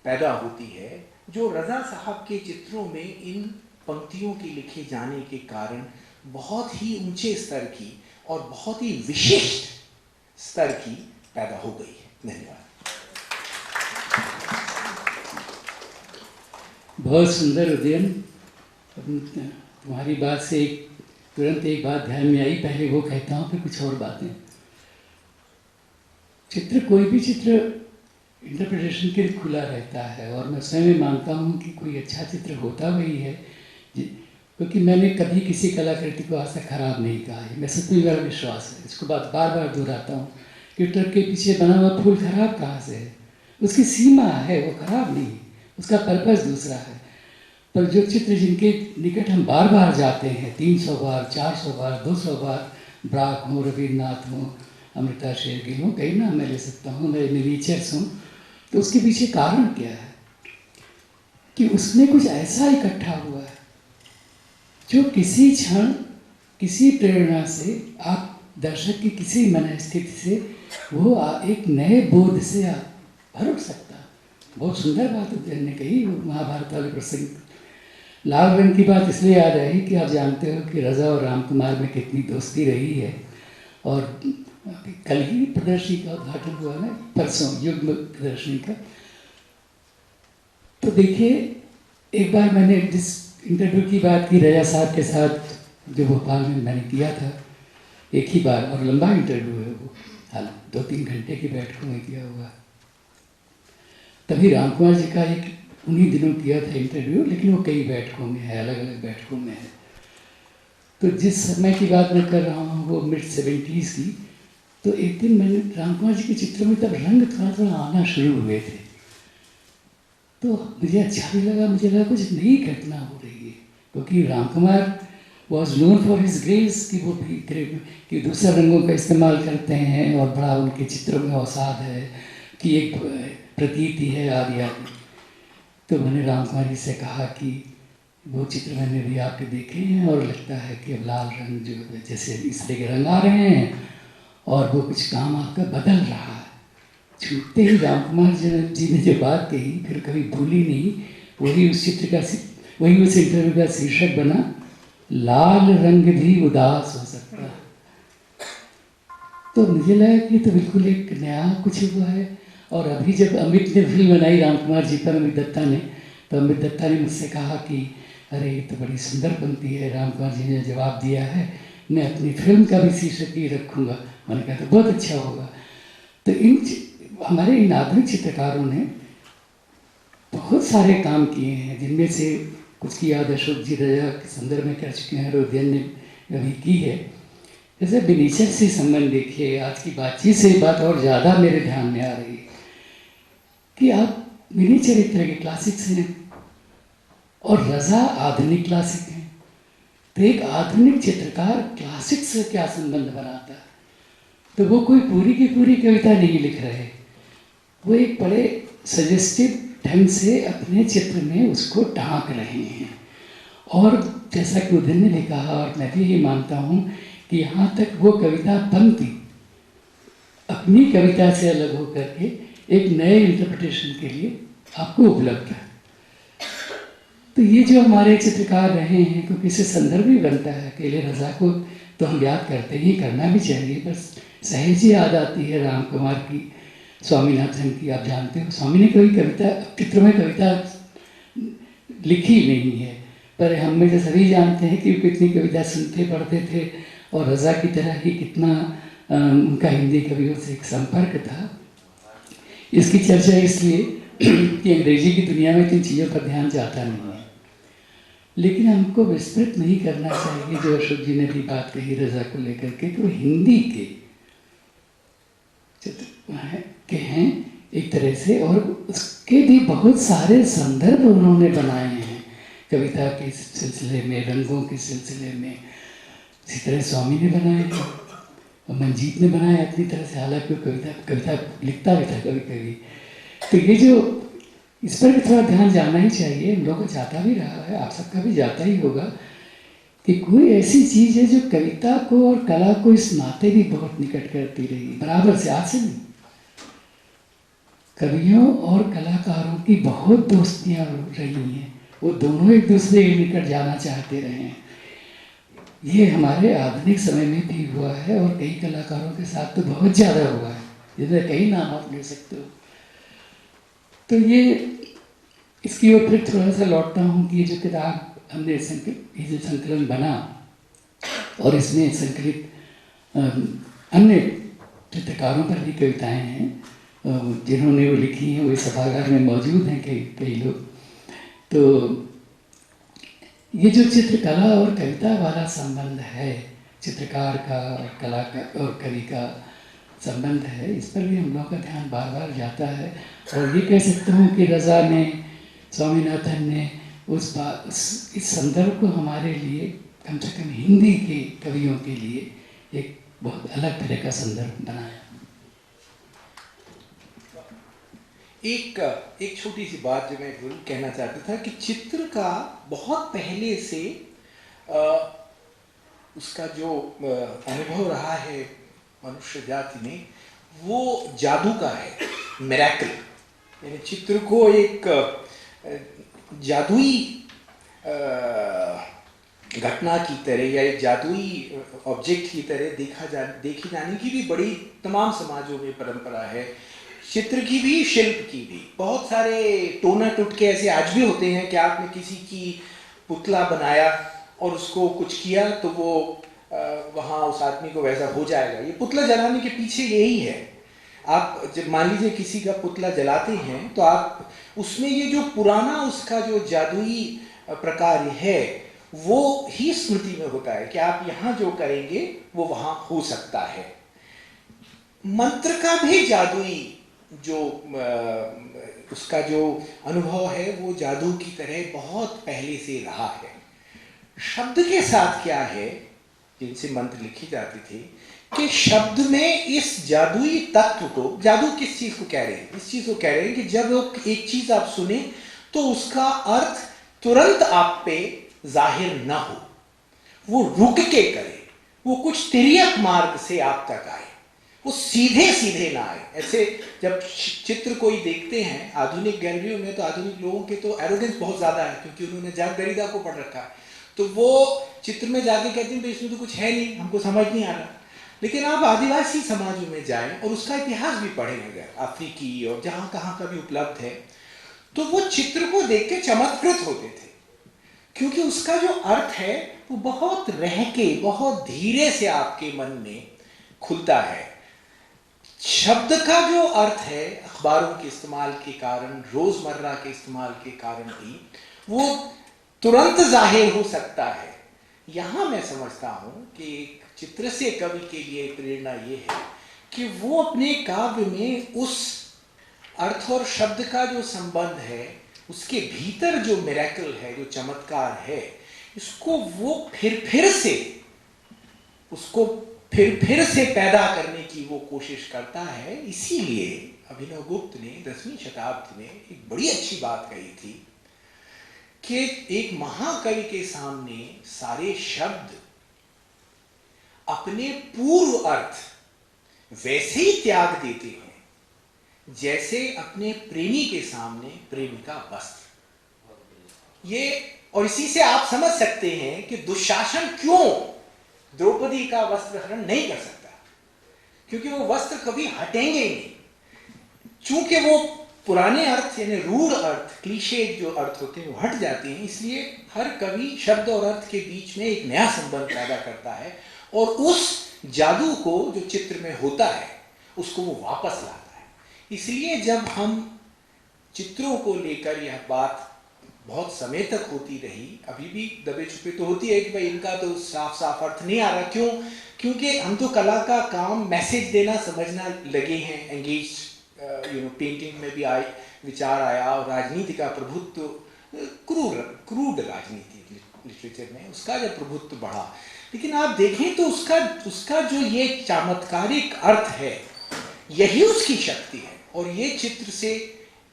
पैदा होती है, जो रजा साहब के चित्रों में इन पंक्तियों के लिखे जाने के कारण बहुत ही ऊंचे स्तर की और बहुत ही विशिष्ट स्तर की पैदा हो गई है। धन्यवाद। बहुत सुंदर उदयन, तुम्हारी बात से तुरंत एक बात ध्यान में आई, पहले वो कहता हूँ फिर कुछ और बातें। चित्र, कोई भी चित्र इंटरप्रिटेशन के लिए खुला रहता है और मैं स्वयं मानता हूँ कि कोई अच्छा चित्र होता वही है, क्योंकि मैंने कभी किसी कलाकृति को आज तक खराब नहीं कहा है। मैं सच में मेरा विश्वास है, इसको बार बार दोहराता हूँ। ट्विटर के पीछे बना हुआ फूल खराब कहाँ से है? उसकी सीमा है, वो खराब नहीं, उसका पर्पस दूसरा है। पर जो चित्र जिनके निकट हम बार बार जाते हैं, 300 बार, 400 बार, 200 बार, ब्राक हो, रविन्द्रनाथ हो, अमृता शेरगिल हो, कई नाम मैं ले सकता हूँ, मेरे नेचर्स हों, तो उसके पीछे कारण क्या है? कि उसमें कुछ ऐसा इकट्ठा हुआ है जो किसी क्षण किसी प्रेरणा से आप दर्शक की किसी मन स्थिति से वो एक नए बोध से भर उठ सकता। बहुत सुंदर बात उदयन ने कही, महाभारत वाले प्रसंग। लाल रंग की बात इसलिए याद आई कि आप जानते हो कि रजा और राम कुमार में कितनी दोस्ती रही है, और कल ही प्रदर्शनी का उद्घाटन हुआ ना, परसों युग्म प्रदर्शनी का। तो देखिए, एक बार मैंने जिस इंटरव्यू की बात की रजा साहब के साथ जो भोपाल में मैंने किया था, एक ही बार, और लंबा इंटरव्यू है वो, हाल 2-3 घंटे की बैठकों में किया हुआ। तभी राम कुमार जी का एक उन्हीं दिनों किया था इंटरव्यू, लेकिन वो कई बैठकों में है, अलग अलग बैठकों में है। तो जिस समय की बात मैं कर रहा हूँ वो mid-70s की, तो एक दिन मैंने राम कुमार जी के चित्रों में तब रंग थोड़ा थोड़ा आना शुरू हुए थे, तो मुझे अच्छा भी लगा, मुझे लगा कुछ नई घटना हो रही है, क्योंकि Ram Kumar was known for his grace, कि वो कि दूसरे रंगों का इस्तेमाल करते हैं और बड़ा उनके चित्रों में अवसाद है, कि एक प्रतीति है आदि आदि। तो मैंने राम कुमार जी से कहा कि वो चित्र मैंने भी आपके देखे हैं और लगता है कि अब लाल रंग जो जैसे इस तरह के रंग आ रहे हैं और वो कुछ काम आपका बदल रहा है। छूटते ही राम कुमार जी ने जो बात कही फिर कभी भूली नहीं, वही उस चित्र का वही उस इंटरव्यू का शीर्षक बना, लाल रंग भी उदास हो सकता है। तो मुझे लगा कि तो बिल्कुल एक नया कुछ हुआ है। और अभी जब अमित ने फिल्म बनाई राम कुमार जी पर, अमित दत्ता ने, तो अमित दत्ता ने मुझसे कहा कि अरे ये तो बड़ी सुंदर बनती है, राम कुमार जी ने जवाब दिया है, मैं अपनी फिल्म का भी शीर्षक ही रखूँगा। मैंने कहा तो बहुत अच्छा होगा। तो हमारे इन आधुनिक चित्रकारों ने बहुत सारे काम किए हैं, जिनमें से कुछ की याद अशोक जी रजा के संदर्भ में कर चुके हैं, उदयन ने अभी की है। जैसे मिनीचर से संबंध देखिए, आज की बातचीत से बात और ज़्यादा मेरे ध्यान में आ रही है कि आप मिनीचर एक तरह के क्लासिक्स हैं और रजा आधुनिक क्लासिक हैं। तो एक आधुनिक चित्रकार क्लासिक से क्या संबंध बनाता है? तो वो कोई पूरी की पूरी कविता नहीं लिख रहे, वो एक बड़े सजेस्टिव ढंग से अपने चित्र में उसको ढांक रहे हैं। और जैसा कि उदयन ने भी कहा, और मैं भी ये मानता हूँ कि यहाँ तक वो कविता पंक्ति अपनी कविता से अलग होकर के एक नए इंटरप्रिटेशन के लिए आपको उपलब्ध है। तो ये जो हमारे चित्रकार रहे हैं, क्योंकि इससे संदर्भ भी बनता है, अकेले रजा को तो हम याद करते ही, करना भी चाहिए, बस सहज ही याद आती है राम कुमार की, स्वामीनाथन की। आप जानते हो स्वामी ने कभी कविता चित्र में कविता लिखी नहीं है, पर हम में से सभी जानते हैं कि कितनी कविता सुनते पढ़ते थे, और रजा की तरह ही कितना उनका हिंदी कवियों से एक संपर्क था। इसकी चर्चा इसलिए कि अंग्रेजी की दुनिया में इन चीज़ों पर ध्यान जाता नहीं है, लेकिन हमको विस्तृत नहीं करना चाहिए। जो अशोक जी ने भी बात कही रजा को लेकर के, तो हिंदी के चित्र के हैं एक तरह से, और उसके भी बहुत सारे संदर्भ उन्होंने बनाए हैं कविता के सिलसिले में, रंगों के सिलसिले में। इसी तरह स्वामी ने बनाए थे और मंजीत ने बनाया अपनी तरह से, हालांकि वो कविता लिखता भी था कभी कभी। तो ये जो इस पर भी थोड़ा ध्यान जाना ही चाहिए, हम लोगों को जाता भी रहा है, आप सबका भी जाता ही होगा, कि कोई ऐसी चीज़ है जो कविता को और कला को इस नाते भी बहुत निकट करती रही, बराबर से, आज से नहीं। कवियों और कलाकारों की बहुत दोस्तियाँ रही हैं, वो दोनों एक दूसरे के निकट जाना चाहते रहे हैं। ये हमारे आधुनिक समय में भी हुआ है, और कई कलाकारों के साथ तो बहुत ज़्यादा हुआ है, जिसमें कई नाम आप ले सकते हो। तो ये इसकी ओर फिर थोड़ा सा लौटता हूँ कि ये जो किताब हमने ये जो संकलन बना, और इसमें संकलित अन्य चित्रकारों पर भी कविताएं हैं, जिन्होंने वो लिखी हैं, वो सभागार में मौजूद हैं कई लोग। तो ये जो चित्रकला और कविता वाला संबंध है, चित्रकार का और कला का और कवि का संबंध है, इस पर भी हम लोगों का ध्यान बार बार जाता है। और ये कह सकता हूँ कि रजा ने, स्वामीनाथन ने इस संदर्भ को हमारे लिए, कम से कम हिंदी के कवियों के लिए, एक बहुत अलग तरह का संदर्भ बनाया। एक छोटी सी बात जो मैं जरूर कहना चाहता था कि चित्र का बहुत पहले से उसका जो अनुभव रहा है मनुष्य जाति में, वो जादू का है, मिरेकल। यानी चित्र को एक जादुई घटना की तरह या एक जादुई ऑब्जेक्ट की तरह देखी जाने की भी बड़ी तमाम समाजों में परंपरा है। चित्र की भी, शिल्प की भी। बहुत सारे टोना टुटके ऐसे आज भी होते हैं कि आपने किसी की पुतला बनाया और उसको कुछ किया तो वो वहाँ उस आदमी को वैसा हो जाएगा। ये पुतला जलाने के पीछे यही है। आप जब मान लीजिए किसी का पुतला जलाते हैं तो आप उसमें ये जो पुराना उसका जो जादुई प्रकार है वो ही स्मृति में होता है कि आप यहाँ जो करेंगे वो वहाँ हो सकता है। मंत्र का भी जादुई जो उसका जो अनुभव है वो जादू की तरह बहुत पहले से रहा है। शब्द के साथ क्या है, जिनसे मंत्र लिखी जाती थी, कि शब्द में इस जादुई तत्व को, जादू किस चीज को कह रहे हैं? इस चीज को कह रहे हैं कि जब एक चीज आप सुने तो उसका अर्थ तुरंत आप पे जाहिर ना हो, वो रुक के करे, वो कुछ तिर्यक मार्ग से आप तक आए, वो सीधे सीधे ना आए। ऐसे जब चित्र कोई देखते हैं आधुनिक गैलरियों में, तो आधुनिक लोगों के तो एरोगेंस बहुत ज्यादा है क्योंकि उन्होंने जैक देरिडा को पढ़ रखा है, तो वो चित्र में जाके कहते हैं इसमें तो कुछ है नहीं, हमको समझ नहीं आ रहा। लेकिन आप आदिवासी समाजों में जाएं और उसका इतिहास भी पढ़ें अगर, अफ्रीकी और जहां कहां का भी उपलब्ध है, तो वो चित्र को देख के चमत्कृत होते थे क्योंकि उसका जो अर्थ है वो बहुत रह के, बहुत धीरे से आपके मन में खुलता है। शब्द का जो अर्थ है अखबारों के इस्तेमाल के कारण, रोजमर्रा के इस्तेमाल के कारण भी वो तुरंत जाहिर हो सकता है। यहां मैं समझता हूं कि चित्र से कवि के लिए प्रेरणा ये है कि वो अपने काव्य में उस अर्थ और शब्द का जो संबंध है, उसके भीतर जो मिरेकल है, जो चमत्कार है, इसको वो फिर से पैदा करने की वो कोशिश करता है। इसीलिए अभिनव गुप्त ने 10वीं शताब्दी में एक बड़ी अच्छी बात कही थी कि एक महाकवि के सामने सारे शब्द अपने पूर्व अर्थ वैसे ही त्याग देते हैं जैसे अपने प्रेमी के सामने प्रेमिका वस्त्र। ये, और इसी से आप समझ सकते हैं कि दुशासन क्यों द्रौपदी का वस्त्र हरण नहीं कर सकता, क्योंकि वो वस्त्र कभी हटेंगे ही नहीं। चूंकि वो पुराने अर्थ यानी रूढ़ अर्थ, क्लीशे जो अर्थ होते हैं वो हट जाते हैं, इसलिए हर कवि शब्द और अर्थ के बीच में एक नया संबंध पैदा करता है और उस जादू को जो चित्र में होता है उसको वो वापस लाता है। इसलिए जब हम चित्रों को लेकर यह बात बहुत समय तक होती रही, अभी भी दबे छुपे तो होती है कि भाई इनका तो साफ साफ अर्थ नहीं आ रहा। क्यों? क्योंकि हम तो कला का काम मैसेज देना समझना लगे हैं। एंगेज पेंटिंग में भी विचार आया और राजनीति का प्रभुत्व, क्रूड राजनीति लिटरेचर में उसका जब प्रभुत्व बढ़ा, लेकिन आप देखें तो उसका जो ये चमत्कारिक अर्थ है यही उसकी शक्ति है। और ये चित्र से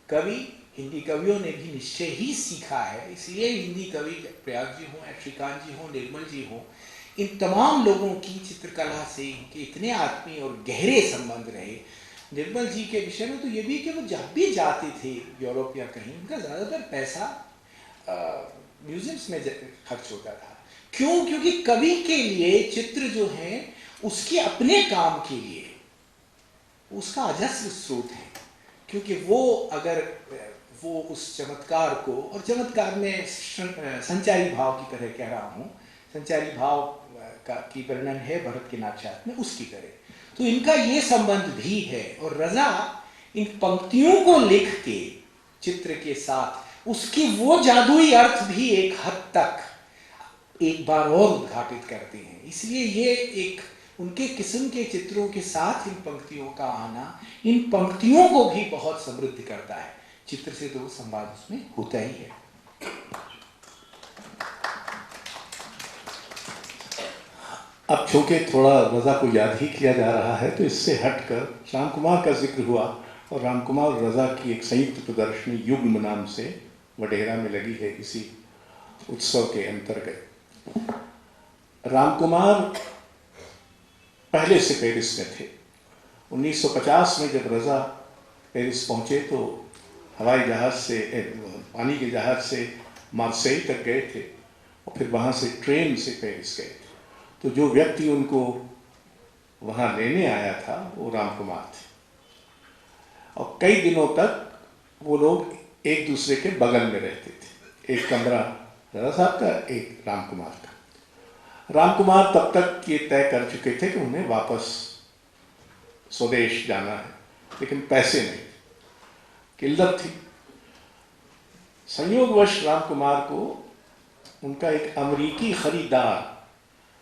कवि, हिंदी कवियों ने भी निश्चय ही सीखा है। इसलिए हिंदी कवि प्रयाग जी हों, श्रीकांत जी हों, निर्मल जी हों, इन तमाम लोगों की चित्रकला से इनके इतने आत्मीय और गहरे संबंध रहे। निर्मल जी के विषय में तो ये भी कि वो जब भी जाते थे यूरोप या कहीं, उनका ज़्यादातर पैसा म्यूजियम्स में खर्च होता था। क्यों? क्योंकि कवि के लिए चित्र जो है उसके अपने काम के लिए उसका अजस्र स्रोत है, क्योंकि वो अगर वो उस चमत्कार को, और चमत्कार में संचारी भाव की तरह कह रहा हूँ, संचारी भाव की वर्णन है भरत के नाट्यात में, उसकी तरह तो इनका ये संबंध भी है। और रजा इन पंक्तियों को लिख के चित्र के साथ उसकी वो जादुई अर्थ भी एक हद तक एक बार और उद्घाटित करते हैं। इसलिए ये एक उनके किस्म के चित्रों के साथ इन पंक्तियों का आना इन पंक्तियों को भी बहुत समृद्ध करता है। चित्र से तो संवाद उसमें होता ही है। अब चूंकि थोड़ा रजा को याद ही किया जा रहा है तो इससे हटकर श्याम कुमार का जिक्र हुआ और रामकुमार और रज़ा की एक संयुक्त प्रदर्शनी युग्म नाम से वडेरा में लगी है इसी उत्सव के अंतर्गत। रामकुमार पहले से पेरिस में थे। 1950 में जब रज़ा पेरिस पहुंचे तो हवाई जहाज़ से, पानी के जहाज़ से मार्सेई तक गए थे और फिर वहाँ से ट्रेन से पेरिस गए थे। तो जो व्यक्ति उनको वहाँ लेने आया था वो रामकुमार थे और कई दिनों तक वो लोग एक दूसरे के बगल में रहते थे। एक कमरा रज़ा साहब का, एक रामकुमार का। रामकुमार तब तक ये तय कर चुके थे कि उन्हें वापस स्वदेश जाना है, लेकिन पैसे नहीं, किल्लत थी। संयोगवश रामकुमार को उनका एक अमेरिकी खरीदार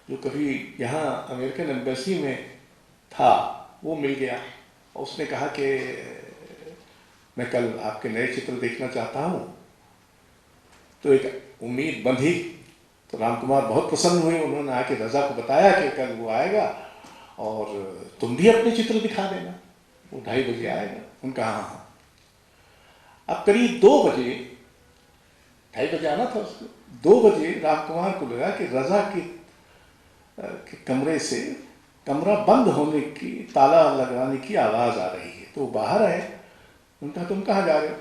जो कभी यहाँ अमेरिकन एम्बेसी में था वो मिल गया और उसने कहा कि मैं कल आपके नए चित्र देखना चाहता हूँ। तो एक उम्मीद बंधी, तो रामकुमार बहुत प्रसन्न हुए। उन्होंने आके रज़ा को बताया कि कल वो आएगा और तुम भी अपने चित्र दिखा देना, वो 2:30 बजे आएगा। उनका हाँ हाँ। अब करीब 2 बजे, 2:30 बजे आना था उसको, 2 बजे रामकुमार को लगा कि रज़ा के कमरे से कमरा बंद होने की, ताला लगाने की आवाज़ आ रही है। तो वो बाहर आए। उनका तुम कहाँ जा रहे हो?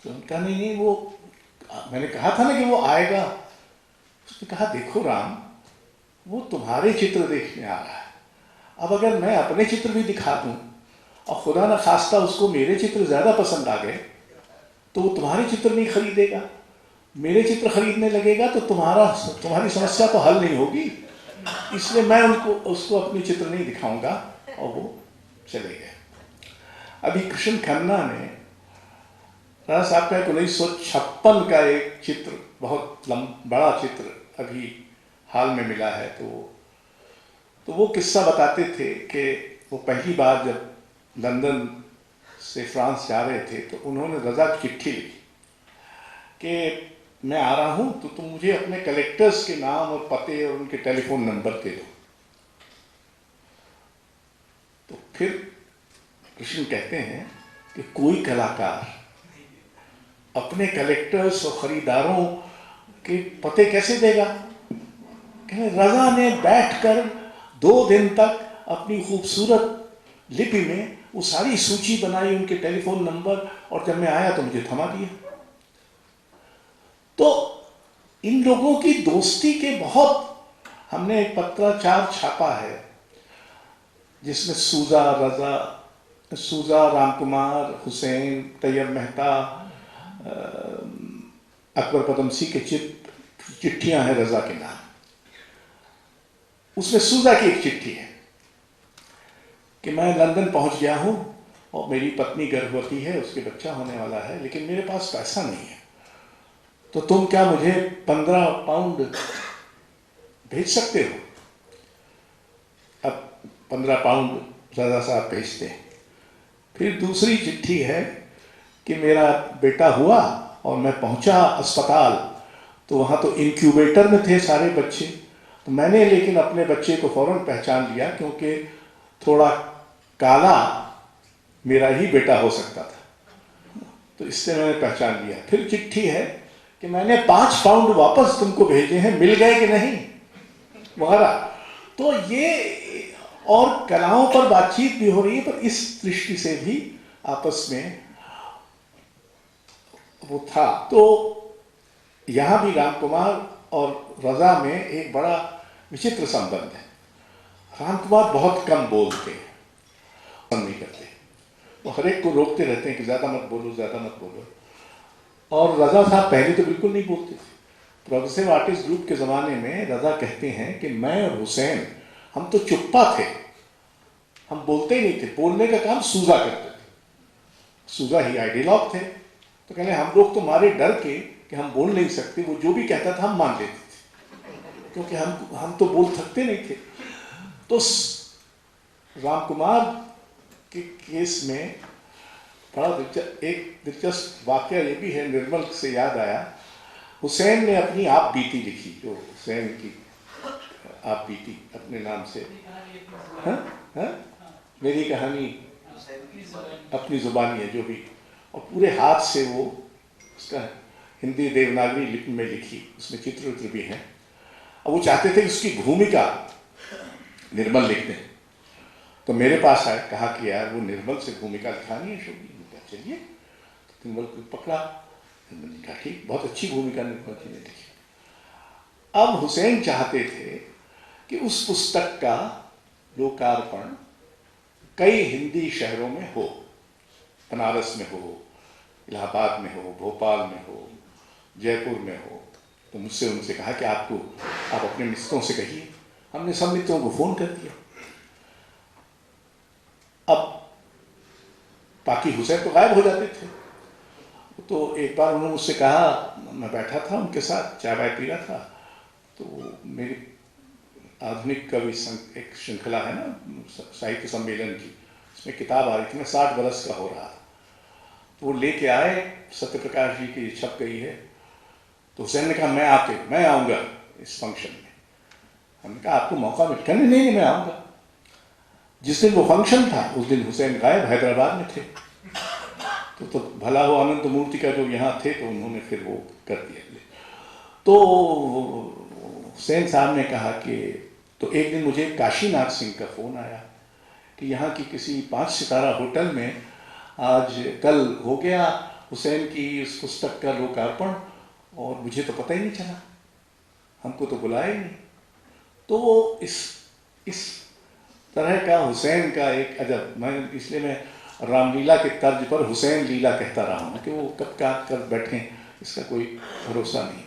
तो उनका नहीं, वो मैंने कहा था ना कि वो आएगा। उसने कहा देखो राम, वो तुम्हारे चित्र देखने आ रहा है। अब अगर मैं अपने चित्र भी दिखा दूं और खुदा न खास्ता उसको मेरे चित्र ज़्यादा पसंद आ गए तो वो तुम्हारे चित्र नहीं खरीदेगा, मेरे चित्र खरीदने लगेगा तो तुम्हारी समस्या तो हल नहीं होगी। इसलिए मैं उसको अपने चित्र नहीं दिखाऊंगा। और वो चले गए। अभी कृष्ण खन्ना ने राणा साहब का 1956 का एक चित्र, बहुत बड़ा चित्र अभी हाल में मिला है। तो वो किस्सा बताते थे कि वो पहली बार जब लंदन से फ्रांस जा रहे थे तो उन्होंने रज़ा की चिट्ठी लिखी कि मैं आ रहा हूँ तो तुम मुझे अपने कलेक्टर्स के नाम और पते और उनके टेलीफोन नंबर दे दो। तो फिर कृष्ण कहते हैं कि कोई कलाकार अपने कलेक्टर्स और खरीदारों के पते कैसे देगा? रज़ा ने बैठकर 2 दिन तक अपनी खूबसूरत लिपि में वो सारी सूची बनाई, उनके टेलीफोन नंबर, और जब मैं आया तो मुझे थमा दिया। तो इन लोगों की दोस्ती के बहुत, हमने एक पत्राचार छापा है जिसमें सूजा, रामकुमार, हुसैन, तैयब मेहता, अकबर पदमसी के चिट्ठियां हैं रज़ा के नाम। उसमें सूजा की एक चिट्ठी है कि मैं लंदन पहुंच गया हूं और मेरी पत्नी गर्भवती है, उसके बच्चा होने वाला है, लेकिन मेरे पास पैसा नहीं है, तो तुम क्या मुझे 15 पाउंड भेज सकते हो? अब 15 पाउंड रज़ा साहब भेजते हैं। फिर दूसरी चिट्ठी है कि मेरा बेटा हुआ और मैं पहुंचा अस्पताल, तो वहाँ तो इंक्यूबेटर में थे सारे बच्चे, तो मैंने लेकिन अपने बच्चे को फौरन पहचान लिया क्योंकि थोड़ा काला मेरा ही बेटा हो सकता था, तो इससे मैंने पहचान लिया। फिर चिट्ठी है कि मैंने 5 पाउंड वापस तुमको भेजे हैं, मिल गए कि नहीं वगैरह। तो ये और कलाओं पर बातचीत भी हो रही है, पर इस दृष्टि से भी आपस में वो था। तो यहाँ भी रामकुमार और रज़ा में एक बड़ा विचित्र संबंध है। रामकुमार बहुत कम बोलते हैं, नहीं करते, वो हर एक को रोकते रहते हैं कि ज़्यादा मत बोलो, ज़्यादा मत बोलो। और रज़ा साहब पहले तो बिल्कुल नहीं बोलते थे। प्रोग्रेसिव आर्टिस्ट ग्रुप के ज़माने में रज़ा कहते हैं कि मैं और हुसैन हम तो चुप्पा थे, हम बोलते ही नहीं थे, बोलने का काम सूजा करते थे। सूजा ही आइडियलॉग थे, तो कहने हम लोग तो मारे डर के कि हम बोल नहीं सकते, वो जो भी कहता था हम मान लेते थे क्योंकि हम तो बोल सकते नहीं थे। तो रामकुमार के केस में बड़ा एक दिलचस्प वाकया ये भी है, निर्मल से याद आया, हुसैन ने अपनी आप बीती लिखी, जो हुसैन की आप बीती अपने नाम से, हाँ? मेरी कहानी अपनी जुबानी है जो भी, और पूरे हाथ से वो उसका हिंदी देवनागरी लिपि में लिखी, उसमें चित्र उत्र भी हैं। अब वो चाहते थे कि उसकी भूमिका निर्मल लिख दें, तो मेरे पास आए, कहा कि यार वो निर्मल से भूमिका लिखानी है शोभी। चलिए, तो निर्मल को पकड़ा, निर्मल ने कहा ठीक, बहुत अच्छी भूमिका निर्मल जी ने लिखी। अब हुसैन चाहते थे कि उस पुस्तक का लोकार्पण कई हिंदी शहरों में हो, बनारस में हो, इलाहाबाद में हो, भोपाल में हो, जयपुर में हो। तो मुझसे उनसे कहा कि आप अपने मित्रों से कहिए। हमने सब मित्रों को फोन कर दिया। अब बाकी हुसैन तो गायब हो जाते थे। तो एक बार उन्होंने मुझसे कहा, मैं बैठा था उनके साथ, चाय वाय पी रहा था, तो मेरी आधुनिक कवि एक श्रृंखला है ना साहित्य सम्मेलन की, उसमें किताब आ रही थी, मैं 60 बरस का हो रहा था, तो वो लेके आए, सत्यप्रकाश जी की छप गई है। तो हुसैन ने कहा मैं आऊँगा इस फंक्शन में। हमने कहा आपको मौका मिल, कहने नहीं मैं आऊँगा। जिस दिन वो फंक्शन था उस दिन हुसैन गायब हैदराबाद में थे। तो भला हो अनंत मूर्ति का जो यहाँ थे, तो उन्होंने फिर वो कर दिया। तो हुसैन साहब ने कहा कि, तो एक दिन मुझे काशीनाथ सिंह का फ़ोन आया कि यहाँ की किसी 5 सितारा होटल में आज कल हो गया हुसैन की इस पुस्तक का लोकार्पण, और मुझे तो पता ही नहीं चला, हमको तो बुलाया ही नहीं। तो इस तरह का हुसैन का एक अजब, इसलिए मैं रामलीला के तर्ज पर हुसैन लीला कहता रहा हूँ कि वो कब क्या कर बैठे इसका कोई भरोसा नहीं।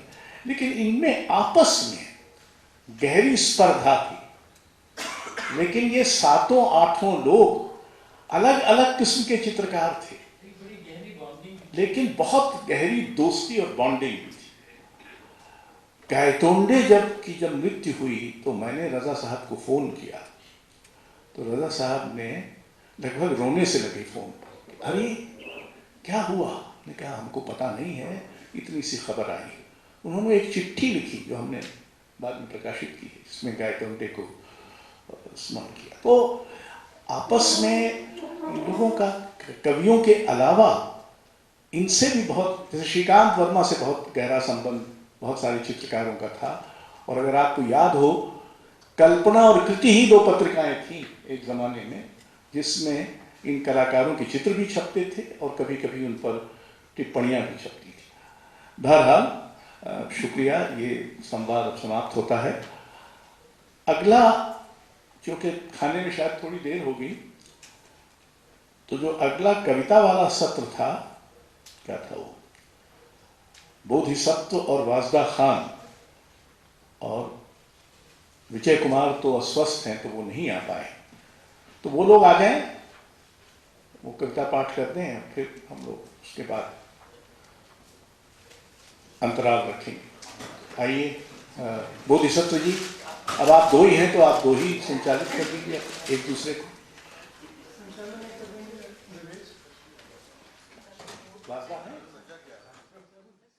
लेकिन इनमें आपस में गहरी स्पर्धा थी। लेकिन ये 7-8 लोग अलग अलग किस्म के चित्रकार थे, लेकिन बहुत गहरी दोस्ती और बॉन्डिंग भी थी। गायतोंडे जब मृत्यु हुई तो मैंने रजा साहब को फ़ोन किया, तो रजा साहब ने लगभग रोने से लगे फ़ोन पर, अरे क्या हुआ? ने कहा हमको पता नहीं है, इतनी सी खबर आई। उन्होंने एक चिट्ठी लिखी जो हमने बाद में प्रकाशित की, इसमें गायतोंडे को स्मरण किया। तो आपस में लोगों का, कवियों के अलावा इनसे भी बहुत, जैसे श्रीकांत वर्मा से बहुत गहरा संबंध बहुत सारे चित्रकारों का था। और अगर आपको याद हो, कल्पना और कृति ही 2 पत्रिकाएं थी एक ज़माने में, जिसमें इन कलाकारों के चित्र भी छपते थे और कभी कभी उन पर टिप्पणियाँ भी छपती थी। बहरहाल शुक्रिया, ये संवाद अब समाप्त होता है। अगला, क्योंकि खाने में शायद थोड़ी देर हो गई, तो जो अगला कविता वाला सत्र था, क्या था वो, बोधिसत्व और वाजदा खान और विजय कुमार तो अस्वस्थ हैं तो वो नहीं आ पाए, तो वो लोग आ जाएं, वो कविता पाठ करते हैं, फिर हम लोग उसके बाद अंतराल रखेंगे। आइए बोधिसत्व जी, अब आप 2 ही हैं तो आप 2 ही संचालित कर दीजिए एक दूसरे को। वाजदा है?